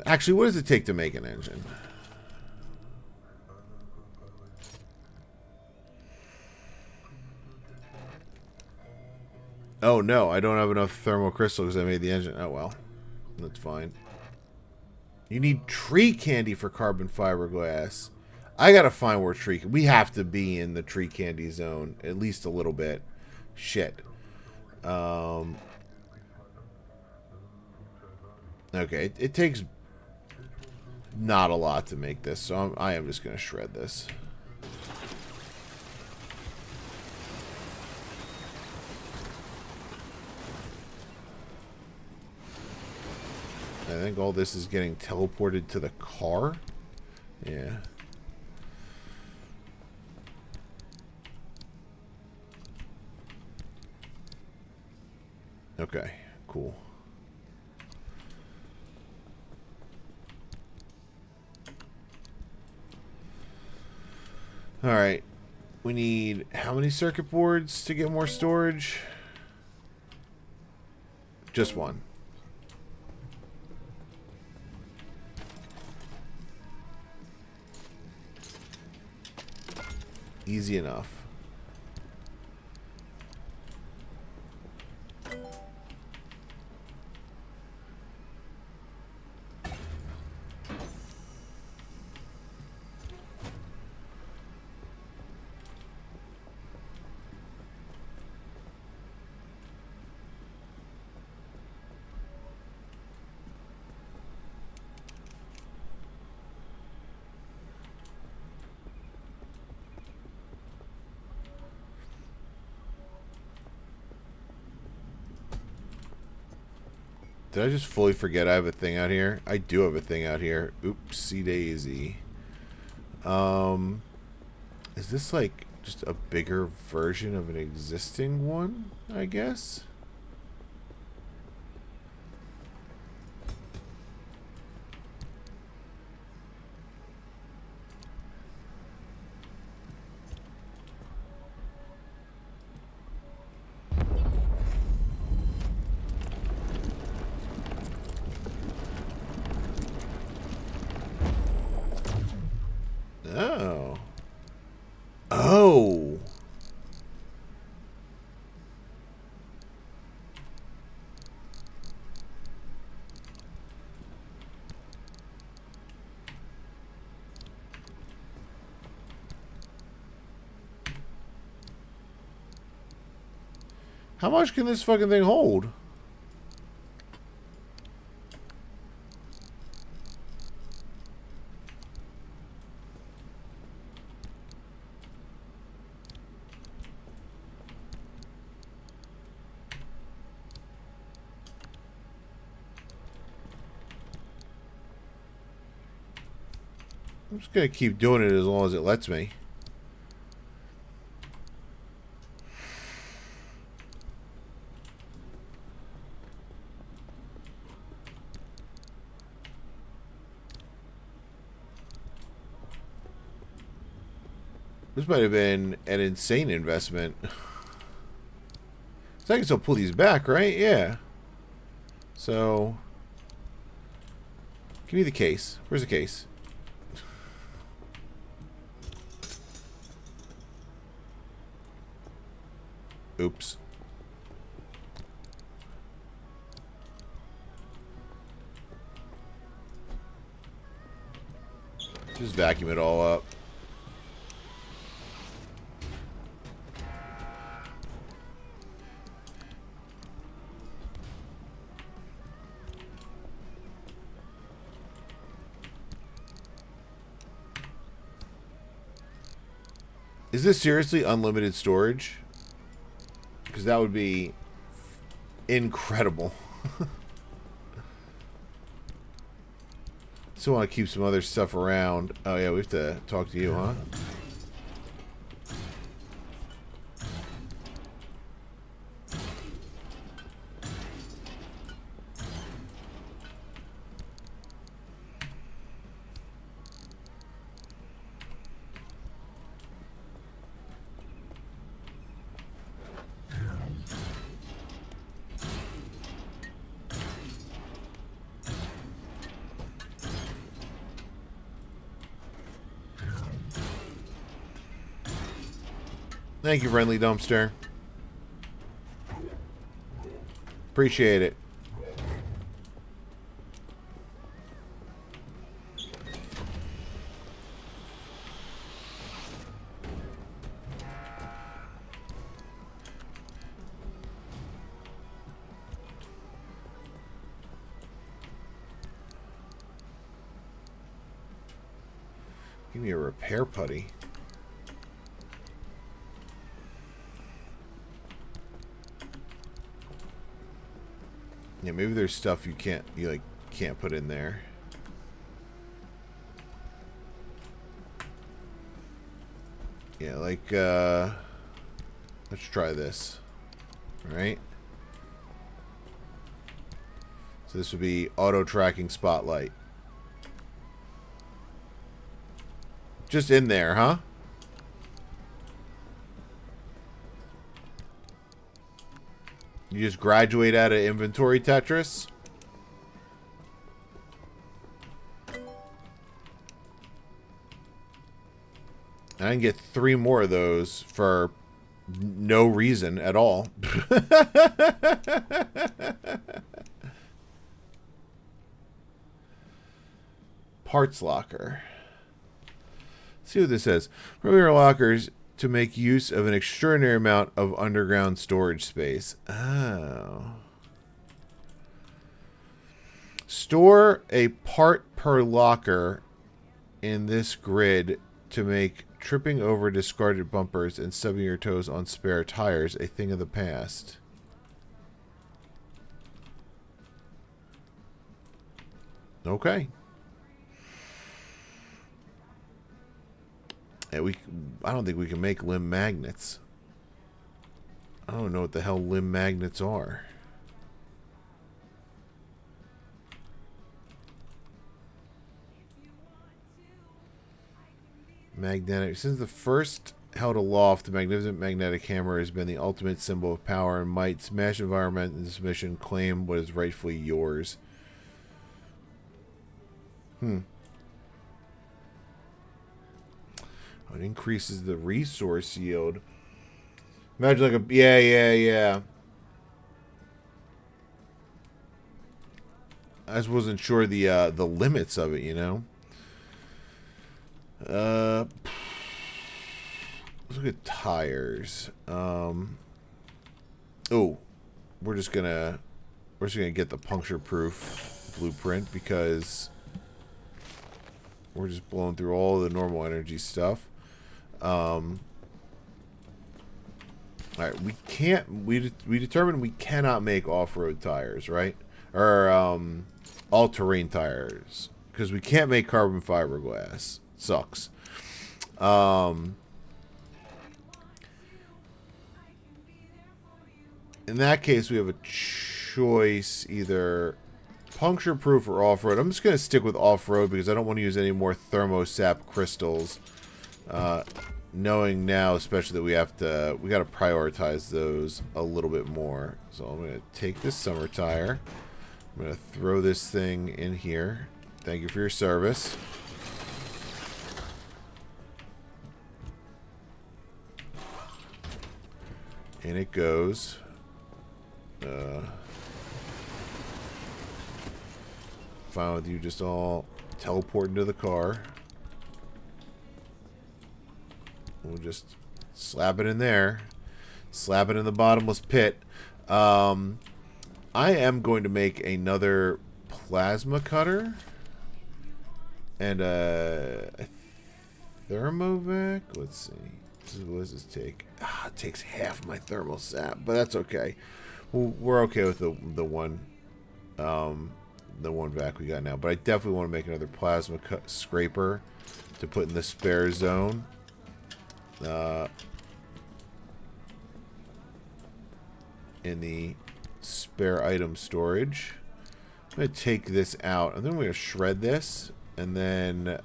Actually, what does it take to make an engine? Oh no, I don't have enough thermal crystal because I made the engine. Oh well. That's fine. You need tree candy for carbon fiberglass. I gotta find where tree... We have to be in the tree candy zone. At least a little bit. Shit. Okay, it takes not a lot to make this, so I am just gonna shred this. I think all this is getting teleported to the car. Yeah. Okay, cool. Alright. We need how many circuit boards to get more storage? Just one. Easy enough. Did I just fully forget I have a thing out here? I do have a thing out here. Oopsie daisy. Is this like just a bigger version of an existing one, I guess? Oh. Oh. How much can this fucking thing hold? I'm just gonna keep doing it as long as it lets me. This might have been an insane investment. So I can still pull these back, right? Yeah. So, give me the case. Where's the case? Oops. Just vacuum it all up. Is this seriously unlimited storage? Because that would be incredible. Still want to keep some other stuff around. Oh yeah, we have to talk to you, huh? Thank you, friendly dumpster. Appreciate it. Give me a repair putty. Yeah, maybe there's stuff you can't put in there. Yeah, like let's try this. All right. So this would be auto tracking spotlight. Just in there, huh? You just graduate out of inventory Tetris? And I can get 3 more of those for no reason at all. Parts locker. Let's see what this says. Premier lockers to make use of an extraordinary amount of underground storage space. Oh. Store a part per locker in this grid to make tripping over discarded bumpers and stubbing your toes on spare tires a thing of the past. Okay. Yeah, I don't think we can make limb magnets. I don't know what the hell limb magnets are. Magnetic. Since the first held aloft, the magnificent magnetic hammer has been the ultimate symbol of power and might. Smash environment and submission. Claim what is rightfully yours. Oh, it increases the resource yield. Imagine like a... Yeah. I just wasn't sure the limits of it, you know? Let's look at tires. Oh, we're just gonna get the puncture proof blueprint because we're just blowing through all the normal energy stuff. All right, we determined we cannot make off-road tires, right? Or all-terrain tires because we can't make carbon fiberglass. Sucks. In that case, we have a choice, either puncture proof or off-road. I'm just going to stick with off-road because I don't want to use any more thermosap crystals. Knowing now, especially that we got to prioritize those a little bit more. So I'm going to take this summer tire. I'm going to throw this thing in here. Thank you for your service. And it goes. Fine with you just all teleporting to the car. We'll just slap it in there. Slap it in the bottomless pit. I am going to make another plasma cutter. And a thermovac. Let's see. What does this take? It takes half my thermal sap, but that's okay. We're okay with the one vac we got now. But I definitely want to make another plasma scraper to put in the spare zone. In the spare item storage. I'm going to take this out, and then we're going to shred this, and then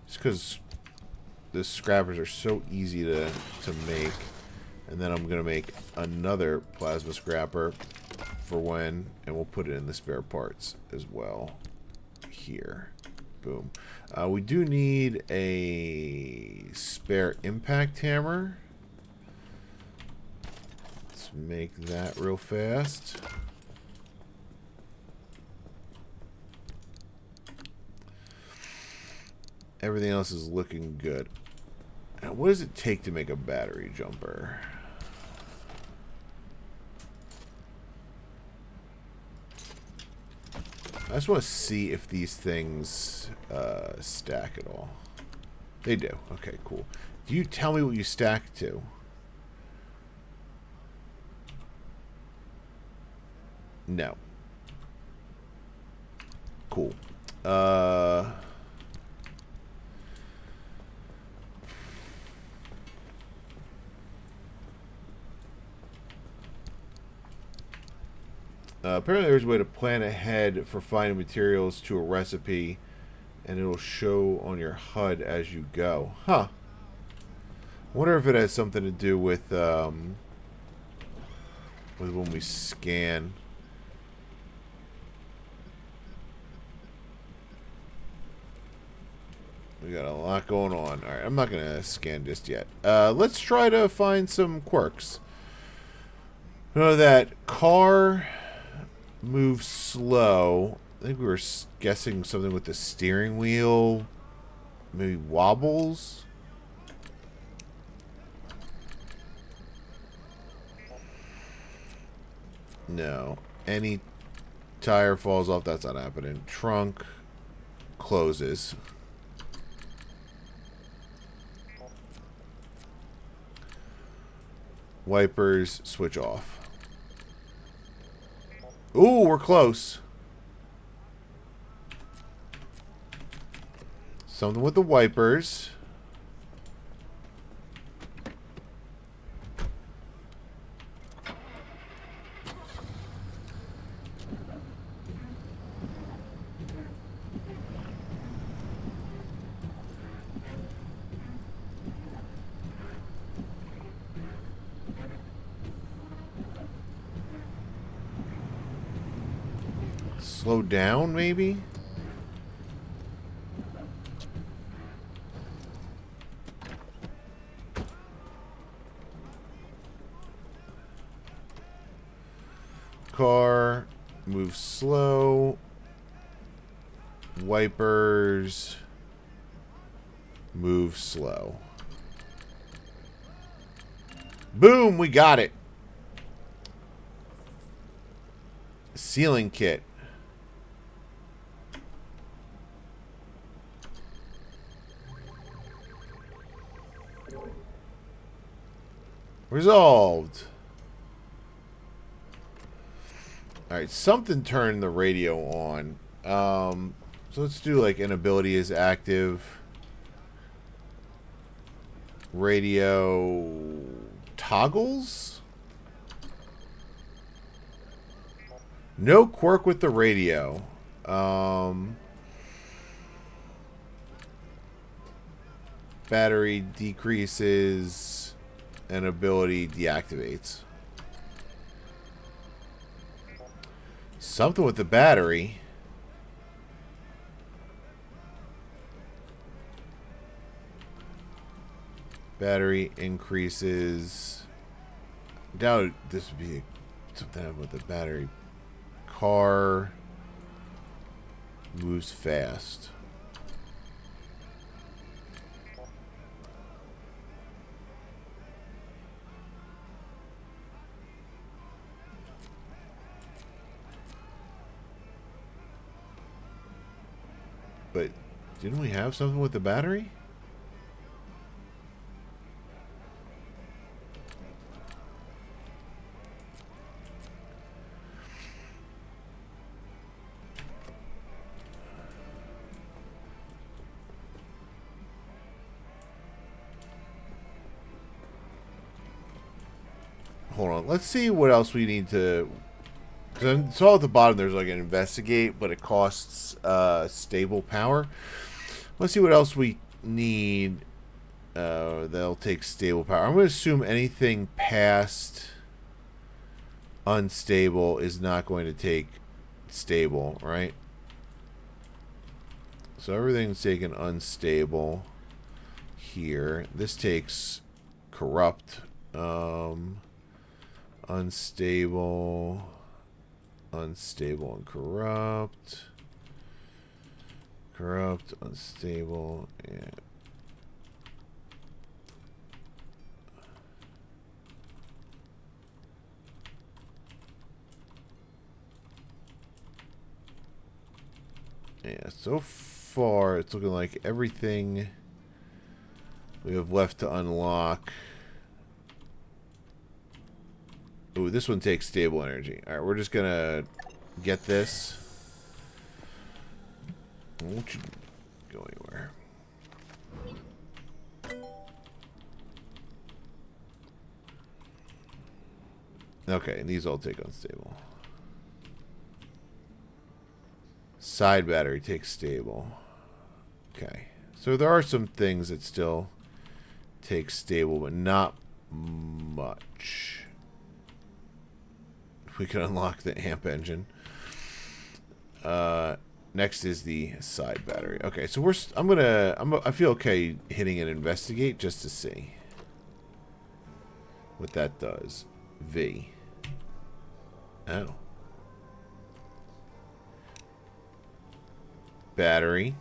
just because the scrappers are so easy to make, and then I'm going to make another plasma scrapper for when, and we'll put it in the spare parts as well here. Boom. We do need a spare impact hammer. Let's make that real fast. Everything else is looking good. Now, what does it take to make a battery jumper? I just want to see if these things stack at all. They do. Okay, cool. Do you tell me what you stack to? No. Cool. Apparently there's a way to plan ahead for finding materials to a recipe, and it'll show on your HUD as you go. Huh. I wonder if it has something to do with when we scan. We got a lot going on. Alright, I'm not going to scan just yet. Let's try to find some quirks. Know that car moves slow. I think we were guessing something with the steering wheel. Maybe wobbles. No. Any tire falls off. That's not happening. Trunk closes. Wipers switch off. Ooh, we're close. something with the wipers. Slow down, maybe? Car, move slow. Wipers, move slow. Boom, we got it. Sealing kit. Resolved. Alright, something turned the radio on. So let's do like an ability is active. Radio toggles? No quirk with the radio. Battery decreases and ability deactivates. Something with the battery. Battery increases. Doubt this would be something with the battery. Car moves fast. But didn't we have something with the battery? Hold on. Let's see what else we need to... Because I saw at the bottom there's like an investigate, but it costs stable power. Let's see what else we need that'll take stable power. I'm going to assume anything past unstable is not going to take stable, right? So everything's taken unstable here. This takes corrupt. Unstable, unstable, and corrupt. Corrupt, unstable, and yeah, so far it's looking like everything we have left to unlock. Ooh, this one takes stable energy. Alright, we're just gonna get this. Won't you go anywhere? Okay, and these all take unstable. Side battery takes stable. Okay. So there are some things that still take stable, but not much. We can unlock the amp engine. Next is the side battery. Okay, so I feel okay hitting an investigate just to see what that does. V. Oh. Battery.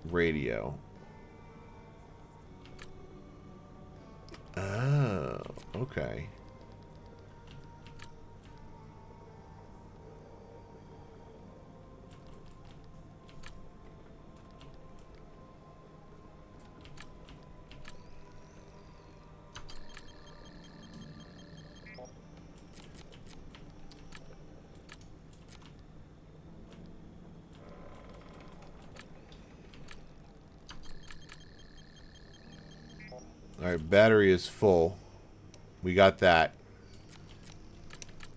Radio. Oh, okay. Alright, battery is full. We got that.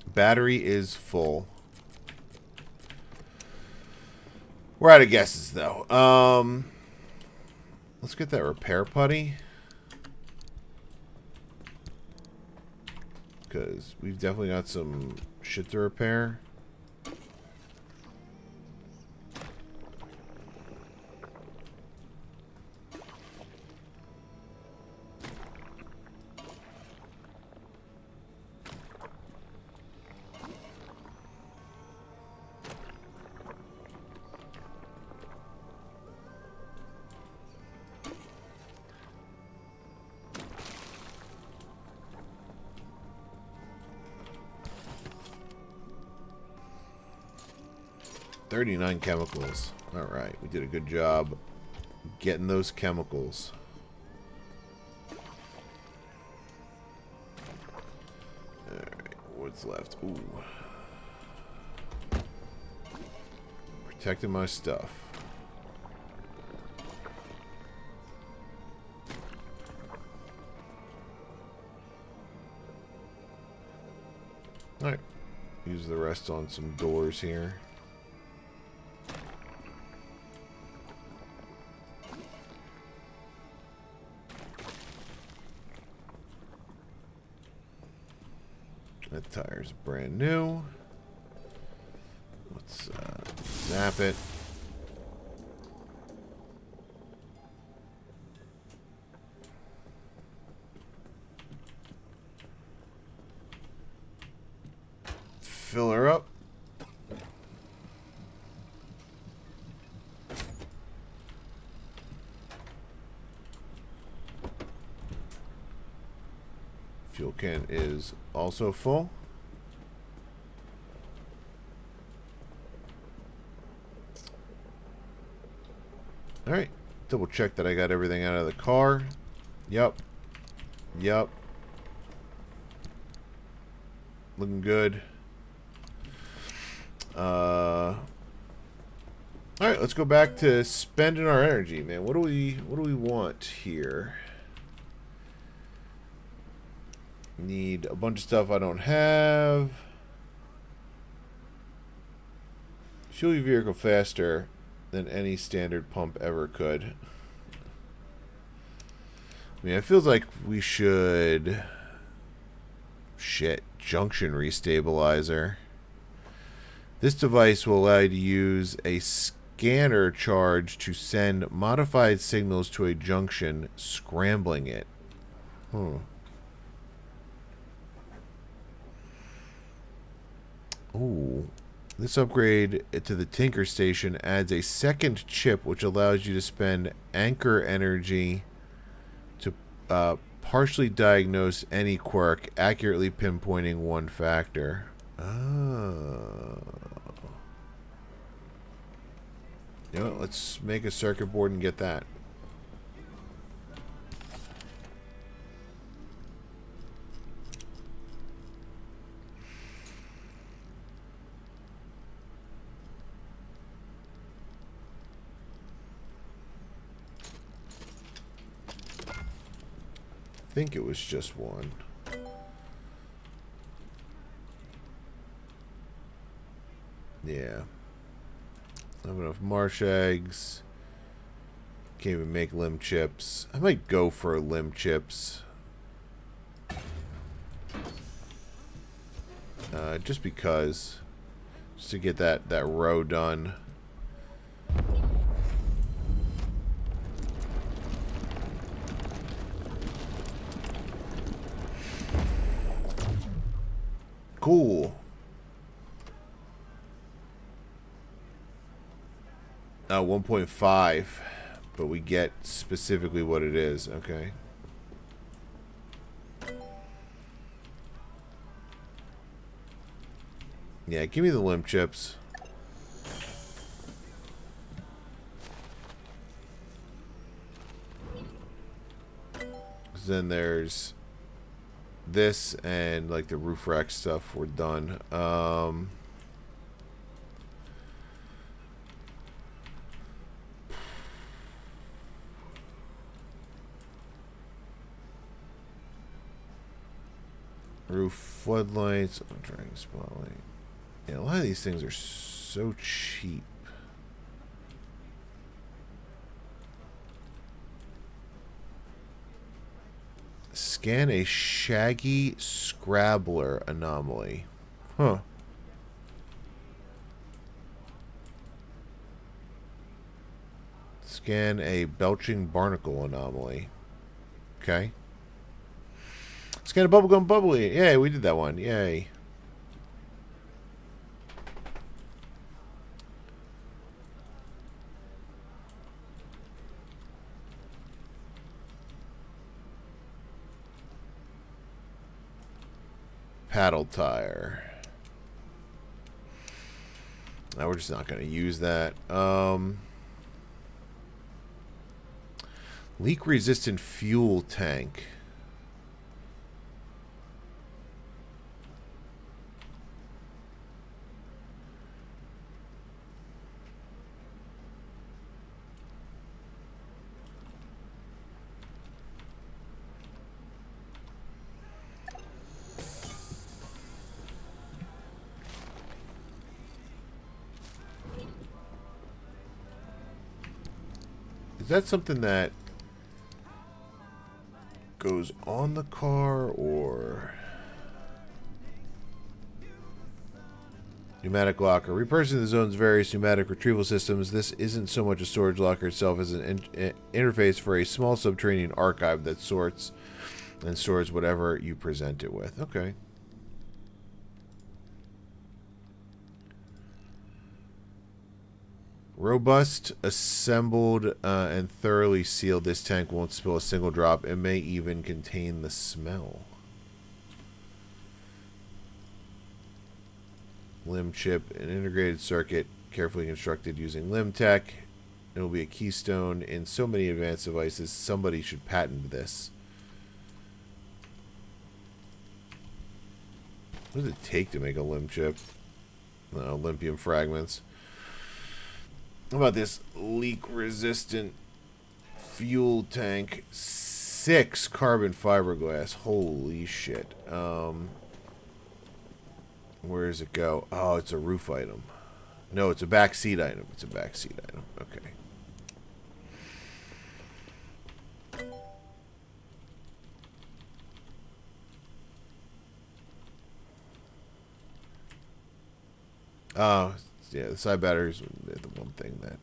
Battery is full. We're out of guesses, though. Let's get that repair putty. Because we've definitely got some shit to repair. $39 chemicals. Alright, we did a good job getting those chemicals. Alright, what's left? Ooh. Protecting my stuff. Alright. Use the rest on some doors here. That tire's brand new. Let's zap it. Fill her up. Fuel can is also full. Alright. Double check that I got everything out of the car. Yep. Yep. Looking good. Alright, let's go back to spending our energy, man. What do we want here? Need a bunch of stuff I don't have. Fuel your vehicle faster than any standard pump ever could. I mean, it feels like we should... Shit. Junction restabilizer. This device will allow you to use a scanner charge to send modified signals to a junction, scrambling it. Ooh. This upgrade to the Tinker Station adds a second chip which allows you to spend anchor energy to partially diagnose any quirk, accurately pinpointing one factor. Oh. You know what, let's make a circuit board and get that. I think it was just one. Yeah. I have enough marsh eggs. Can't even make limb chips. I might go for limb chips. Just because. Just to get that row done. Cool. 1.5, but we get specifically what it is. Okay. Yeah, give me the limb chips. Then there's this and like the roof rack stuff. We're done. Roof floodlights. I'm trying to spotlight. Yeah, a lot of these things are so cheap. Scan a shaggy scrabbler anomaly. Huh. Scan a belching barnacle anomaly. Okay. Scan a bubblegum bubbly. Yay, we did that one. Yay. Paddle tire. Now we're just not going to use that. Leak resistant fuel tank. Is that something that goes on the car or... Pneumatic locker. Repurposing the zone's various pneumatic retrieval systems. This isn't so much a storage locker itself as an interface for a small subterranean archive that sorts and stores whatever you present it with. Okay. Robust, assembled, and thoroughly sealed. This tank won't spill a single drop. It may even contain the smell. Limb chip, an integrated circuit, carefully constructed using limb tech. It will be a keystone in so many advanced devices. Somebody should patent this. What does it take to make a limb chip? Olympium fragments. How about this leak-resistant fuel tank? 6 carbon fiberglass. Holy shit. Where does it go? Oh, it's a roof item. No, it's a backseat item. It's a backseat item. Okay. Oh, yeah, the side batteries are the one thing that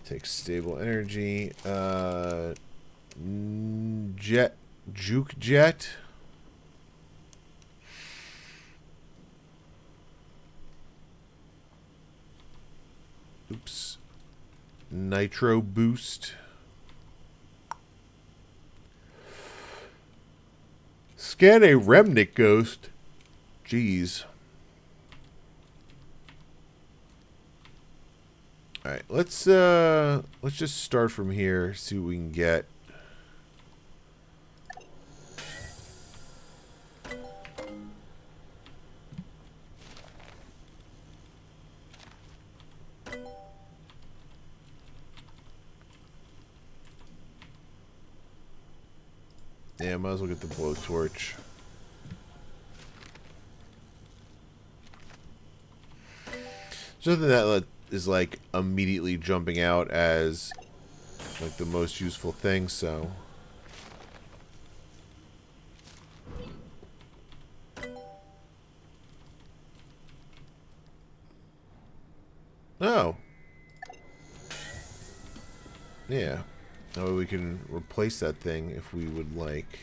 takes stable energy. Juke jet. Oops. Nitro boost. Scan a remnant ghost. Jeez. Alright, let's just start from here, see what we can get. Yeah, might as well get the blowtorch. Something that is like immediately jumping out as like the most useful thing, so oh yeah, that way we can replace that thing if we would like.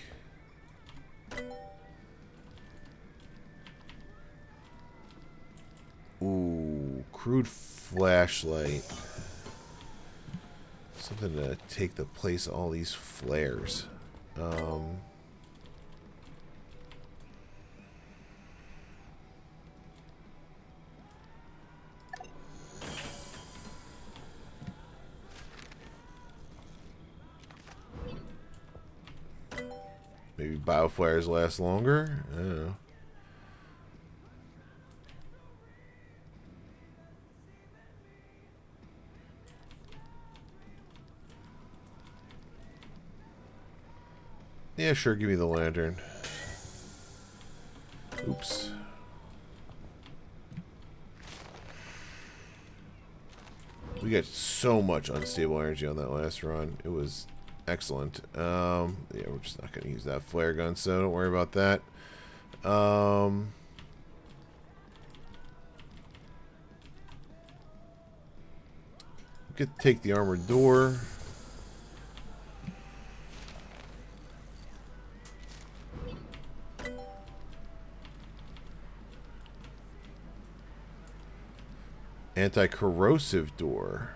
Ooh, crude flashlight. Something to take the place of all these flares. Maybe bioflares last longer? I don't know. Yeah, sure, give me the lantern. Oops. We got so much unstable energy on that last run. It was excellent. Yeah, we're just not going to use that flare gun, so don't worry about that. We could take the armored door. Anti-corrosive door.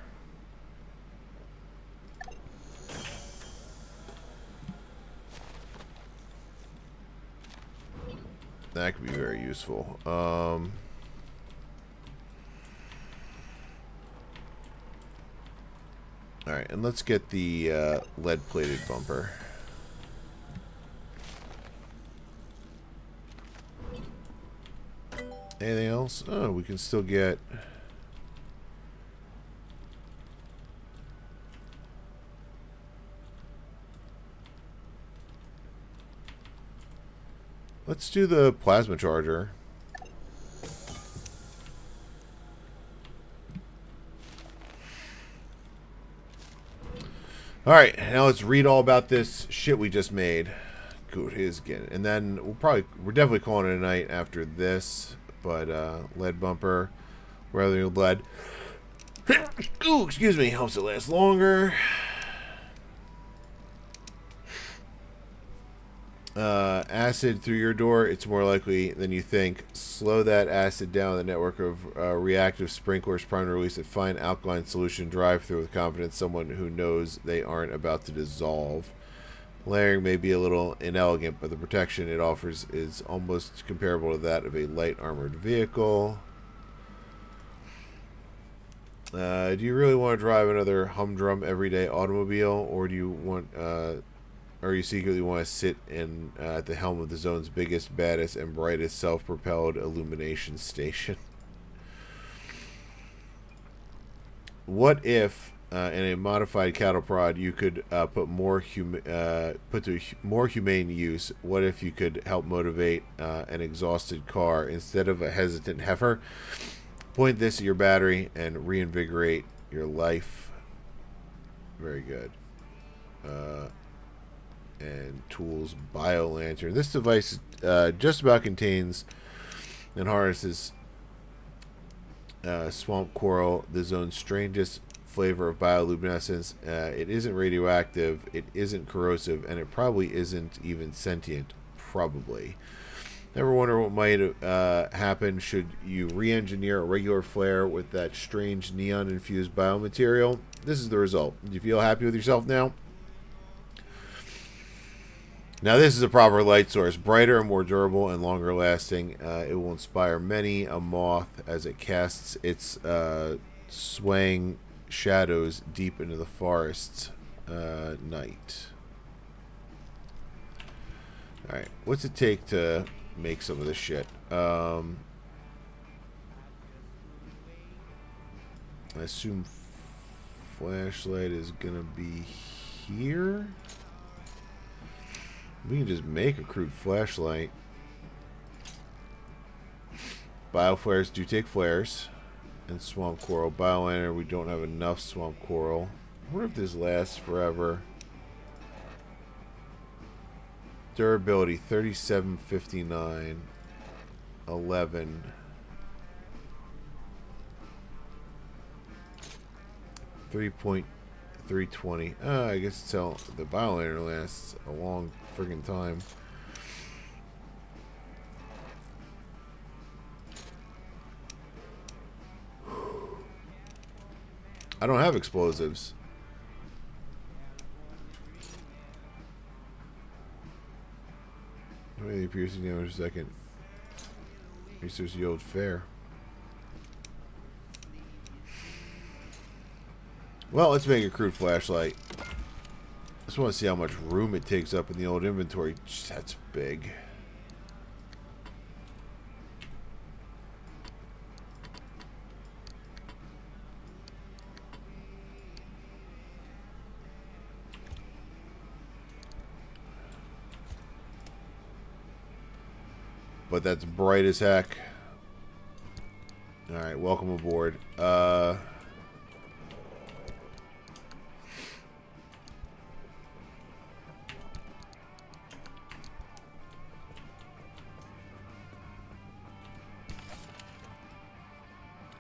That could be very useful. Alright, and let's get the lead-plated bumper. Anything else? Oh, we can still get... Let's do the plasma charger. Alright, now let's read all about this shit we just made. Good, here's again. And then we're definitely calling it a night after this. But, lead bumper, rather than lead. Ooh, excuse me, helps it last longer. Acid through your door, it's more likely than you think. Slow that acid down the network of reactive sprinklers primed to release a fine alkaline solution drive through with confidence, someone who knows they aren't about to dissolve. Layering may be a little inelegant, but the protection it offers is almost comparable to that of a light armored vehicle. Do you really want to drive another humdrum everyday automobile, or do you want or you secretly want to sit in at the helm of the zone's biggest, baddest, and brightest self-propelled illumination station? What if, in a modified cattle prod, you could put to more humane use? What if you could help motivate an exhausted car instead of a hesitant heifer? Point this at your battery and reinvigorate your life. Very good. And tools, bio-lantern. This device just about contains and harnesses swamp coral, the zone's strangest flavor of bioluminescence. It isn't radioactive, it isn't corrosive, and it probably isn't even sentient. Probably. Ever wonder what might happen should you re-engineer a regular flare with that strange neon-infused biomaterial? This is the result. Do you feel happy with yourself now? Now this is a proper light source, brighter and more durable and longer lasting. It will inspire many a moth as it casts its swaying shadows deep into the forest's night. Alright, what's it take to make some of this shit? I assume flashlight is gonna be here. We can just make a crude flashlight. Bioflares do take flares. And swamp coral. Bioliner, we don't have enough swamp coral. I wonder if this lasts forever. Durability, 3759. 11. 3.320. I guess it's how the bioliner lasts a long friggin' time. I don't have explosives. How many piercing damage a second? Research yield fair. Well, let's make a crude flashlight. I just want to see how much room it takes up in the old inventory. That's big. but that's bright as heck. Alright, welcome aboard.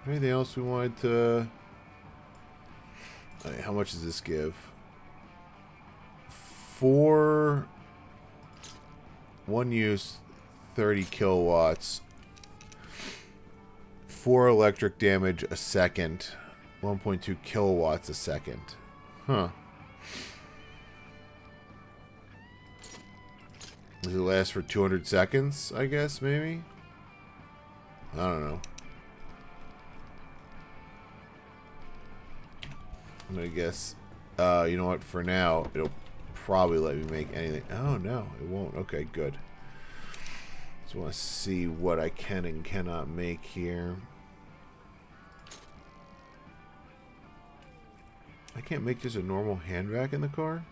Anything else we wanted to... How much does this give? 1 use, 30 kilowatts. 4 electric damage a second. 1.2 kilowatts a second. Huh. Does it last for 200 seconds, I guess, maybe? I don't know. I'm gonna guess, you know what, for now, it'll probably let me make anything. Oh, no, it won't. Okay, good. Just want to see what I can and cannot make here. I can't make just a normal hand vac in the car?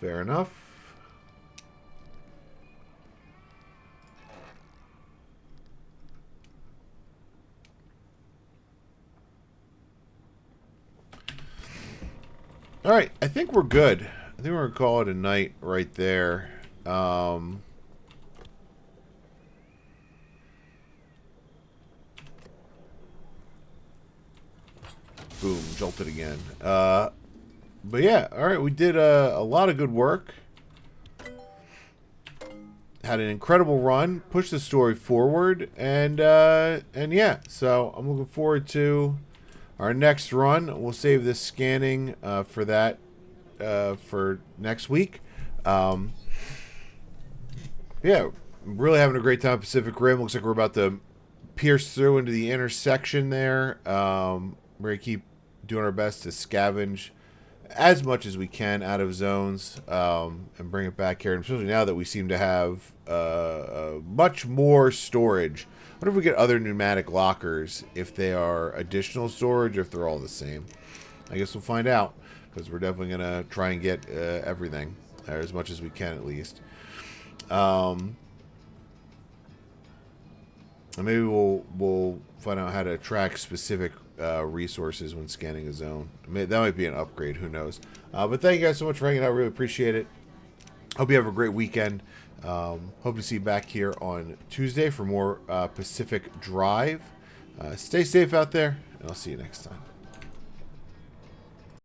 Fair enough. Alright, I think we're good. I think we're going to call it a night right there. Boom, jolted again. But yeah, alright, we did a lot of good work. Had an incredible run, pushed the story forward, and yeah, so I'm looking forward to our next run. We'll save this scanning for that for next week. Yeah, really having a great time. Pacific Rim. Looks like we're about to pierce through into the intersection there. We're going to keep doing our best to scavenge as much as we can out of zones and bring it back here. And especially now that we seem to have much more storage. I wonder if we get other pneumatic lockers, if they are additional storage, or if they're all the same. I guess we'll find out, because we're definitely going to try and get everything, or as much as we can at least. And maybe we'll find out how to track specific resources when scanning a zone. That might be an upgrade, who knows. But thank you guys so much for hanging out. Really appreciate it. Hope you have a great weekend. Hope to see you back here on Tuesday for more Pacific Drive. Stay safe out there, and I'll see you next time.